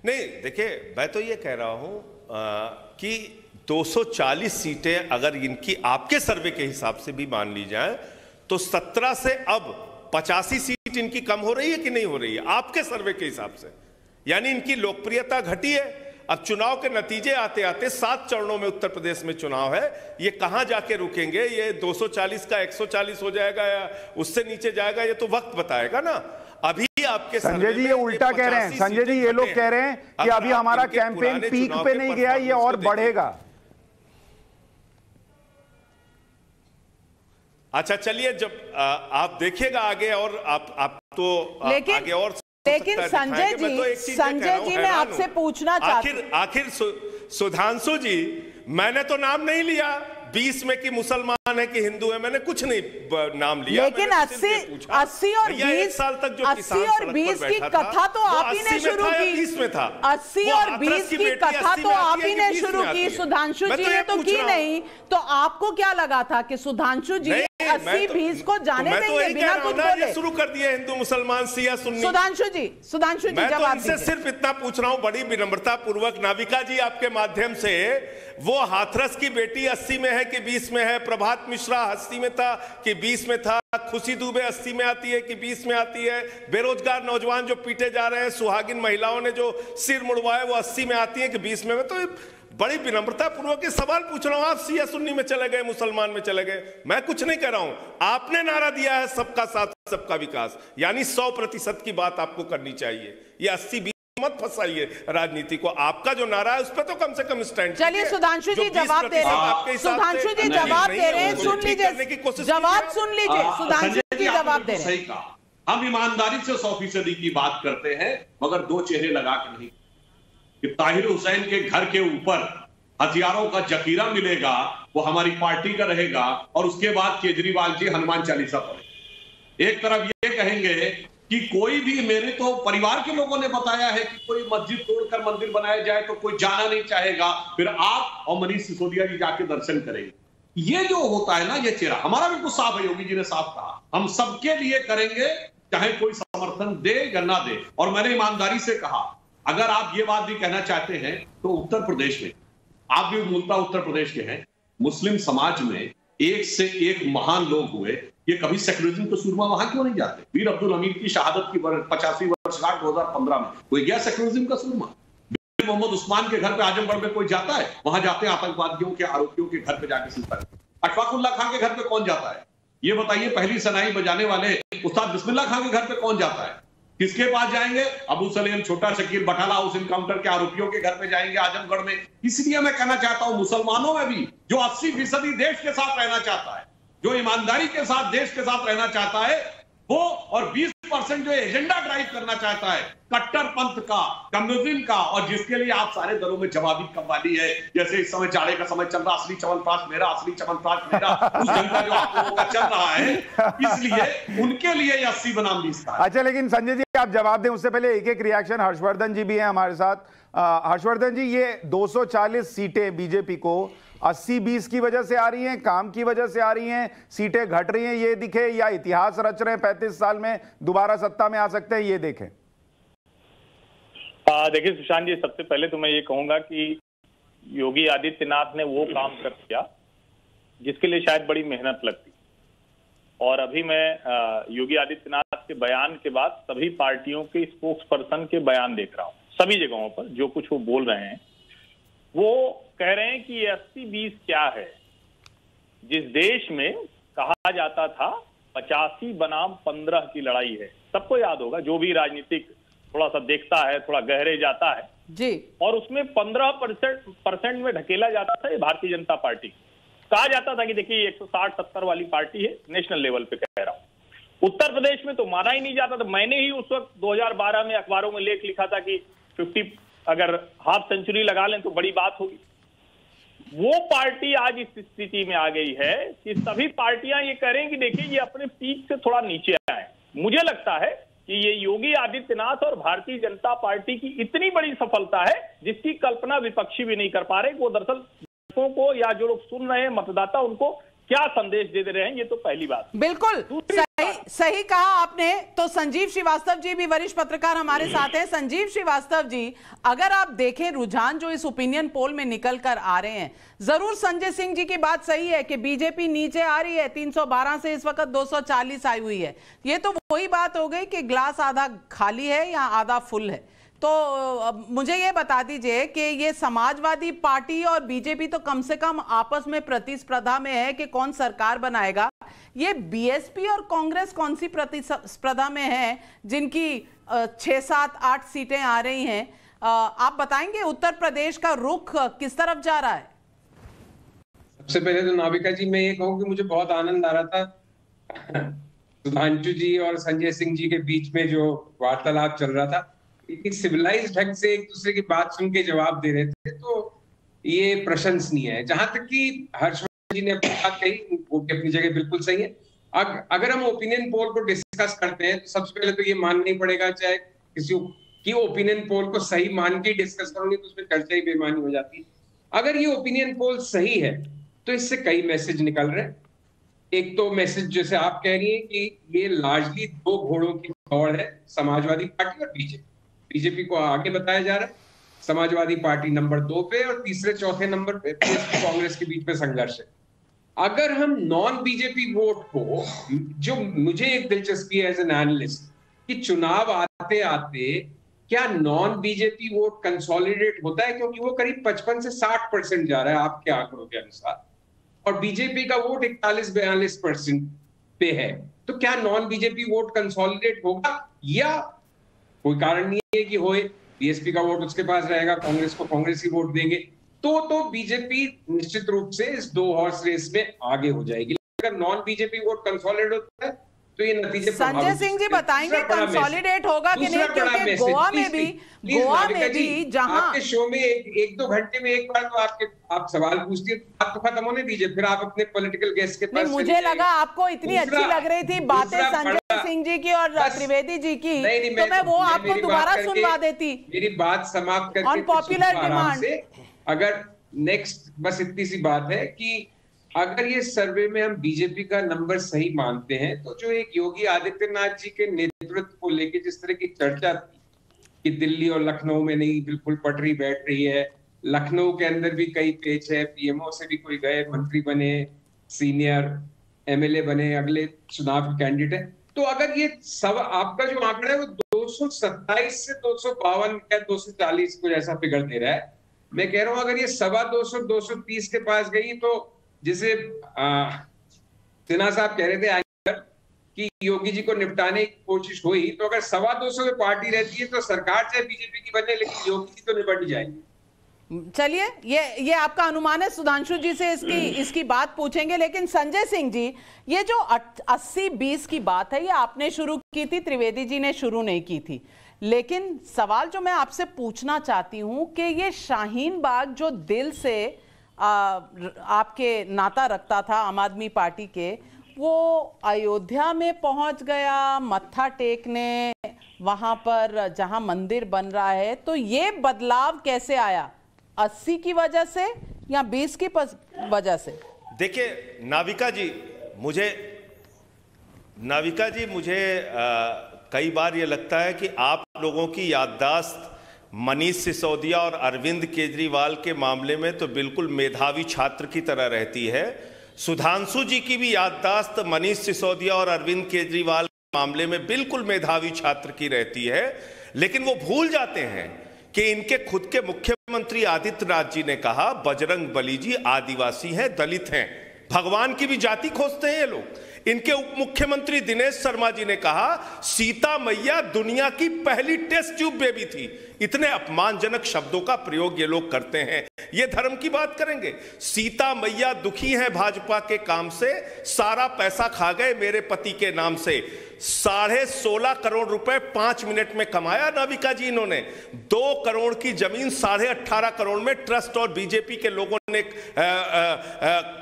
नहीं, देखिए मैं तो ये कह रहा हूं कि 240 सीटें अगर इनकी आपके सर्वे के हिसाब से भी मान ली जाए तो 17 से अब 85 सीट इनकी कम हो रही है कि नहीं हो रही है आपके सर्वे के हिसाब से? यानी इनकी लोकप्रियता घटी है। अब चुनाव के नतीजे आते आते 7 चरणों में उत्तर प्रदेश में चुनाव है, ये कहां जाके रुकेंगे, ये 240 का 140 हो जाएगा या उससे नीचे जाएगा, ये तो वक्त बताएगा ना। अभी आपके
संजय जी ये उल्टा कह रहे हैं, संजय जी ये लोग कह रहे हैं कि अभी हमारा कैंपेन पीक पे नहीं गया, ये और बढ़ेगा।
अच्छा चलिए, जब आप देखिएगा आगे और आप तो आगे और
लेकिन संजय जी मैं आपसे पूछना चाहती हूं,
आखिर सुधांशु जी, मैंने तो नाम नहीं लिया 20 में कि मुसलमान है कि हिंदू है, मैंने कुछ नहीं नाम लिया।
लेकिन 80 और 20
साल तक जो
80 और 20 की कथा तो आप ही ने शुरू की।
20 में था
80 और 20 की कथा तो आप ही ने शुरू की, सुधांशु जी ने तो की नहीं। तो आपको क्या लगा था कि सुधांशु जी 80-20 को जाने देंगे बिना कुछ बोले?
शुरू कर दिए हिंदू मुसलमान सिया सुन्नी।
सुधांशु जी
जवाब दीजिए। सिर्फ इतना पूछ रहा हूं बड़ी विनम्रता पूर्वक, नाविका जी आपके माध्यम से, वो हाथरस की बेटी 80 में है कि 20 में है, प्रभात मिश्रा 80 में था कि 20 में था, खुशी दुबे 80 में आती है कि 20 में आती है, बेरोजगार नौजवान जो पीटे जा रहे हैं, सुहागिन महिलाओं ने जो सिर मुड़वाए वो 80 में आती है कि 20 में। तो बड़ी विनम्रता पूर्वक सवाल पूछ रहा हूं, आप सिया सुन्नी में चले गए, मुसलमान में चले गए, मैं कुछ नहीं कह रहा हूं। आपने नारा दिया है सबका साथ सबका विकास, यानी 100% की बात आपको करनी चाहिए। ये 80-20 मत फंसाइए राजनीति को, आपका जो नारा है उस पर तो कम से कम स्टैंड।
चलिए सुधांशु जी जवाब दे रहे हैं, सुधांशु जी जवाब दे रहे हैं, सुन लीजिए जवाब, सुन लीजिए सुधांशु जी जवाब दे रहे हैं।
हम ईमानदारी से 100% की बात करते हैं, मगर दो चेहरे लगा के नहीं कि ताहिर हुसैन के घर के ऊपर हथियारों का जखीरा मिलेगा वो हमारी पार्टी का रहेगा, और उसके बाद केजरीवाल जी हनुमान चालीसा पढ़े। एक तरफ ये कहेंगे कि कोई भी, मेरे तो परिवार के लोगों ने बताया है कि कोई मस्जिद तोड़कर मंदिर बनाया जाए तो कोई जाना नहीं चाहेगा, फिर आप और मनीष सिसोदिया जी जाके दर्शन करेंगे। ये जो होता है ना, ये चेहरा हमारा बिल्कुल साफ है, योगी जी ने साफ कहा हम सबके लिए करेंगे, चाहे कोई समर्थन दे या ना दे। और मैंने ईमानदारी से कहा, अगर आप ये बात भी कहना चाहते हैं तो उत्तर प्रदेश में, आप भी मूलतः उत्तर प्रदेश के हैं, मुस्लिम समाज में एक से एक महान लोग हुए, ये कभी सेक्युलरिज्म को सूरमा वहां क्यों नहीं जाते? वीर अब्दुल हमीद की शहादत की 50वीं वर्षगांठ 2015 में कोई गया सेक्युलरिज्म का सूरमा? मोहम्मद उस्मान के घर पे आजमगढ़ में कोई जाता है? वहां जाते हैं आतंकवादियों के आरोपियों के घर पे जाके सिलता है। अशफाकुल्ला खान के घर पे कौन जाता है? ये बताइए, पहली सनाई बजाने वाले उस्ताद बिस्मिल्लाह खान के घर पे कौन जाता है? किसके पास जाएंगे? अबू सलेम, छोटा शकील, बटाला हाउस इनकाउंटर के आरोपियों के घर पे जाएंगे आजमगढ़ में। इसलिए मैं कहना चाहता हूं, मुसलमानों में भी जो 80% देश के साथ रहना चाहता है, जो ईमानदारी के साथ देश के साथ रहना चाहता है वो, और 20% जो एजेंडा ड्राइव करना चाहता है कट्टरपंथ का, कम्युनिज्म का, और जिसके लिए आप सारे दलों में जवाबी कव्वाली है। जैसे इस समय जाड़े का समय चल रहा, असली च्यवनप्राश मेरा, असली च्यवनप्राश मेरा, उस ढंग का जो आप लोगों का चल रहा है, इसलिए उनके लिए 80 बनाम 20 का।
अच्छा, लेकिन संजय जी आप जवाब दें उससे पहले एक रिएक्शन, हर्षवर्धन जी भी हैं हमारे साथ। हर्षवर्धन जी, ये 240 सीटें बीजेपी को 80-20 की वजह से आ रही हैं, काम की वजह से आ रही हैं, सीटें घट रही हैं ये दिखे, या इतिहास रच रहे हैं 35 साल में दोबारा सत्ता में आ सकते हैं ये देखें?
देखिए सुशांत जी, सबसे पहले तो मैं ये कहूंगा कि योगी आदित्यनाथ ने वो काम कर दिया जिसके लिए शायद बड़ी मेहनत लगती। और अभी मैं योगी आदित्यनाथ के बयान के बाद सभी पार्टियों के स्पोक्स पर्सन के बयान देख रहा हूँ, सभी जगहों पर जो कुछ वो बोल रहे हैं, वो कह रहे हैं कि 80-20 क्या है। जिस देश में कहा जाता था 85 बनाम 15 की लड़ाई है, सबको याद होगा, जो भी राजनीतिक थोड़ा सा देखता है, थोड़ा गहरे जाता है
जी, और
उसमें 15% में ढकेला जाता था ये भारतीय जनता पार्टी। कहा जाता था कि देखिए 160-70 वाली पार्टी है, नेशनल लेवल पे कह रहा हूं। उत्तर प्रदेश में तो माना ही नहीं जाता था। मैंने ही उस वक्त 2012 में अखबारों में लेख लिखा था कि 50 अगर हाफ सेंचुरी लगा लें तो बड़ी बात होगी। वो पार्टी आज इस स्थिति में आ गई है कि सभी पार्टियां ये कह रही हैं कि देखिए ये अपने पीक से थोड़ा नीचे आए। मुझे लगता है कि ये योगी आदित्यनाथ और भारतीय जनता पार्टी की इतनी बड़ी सफलता है जिसकी कल्पना विपक्षी भी नहीं कर पा रहे। वो दरअसल लोगों को, या जो लोग सुन रहे हैं मतदाता, उनको क्या संदेश दे रहे हैं, ये तो पहली बात।
बिल्कुल सही कहा आपने। तो संजीव श्रीवास्तव जी भी वरिष्ठ पत्रकार हमारे साथ हैं। संजीव श्रीवास्तव जी, अगर आप देखें रुझान जो इस ओपिनियन पोल में निकल कर आ रहे हैं, जरूर संजय सिंह जी की बात सही है कि बीजेपी नीचे आ रही है, 312 से इस वक्त 240 आई हुई है। ये तो वही बात हो गई कि ग्लास आधा खाली है या आधा फुल है। तो मुझे ये बता दीजिए कि ये समाजवादी पार्टी और बीजेपी तो कम से कम आपस में प्रतिस्पर्धा में है कि कौन सरकार बनाएगा। ये बीएसपी और कांग्रेस कौन सी प्रतिस्पर्धा में है जिनकी 6, 7, 8 सीटें आ रही हैं? आप बताएंगे उत्तर प्रदेश का रुख किस तरफ जा रहा है?
सबसे पहले तो नाविका जी मैं ये कहूँ कि मुझे बहुत आनंद आ रहा था सुधांशु जी और संजय सिंह जी के बीच में जो वार्तालाप चल रहा था, सिविलाइज्ड ढंग से एक दूसरे की बात सुन के जवाब दे रहे थे, तो ये प्रशंसनीय है। जहां तक कि हर्षवर्धन जी ने अपनी बात कही वो अपनी जगह बिल्कुल सही है। अगर हम ओपिनियन पोल को डिस्कस करते हैं तो सबसे पहले तो ये मानना ही पड़ेगा, चाहे किसी की ओपिनियन पोल को सही मान के डिस्कस करोगे तो उसमें चर्चा ही बेमानी हो जाती है। अगर ये ओपिनियन पोल सही है तो इससे कई मैसेज निकल रहे हैं। एक तो मैसेज जैसे आप कह रही हैं कि ये लार्जली 2 घोड़ों की दौड़ है, समाजवादी पार्टी और बीजेपी को आगे बताया जा रहा है, समाजवादी पार्टी नंबर 2 पे और तीसरे चौथे नंबर पे कांग्रेस के बीच में संघर्ष है। अगर हम नॉन बीजेपी वोट को, जो मुझे एक दिलचस्पी है एज एन एनालिस्ट कि चुनाव आते आते क्या नॉन बीजेपी वोट कंसोलिडेट होता है, क्योंकि वो करीब 55 से 60% जा रहा है आपके आंकड़ों के अनुसार, और बीजेपी का वोट 41-42% पे है, तो क्या नॉन बीजेपी वोट कंसोलिडेट होगा या कोई कारण नहीं है कि होए, बीएसपी का वोट उसके पास रहेगा, कांग्रेस को कांग्रेस ही वोट देंगे, तो बीजेपी निश्चित रूप से इस 2 हॉर्स रेस में आगे हो जाएगी। अगर नॉन बीजेपी वोट कंसोलिडेट होता है तो ये नतीजे
संजय सिंह जी बताएंगे कंसोलिडेट होगा कि नहीं, क्योंकि गोवा में भी जहां
आपके शो में 1-2 घंटे में एक बार तो आप सवाल पूछती है, बात तो खत्म होने दीजिए, फिर आप अपने पॉलिटिकल गेस्ट के पास।
मुझे लगा आपको इतनी अच्छी लग रही थी बातें संजय सिंह जी की और त्रिवेदी जी की, तो मैं वो आपको दोबारा सुनवा देती।
मेरी बात समाप्त करके
अनपॉपुलर डिमांड।
अगर नेक्स्ट बस इतनी सी बात है कि अगर ये सर्वे में हम बीजेपी का नंबर सही मानते हैं तो जो एक योगी आदित्यनाथ जी के नेतृत्व को लेके जिस तरह की चर्चा थी कि दिल्ली और लखनऊ में नहीं बिल्कुल पटरी बैठ रही है, लखनऊ के अंदर भी कई पेच है, पीएमओ से भी कोई गए मंत्री बने, सीनियर एमएलए बने, अगले चुनाव के कैंडिडेट है, तो अगर ये सब आपका जो आंकड़ा है वो 227 से 252 या 240 कुछ ऐसा फिगर दे रहा है, मैं कह रहा हूं अगर ये 225-230 के पास गई तो जिसे सिन्हा साहब कह रहे थे कि योगी जी को निपटाने की कोशिश हुई, तो अगर 225 में पार्टी रहती है तो सरकार चाहे बीजेपी की बने लेकिन योगी जी तो निपट जाएगी।
चलिए ये आपका अनुमान है, सुधांशु जी से इसकी बात पूछेंगे, लेकिन संजय सिंह जी ये जो 80-20 की बात है ये आपने शुरू की थी, त्रिवेदी जी ने शुरू नहीं की थी, लेकिन सवाल जो मैं आपसे पूछना चाहती हूं कि ये शाहीन बाग जो दिल से आपके नाता रखता था आम आदमी पार्टी के, वो अयोध्या में पहुंच गया मत्था टेकने वहां पर जहां मंदिर बन रहा है, तो ये बदलाव कैसे आया? 80 की वजह से या 20 की वजह से?
देखिए नाविका जी मुझे कई बार ये लगता है कि आप लोगों की याददाश्त मनीष सिसोदिया और अरविंद केजरीवाल के मामले में तो बिल्कुल मेधावी छात्र की तरह रहती है। सुधांशु जी की भी याददाश्त मनीष सिसोदिया और अरविंद केजरीवाल के मामले में बिल्कुल मेधावी छात्र की रहती है, लेकिन वो भूल जाते हैं कि इनके खुद के मुख्यमंत्री आदित्यनाथ जी ने कहा बजरंग बली जी आदिवासी हैं, दलित हैं, भगवान की भी जाति खोजते हैं ये लोग। इनके उप मुख्यमंत्री दिनेश शर्मा जी ने कहा सीता मैया दुनिया की पहली टेस्ट ट्यूब बेबी थी। इतने अपमानजनक शब्दों का प्रयोग ये लोग करते हैं। ये धर्म की बात करेंगे, सीता मैया दुखी हैं भाजपा के काम से, सारा पैसा खा गए मेरे पति के नाम से। 16.5 करोड़ रुपए 5 मिनट में कमाया नाविका जी इन्होंने। 2 करोड़ की जमीन 18.5 करोड़ में ट्रस्ट और बीजेपी के लोगों ने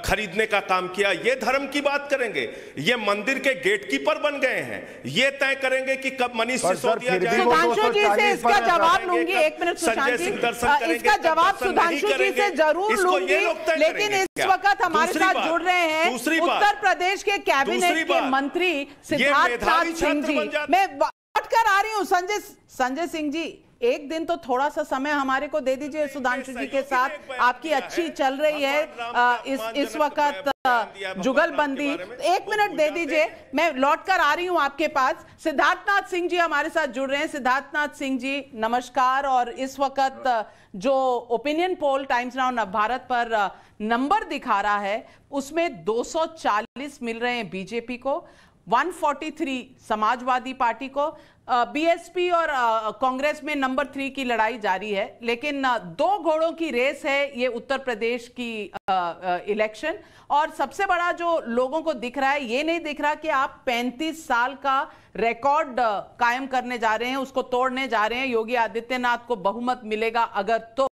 खरीदने का काम किया। ये धर्म की बात करेंगे। ये मंदिर के गेटकीपर बन गए हैं। ये तय करेंगे कि कब मनीष सिसोदिया जाए।
सुधांशु जी से इसका जवाब लूंगी, 1 मिनट सुशांत जी, इसका जवाब सुधांशु जी से जरूर लूंगी, लेकिन इस वक्त हमारे साथ जुड़ रहे हैं उत्तर प्रदेश के कैबिनेट के मंत्री सिद्धार्थ सिंह जी। मैं लौट कर आ रही हूं संजय सिंह जी, एक दिन तो थोड़ा सा समय हमारे को दे दीजिए सुधांशु जी के साथ, आपकी अच्छी चल रही है इस वक्त जुगलबंदी, 1 मिनट दे दीजिए, मैं लौट कर आ रही हूं आपके पास। सिद्धार्थनाथ सिंह जी हमारे साथ जुड़ रहे हैं। सिद्धार्थनाथ सिंह जी नमस्कार। और इस वक्त जो opinion poll times now Navbharat पर नंबर दिखा रहा है उसमें 240 मिल रहे हैं बीजेपी को, 143 समाजवादी पार्टी को, बीएसपी और कांग्रेस में नंबर 3 की लड़ाई जारी है। लेकिन 2 घोड़ों की रेस है ये उत्तर प्रदेश की इलेक्शन। और सबसे बड़ा जो लोगों को दिख रहा है, ये नहीं दिख रहा कि आप 35 साल का रिकॉर्ड कायम करने जा रहे हैं, उसको तोड़ने जा रहे हैं। योगी आदित्यनाथ को बहुमत मिलेगा अगर तो,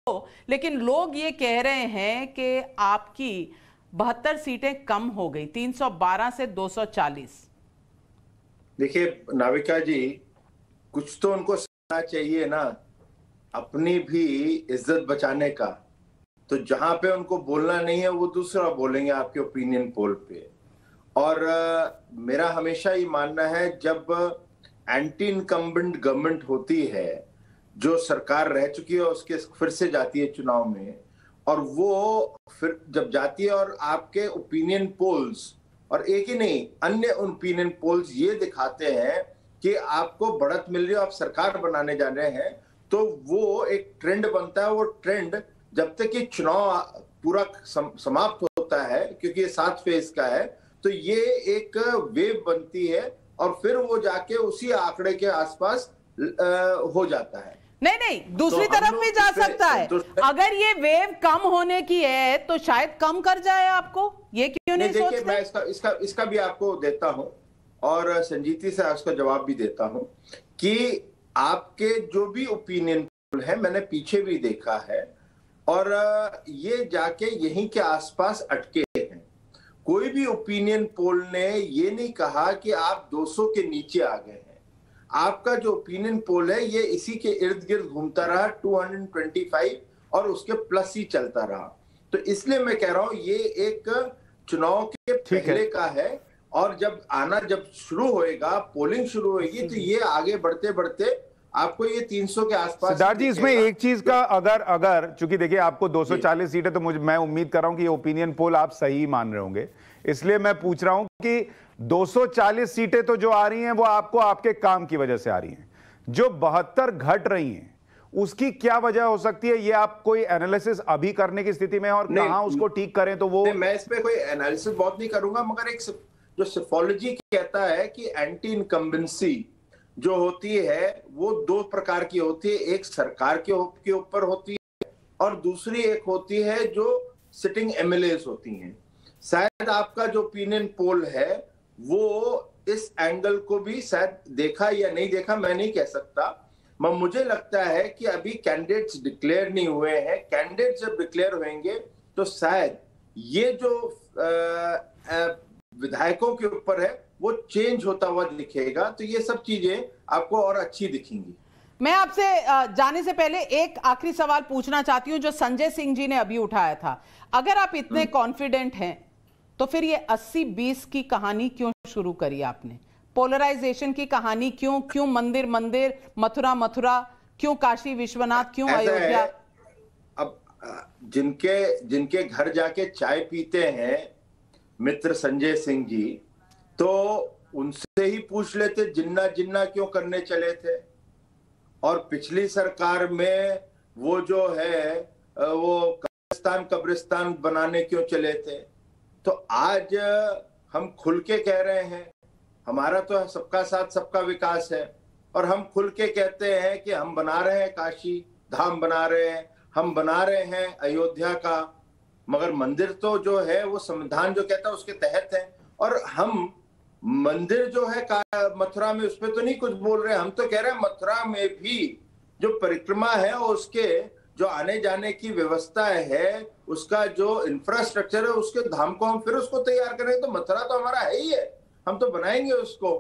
लेकिन लोग ये कह रहे हैं कि आपकी 72 सीटें कम हो गई, 312 से 240।
देखिए नाविका जी, कुछ तो उनको समझना चाहिए ना, अपनी भी इज्जत बचाने का। तो जहां पे उनको बोलना नहीं है वो दूसरा बोलेंगे आपके ओपिनियन पोल पे। और मेरा हमेशा ये मानना है, जब एंटी इनकम्बेंट गवर्नमेंट होती है, जो सरकार रह चुकी है उसके फिर से जाती है चुनाव में, और वो फिर जब जाती है और आपके ओपिनियन पोल्स, और एक ही नहीं अन्य ओपिनियन पोल्स ये दिखाते हैं कि आपको बढ़त मिल रही है, आप सरकार बनाने जा रहे हैं, तो वो एक ट्रेंड बनता है। वो ट्रेंड जब तक कि चुनाव पूरा समाप्त होता है, क्योंकि ये 7 फेज का है, तो ये एक वेव बनती है और फिर वो जाके उसी आंकड़े के आसपास हो जाता है।
नहीं, दूसरी तरफ भी जा सकता है। अगर ये वेव कम होने की है तो शायद कम कर जाए आपको, ये क्यों नहीं सोचते?
देखिए, मैं इसका भी आपको देता हूं और संजीती से उसका जवाब भी देता हूं कि आपके जो भी ओपिनियन पोल है, मैंने पीछे भी देखा है, और ये जाके यहीं के आसपास अटके हैं। कोई भी ओपिनियन पोल ने ये नहीं कहा कि आप 200 के नीचे आ गए हैं। आपका जो ओपिनियन पोल है ये इसी के इर्द गिर्द घूमता रहा, 225 और उसके प्लस ही चलता रहा। तो इसलिए मैं कह रहा हूं ये एक चुनाव के पहले का है, और जब शुरू होएगा, पोलिंग शुरू होएगी, तो ये आगे बढ़ते बढ़ते आपको ये 300 के आसपास।
सिद्धार्थ जी, इसमें एक चीज का अगर चूंकि देखिए आपको 240 सीटें, तो मैं उम्मीद कर रहा हूं कि ये ओपिनियन पोल आप सही मान रहे होंगे, इसलिए मैं पूछ रहा हूं कि 240 सीटें तो जो आ रही हैं वो आपको आपके काम की वजह से आ रही हैं, जो 72 घट रही हैं उसकी क्या वजह हो सकती है? ये आप कोई एनालिसिस अभी करने की स्थिति में, और कहां उसको ठीक करें? तो वो
मैं इस पे कोई एनालिसिस बहुत नहीं करूंगा, मगर एक जो सिफोलॉजी कहता है कि एंटी इनकम्बेंसी जो होती है वो 2 प्रकार की होती है। एक सरकार के ऊपर होती है और दूसरी एक होती है जो सिटिंग एमएलएस होती हैं। शायद आपका जो ओपिनियन पोल है वो इस एंगल को भी शायद देखा या नहीं देखा, मैं नहीं कह सकता। मुझे लगता है कि अभी कैंडिडेट्स डिक्लेयर नहीं हुए हैं। कैंडिडेट्स जब डिक्लेयर होंगे तो शायद ये जो विधायकों के ऊपर है वो चेंज होता हुआ दिखेगा, तो ये सब चीजें आपको और अच्छी दिखेंगी।
मैं आपसे जाने से पहले एक आखिरी सवाल पूछना चाहती हूं जो संजय सिंह जी ने अभी उठाया था। अगर आप इतने कॉन्फिडेंट हैं तो फिर ये 80-20 की कहानी क्यों शुरू करी आपने? पोलराइजेशन की कहानी क्यों मंदिर मंदिर, मथुरा मथुरा, क्यों काशी विश्वनाथ, क्यों अयोध्या?
अब जिनके घर जाके चाय पीते हैं मित्र संजय सिंह जी, तो उनसे ही पूछ लेते जिन्ना जिन्ना क्यों करने चले थे। और पिछली सरकार में वो जो है वो कब्रिस्तान बनाने क्यों चले थे। तो आज हम खुल के कह रहे हैं, हमारा तो सबका साथ सबका विकास है, और हम खुल के कहते हैं कि हम बना रहे हैं काशी धाम, बना रहे हैं, हम बना रहे हैं अयोध्या का, मगर मंदिर तो जो है वो संविधान जो कहता है उसके तहत है। और हम मंदिर जो है मथुरा में उस पर तो नहीं कुछ बोल रहे, हम तो कह रहे हैं मथुरा में भी जो परिक्रमा है और उसके जो आने जाने की व्यवस्था है, उसका जो इंफ्रास्ट्रक्चर है, उसके धाम को हम फिर उसको तैयार करें। तो मथुरा तो हमारा है ही है, हम तो बनाएंगे उसको,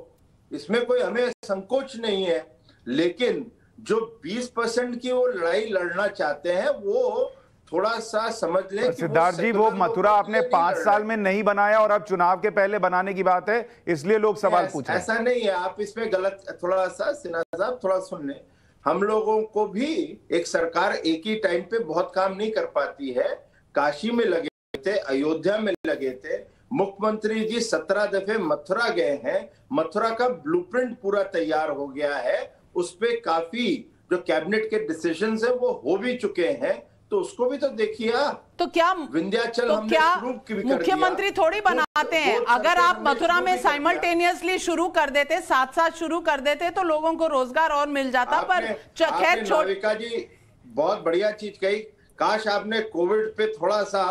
इसमें कोई हमें संकोच नहीं है। लेकिन जो 20% की वो लड़ाई लड़ना चाहते हैं वो थोड़ा सा समझ लें।
सिद्धार्थ जी, वो मथुरा आपने 5 साल में नहीं बनाया और अब चुनाव के पहले बनाने की बात है, इसलिए लोग सवाल पूछ रहे हैं।
ऐसा नहीं है, आप इसमें गलत, थोड़ा सा सिन्हा साहब थोड़ा सुन लें। हम लोगों को भी एक सरकार एक ही टाइम पे बहुत काम नहीं कर पाती है। काशी में लगे थे, अयोध्या में लगे थे, मुख्यमंत्री जी 17 दफे मथुरा गए हैं, मथुरा का ब्लूप्रिंट पूरा तैयार हो गया है, उस पे काफी जो कैबिनेट के डिसीजंस है वो हो भी चुके हैं, तो उसको भी तो देखिए।
तो क्या
विंध्याचल
तो
हमने
क्या
शुरू भी कर दिया।
मुख्यमंत्री थोड़ी बनाते हैं? अगर आप मथुरा में साइमल्टेनियसली शुरू कर देते, साथ साथ शुरू कर देते, तो लोगों को रोजगार और मिल जाता। पर खैर
नाविका जी बहुत बढ़िया चीज कही, काश आपने कोविड पे थोड़ा सा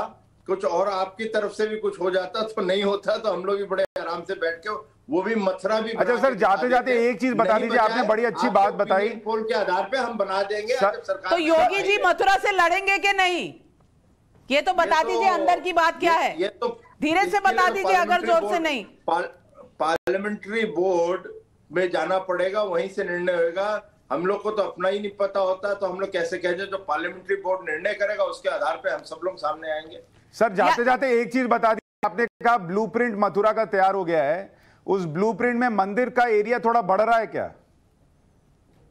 कुछ और आपकी तरफ से भी कुछ हो जाता तो नहीं होता, तो हम लोग भी बड़े आराम से बैठ के वो भी मथुरा भी।
अच्छा सर, जाते जाते एक चीज बता दीजिए, आपने बड़ी अच्छी बात बताई,
पोल के आधार पे हम बना देंगे सरकार।
तो योगी जी मथुरा से लड़ेंगे कि नहीं, ये तो बता दीजिए, अंदर की बात क्या है,
ये तो
धीरे से बता दीजिए, अगर जोर से नहीं।
पार्लियामेंट्री बोर्ड में जाना पड़ेगा, वहीं से निर्णय होगा। हम लोग को तो अपना ही नहीं पता होता, तो हम लोग कैसे कह दें, जो पार्लियामेंट्री बोर्ड निर्णय करेगा उसके आधार पे हम सब लोग सामने आएंगे।
सर जाते जाते एक चीज बता दी, आपने कहा ब्लूप्रिंट मथुरा का तैयार हो गया है, उस ब्लूप्रिंट में मंदिर का एरिया थोड़ा बढ़ रहा है क्या?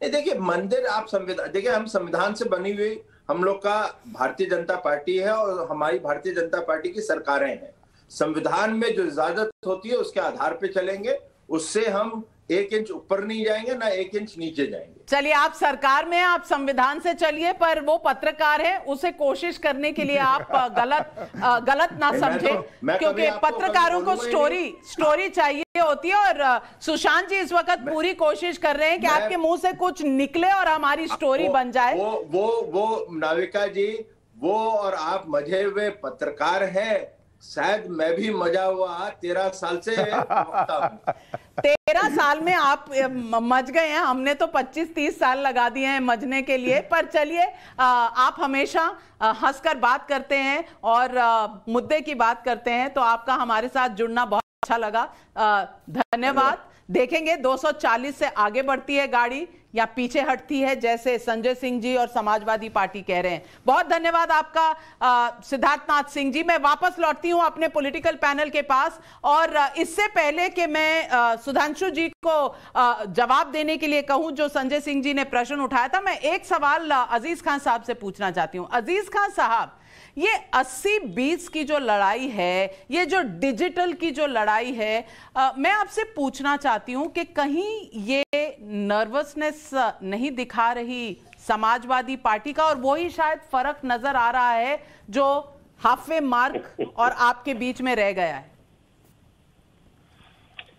नहीं, देखिए मंदिर आप संविधान, देखिए हम संविधान से बनी हुई, हम लोग का भारतीय जनता पार्टी है और हमारी भारतीय जनता पार्टी की सरकारें हैं। संविधान में जो इजाजत होती है उसके आधार पे चलेंगे, उससे हम 1 इंच ऊपर नहीं जाएंगे ना 1 इंच नीचे जाएंगे।
चलिए, आप सरकार में, आप संविधान से चलिए, पर वो पत्रकार है, उसे कोशिश करने के लिए आप गलत ना समझे, क्योंकि पत्रकारों को स्टोरी चाहिए होती है। और सुशांत जी इस वक्त पूरी कोशिश कर रहे हैं कि आपके मुंह से कुछ निकले और हमारी स्टोरी बन जाए।
वो नाविका जी, वो और आप मजे हुए पत्रकार हैं, शायद मैं भी मजा हुआ 13 साल से
13 साल में आप मज गए हैं, हमने तो 25-30 साल लगा दिए हैं मजने के लिए। पर चलिए, आप हमेशा हंसकर बात करते हैं और मुद्दे की बात करते हैं, तो आपका हमारे साथ जुड़ना बहुत अच्छा लगा, धन्यवाद। देखेंगे 240 से आगे बढ़ती है गाड़ी या पीछे हटती है, जैसे संजय सिंह जी और समाजवादी पार्टी कह रहे हैं। बहुत धन्यवाद आपका सिद्धार्थनाथ सिंह जी। मैं वापस लौटती हूं अपने पॉलिटिकल पैनल के पास, और इससे पहले कि मैं सुधांशु जी को जवाब देने के लिए कहूं, जो संजय सिंह जी ने प्रश्न उठाया था, मैं एक सवाल अजीज खान साहब से पूछना चाहती हूं। अजीज खान साहब, ये 80-20 की जो लड़ाई है, ये जो डिजिटल की जो लड़ाई है, मैं आपसे पूछना चाहती हूं कि कहीं ये नर्वसनेस नहीं दिखा रही समाजवादी पार्टी का, और वही शायद फर्क नजर आ रहा है जो हाफवे मार्क और आपके बीच में रह गया है?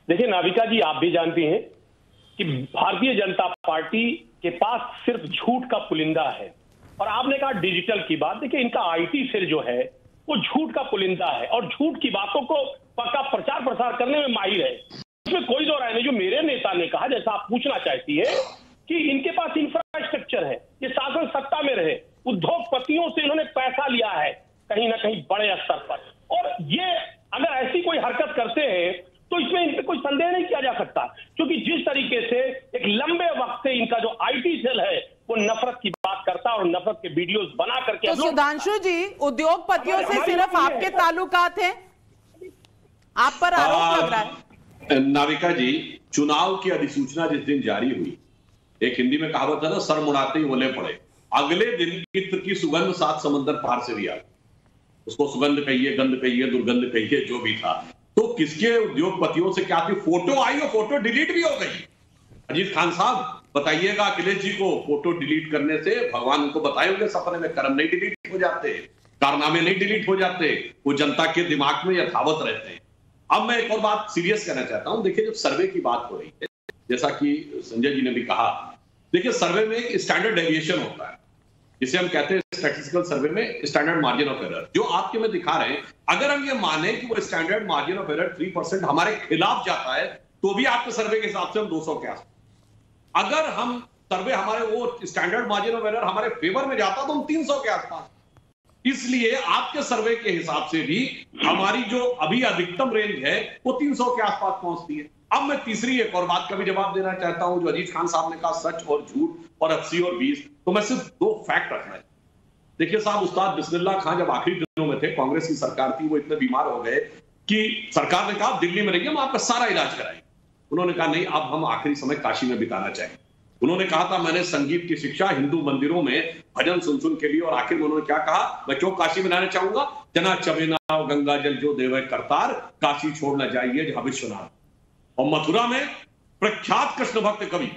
देखिए नाविका जी, आप भी जानती हैं कि भारतीय जनता पार्टी के पास सिर्फ झूठ का पुलिंदा है। और आपने कहा डिजिटल की बात, देखिए इनका आईटी सेल जो है वो झूठ का पुलिंदा है और झूठ की बातों को पक्का प्रचार प्रसार करने में माहिर है, इसमें कोई दो राय नहीं। जो मेरे नेता ने कहा, जैसा आप पूछना चाहती है, कि इनके पास इंफ्रास्ट्रक्चर है, ये शासन सत्ता में रहे, उद्योगपतियों से इन्होंने पैसा लिया है कहीं ना कहीं बड़े स्तर पर, और ये अगर ऐसी कोई हरकत करते हैं तो इसमें इन पे कोई संदेह नहीं किया जा सकता, क्योंकि जिस तरीके से एक लंबे वक्त से इनका जो आईटी सेल है वो नफरत की बात करता और नफरत के वीडियोस बना करके।
तो सुधांशु जी, उद्योगपतियों से सिर्फ आपके ताल्लुकात हैं? आप पर आरोप लग रहा है।
नाविका जी, चुनाव की अधिसूचना जिस दिन जारी हुई, एक हिंदी में कहावत है ना, सर मुड़ाते ही ओले पड़े। अगले दिन इत्र की सुगंध 7 समंदर पार से भी आ, उसको सुगंध कहिए, गंध कहिए, दुर्गंध कहिए, जो भी था। तो किसके उद्योगपतियों से क्या थी? फोटो आई और फोटो डिलीट भी हो गई। अजीज खान साहब बताइएगा, अखिलेश जी को फोटो डिलीट करने से भगवान उनको बताए होंगे सपने में, कर्म नहीं डिलीट हो जाते, कारनामे नहीं डिलीट हो जाते, वो जनता के दिमाग में यथावत रहते हैं। अब मैं एक और बात सीरियस कहना चाहता हूं। देखिए, जब सर्वे की बात हो रही है, जैसा कि संजय जी ने भी कहा, देखिए सर्वे में एक स्टैंडर्ड डेविएशन होता है, जिसे हम कहते हैं स्टैटिस्टिकल सर्वे में स्टैंडर्ड मार्जिन ऑफ एरर, जो आपके में दिखा रहे हैं। अगर हम ये माने कि वो स्टैंडर्ड मार्जिन ऑफ एरर 3% हमारे खिलाफ जाता है, तो भी आपके सर्वे के हिसाब से हम 200 के आसपास। अगर हम सर्वे हमारे वो स्टैंडर्ड मार्जिन ऑफ एरर हमारे फेवर में जाता तो हम 300 के आसपास। इसलिए आपके सर्वे के हिसाब से भी हमारी जो अभी अधिकतम रेंज है वो 300 के आसपास पहुंचती है। अब मैं तीसरी एक और बात का भी जवाब देना चाहता हूं, जो अजीज खान साहब ने कहा सच और झूठ और 80 और 20, तो मैं सिर्फ 2 फैक्ट रखना है। देखिए साहब, उस्ताद बिस्मिल्लाह खां जब आखिरी दिनों में थे, कांग्रेस की सरकार थी, वो इतने बीमार हो गए कि सरकार ने कहा दिल्ली में रहिए, हम आपका सारा इलाज कराएंगे। उन्होंने कहा नहीं, अब हम आखिरी समय काशी में बिताना चाहेंगे। उन्होंने कहा था मैंने संगीत की शिक्षा हिंदू मंदिरों में भजन सुन के लिए, और आखिर में उन्होंने क्या कहा, मैं क्यों काशी में जाना चाहूंगा, जना चबेना गंगा जल जो देवे करतार, काशी छोड़ना जाइए जहां विश्वनाथ। और मथुरा में प्रख्यात कृष्ण भक्त कवि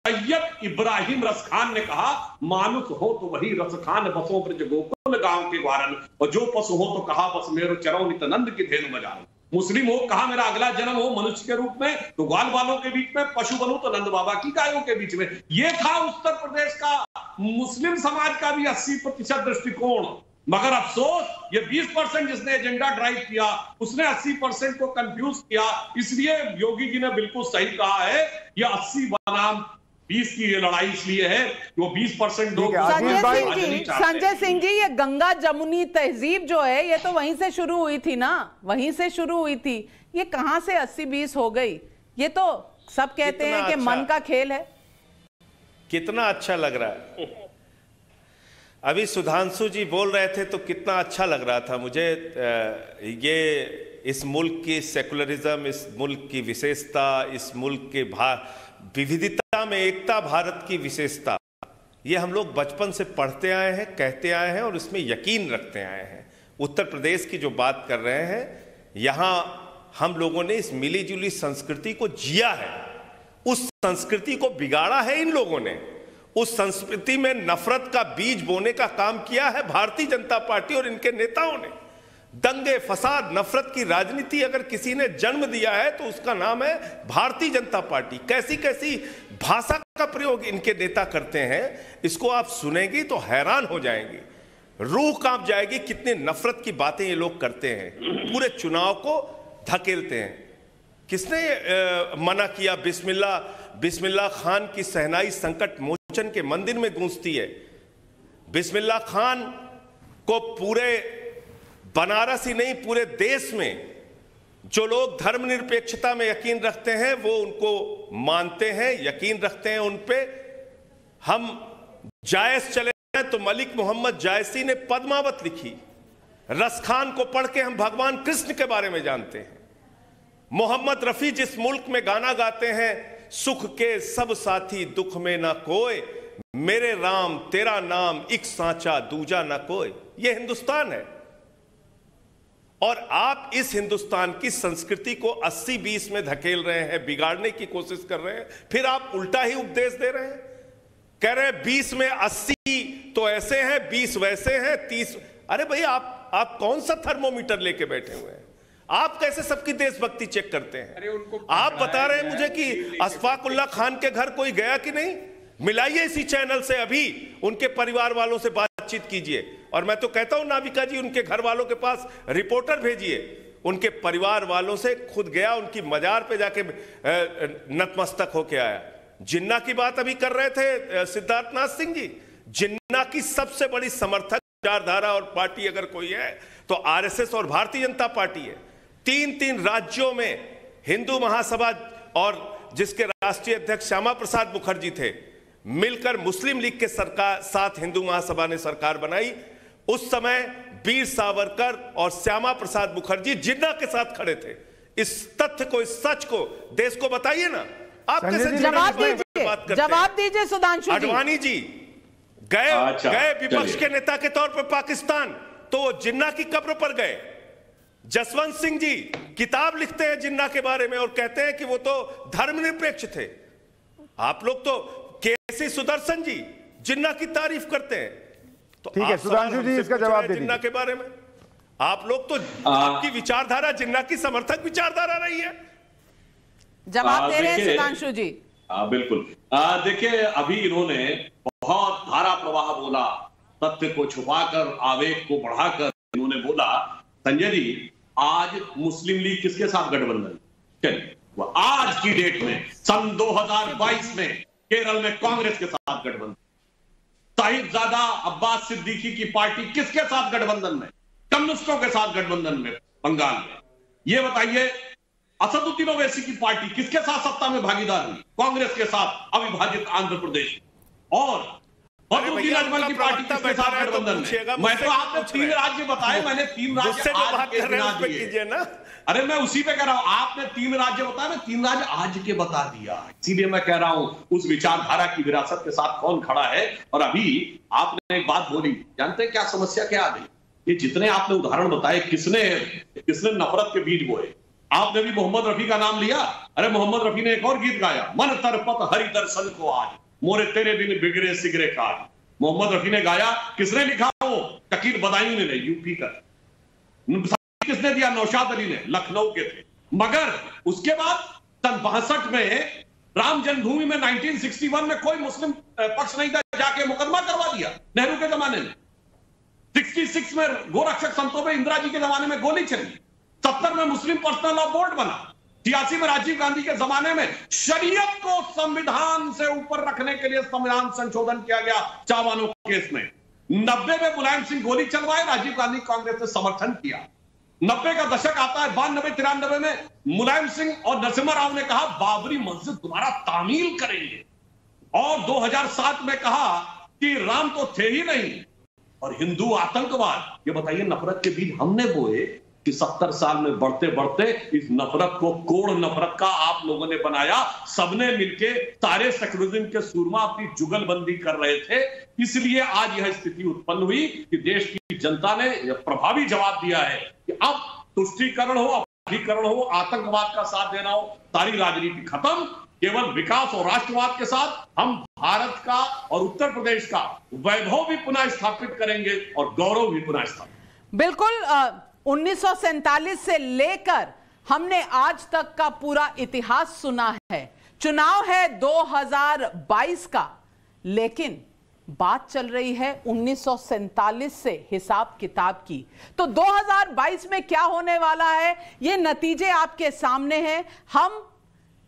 सैयद इब्राहिम रस खान ने कहा, मानुष हो तो वही रस खान, बसों ब्रज गोकुल गांव के ग्वारन, और जो पशु हो तो कहा बस मेरो चरो नित नंद की धेनु बजाऊं। मुस्लिम हो कहा मेरा अगला जन्म हो मनुष्य के रूप में, तो ग्वाल बालों के बीच में, पशु बनूं तो नंद बाबा की गायों के बीच में। ये था उत्तर प्रदेश का मुस्लिम समाज का भी 80% दृष्टिकोण। मगर अफसोस ये 20% जिसने एजेंडा ड्राइव किया उसने 80% को कंफ्यूज किया। इसलिए योगी जी ने बिल्कुल सही कहा है, ये 80 बनाम 20 की ये लड़ाई इसलिए है कि वो 20% लोग।
संजय सिंह जी, ये गंगा जमुनी तहजीब जो है ये तो वहीं से शुरू हुई थी ना, वहीं से शुरू हुई थी। ये कहां से 80-20 हो गई? ये तो सब कहते हैं कि मन का खेल है।
कितना अच्छा लग रहा है। अभी सुधांशु जी बोल रहे थे तो कितना अच्छा लग रहा था मुझे। ये इस मुल्क की सेकुलरिज्म, इस मुल्क की विशेषता, इस मुल्क के विविधता में एकता, भारत की विशेषता, ये हम लोग बचपन से पढ़ते आए हैं, कहते आए हैं और इसमें यकीन रखते आए हैं। उत्तर प्रदेश की जो बात कर रहे हैं, यहाँ हम लोगों ने इस मिली जुली संस्कृति को जिया है। उस संस्कृति को बिगाड़ा है इन लोगों ने। उस संस्कृति में नफरत का बीज बोने का काम किया है भारतीय जनता पार्टी और इनके नेताओं ने। दंगे, फसाद, नफरत की राजनीति अगर किसी ने जन्म दिया है तो उसका नाम है भारतीय जनता पार्टी। कैसी कैसी भाषा का प्रयोग इनके नेता करते हैं, इसको आप सुनेंगी तो हैरान हो जाएंगी, रूह कांप जाएगी। कितनी नफरत की बातें ये लोग करते हैं, पूरे चुनाव को धकेलते हैं। किसने मना किया? बिस्मिल्लाह खान की सहनाई संकट मोचन के मंदिर में गूंजती है। बिस्मिल्लाह खान को पूरे बनारस ही नहीं, पूरे देश में जो लोग धर्मनिरपेक्षता में यकीन रखते हैं वो उनको मानते हैं, यकीन रखते हैं उन पे। हम जायस चले हैं तो मलिक मोहम्मद जायसी ने पद्मावत लिखी। रस खान को पढ़ के हम भगवान कृष्ण के बारे में जानते हैं। मोहम्मद रफी जिस मुल्क में गाना गाते हैं, सुख के सब साथी दुख में ना कोई, मेरे राम तेरा नाम एक सांचा दूजा ना कोई, ये हिंदुस्तान है। और आप इस हिंदुस्तान की संस्कृति को 80-20 में धकेल रहे हैं, बिगाड़ने की कोशिश कर रहे हैं। फिर आप उल्टा ही उपदेश दे रहे हैं, कह रहे हैं 20 में 80 तो ऐसे हैं, 20 वैसे हैं, 30। अरे भाई आप कौन सा थर्मोमीटर लेके बैठे हुए हैं? आप कैसे सबकी देशभक्ति चेक करते हैं? आप बता रहे हैं मुझे कि अशफाकुल्ला खान के घर कोई गया कि नहीं? मिलाइए इसी चैनल से, अभी उनके परिवार वालों से बातचीत कीजिए। और मैं तो कहता हूं नाविका जी, उनके घर वालों के पास रिपोर्टर भेजिए। उनके परिवार वालों से खुद गया, उनकी मजार पे जाके नतमस्तक होके आया। जिन्ना की बात अभी कर रहे थे सिद्धार्थनाथ सिंह जी। जिन्ना की सबसे बड़ी समर्थक विचारधारा और पार्टी अगर कोई है तो आरएसएस और भारतीय जनता पार्टी है। 3 राज्यों में हिंदू महासभा और जिसके राष्ट्रीय अध्यक्ष श्यामा प्रसाद मुखर्जी थे, मिलकर मुस्लिम लीग के साथ हिंदू महासभा ने सरकार बनाई। उस समय वीर सावरकर और श्यामा प्रसाद मुखर्जी जिन्ना के साथ खड़े थे। इस तथ्य को, इस सच को देश को बताइए ना। आप कैसे
जवाब दीजिए सुधांशु जी।
अडवाणी जी गए विपक्ष के नेता के तौर पर पाकिस्तान, तो जिन्ना की कब्र पर गए। जसवंत सिंह जी किताब लिखते हैं जिन्ना के बारे में और कहते हैं कि वो तो धर्मनिरपेक्ष थे। आप लोग तो केसी सुदर्शन जी जिन्ना की तारीफ करते हैं। तो
ठीक है सुधांशु जी, इसका जवाब दे
जिन्ना के बारे में। आप लोग तो आपकी विचारधारा जिन्ना की समर्थक विचारधारा रही है।
जवाब दे रहे हैं सुधांशु जी।
बिल्कुल। देखिए, अभी इन्होंने बहुत धारा प्रवाह बोला, तथ्य को छुपाकर आवेग को बढ़ाकर इन्होंने बोला। संजय जी, आज मुस्लिम लीग किसके साथ गठबंधन? चलिए, वो आज की डेट में सन 2022 में केरल में कांग्रेस के साथ गठबंधन। साहिबजादा अब्बास सिद्दीकी की पार्टी किसके साथ गठबंधन में? कम्युनिस्टों के साथ गठबंधन में बंगाल में। ये बताइए, असदुद्दीन ओवैसी की पार्टी किसके साथ सत्ता में भागीदार हुई? कांग्रेस के साथ अविभाजित आंध्र प्रदेश। और बदरुद्दीन अजमल की पार्टी किसके साथ गठबंधन में? मैं तो आपने 3 राज्य बताए, मैंने 3 राज्य आज के गिना दिए। अरे मैं उसी पे कह रहा हूं, आपने 3 राज्य बताया, मैं 3 राज्य आज के बता दिया, इसीलिए मैं कह रहा हूं उस विचारधारा की विरासत के साथ कौन खड़ा है। और अभी आपने एक बात बोली, जानते हैं क्या समस्या क्या आ गई? ये जितने आपने उदाहरण बताए, किसने नफरत के बीज बोए? आपने भी मोहम्मद रफी का नाम लिया। अरे मोहम्मद रफी ने एक और गीत गाया, मन तरपत हरि दर्शन को आज, मोरे तेरे दिन बिगड़े सिगरे काज। मोहम्मद रफी ने गाया, किसने लिखा? वो शकील बदायूं ने, यूपी का। किसने दिया? नौशाद अली ने, लखनऊ के थे। मगर उसके बाद सन 62 में राम जन्मभूमि में 1961 में कोई मुस्लिम पक्ष नहीं था, जाके मुकदमा करवा दिया नेहरू के जमाने में। 66 में गोरक्षक संतों पे इंदिरा जी के जमाने में गोली चली। 70 में मुस्लिम पर्सनल लॉ बोर्ड बना। 86 में राजीव गांधी के जमाने में शरीयत को संविधान से ऊपर रखने के लिए संविधान संशोधन किया गया चावानो केस में। 90 में मुलायम सिंह गोली चलवाए, राजीव गांधी कांग्रेस ने समर्थन किया। 90 का दशक आता है, 92-93 में मुलायम सिंह और नरसिम्हा राव ने कहा बाबरी मस्जिद दोबारा तामील करेंगे। और 2007 में कहा कि राम तो थे ही नहीं और हिंदू आतंकवाद। ये बताइए, नफरत के बीज हमने बोए कि 70 साल में बढ़ते बढ़ते इस नफरत को कोड़ नफरत का आप लोगों ने बनाया। सबने मिलके सारे सेक्युलरिज्म के सूरमा अपनी जुगलबंदी कर रहे थे। इसलिए आज यह स्थिति उत्पन्न हुई कि देश की जनता ने प्रभावी जवाब दिया है कि अब तुष्टीकरण हो, अपराधीकरण हो, आतंकवाद का साथ देना हो, सारी राजनीति खत्म। केवल विकास और राष्ट्रवाद के साथ हम भारत का और उत्तर प्रदेश का वैभव भी पुनः स्थापित करेंगे और गौरव भी पुनः स्थापित।
बिल्कुल 1947 से लेकर हमने आज तक का पूरा इतिहास सुना है। चुनाव है 2022 का, लेकिन बात चल रही है 1947 से हिसाब किताब की। तो 2022 में क्या होने वाला है, ये नतीजे आपके सामने हैं। हम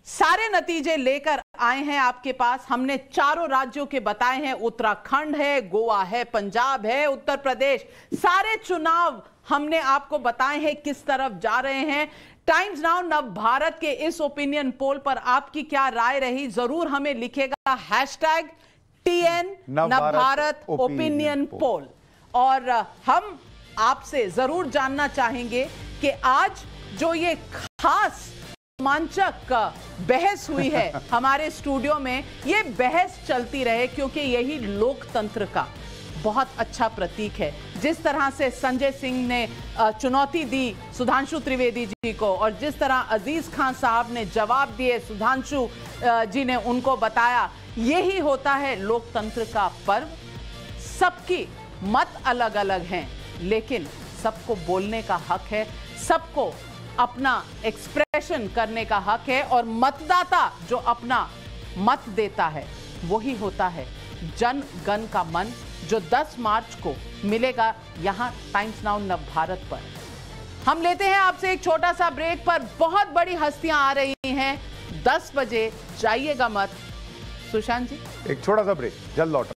सारे नतीजे लेकर आए हैं आपके पास। हमने चारों राज्यों के बताए हैं, उत्तराखंड है, गोवा है, पंजाब है, उत्तर प्रदेश। सारे चुनाव हमने आपको बताए हैं किस तरफ जा रहे हैं। टाइम्स नाउ नव भारत के इस ओपिनियन पोल पर आपकी क्या राय रही, जरूर हमें लिखेगा #TN नवभारत ओपिनियन पोल। और हम आपसे जरूर जानना चाहेंगे कि आज जो ये खास रोमांचक बहस हुई है हमारे स्टूडियो में, ये बहस चलती रहे, क्योंकि यही लोकतंत्र का बहुत अच्छा प्रतीक है। जिस तरह से संजय सिंह ने चुनौती दी सुधांशु त्रिवेदी जी को, और जिस तरह अजीज खान साहब ने जवाब दिए, सुधांशु जी ने उनको बताया, यही होता है लोकतंत्र का पर्व। सबकी मत अलग अलग हैं, लेकिन सबको बोलने का हक है, सबको अपना एक्सप्रेशन करने का हक है। और मतदाता जो अपना मत देता है वही होता है जन गण का मन, जो 10 मार्च को मिलेगा यहां टाइम्स नाउ नव भारत पर। हम लेते हैं आपसे एक छोटा सा ब्रेक, पर बहुत बड़ी हस्तियां आ रही हैं। 10 बजे जाइएगा मत। सुशांत जी,
एक छोटा सा ब्रेक, जल्द लौट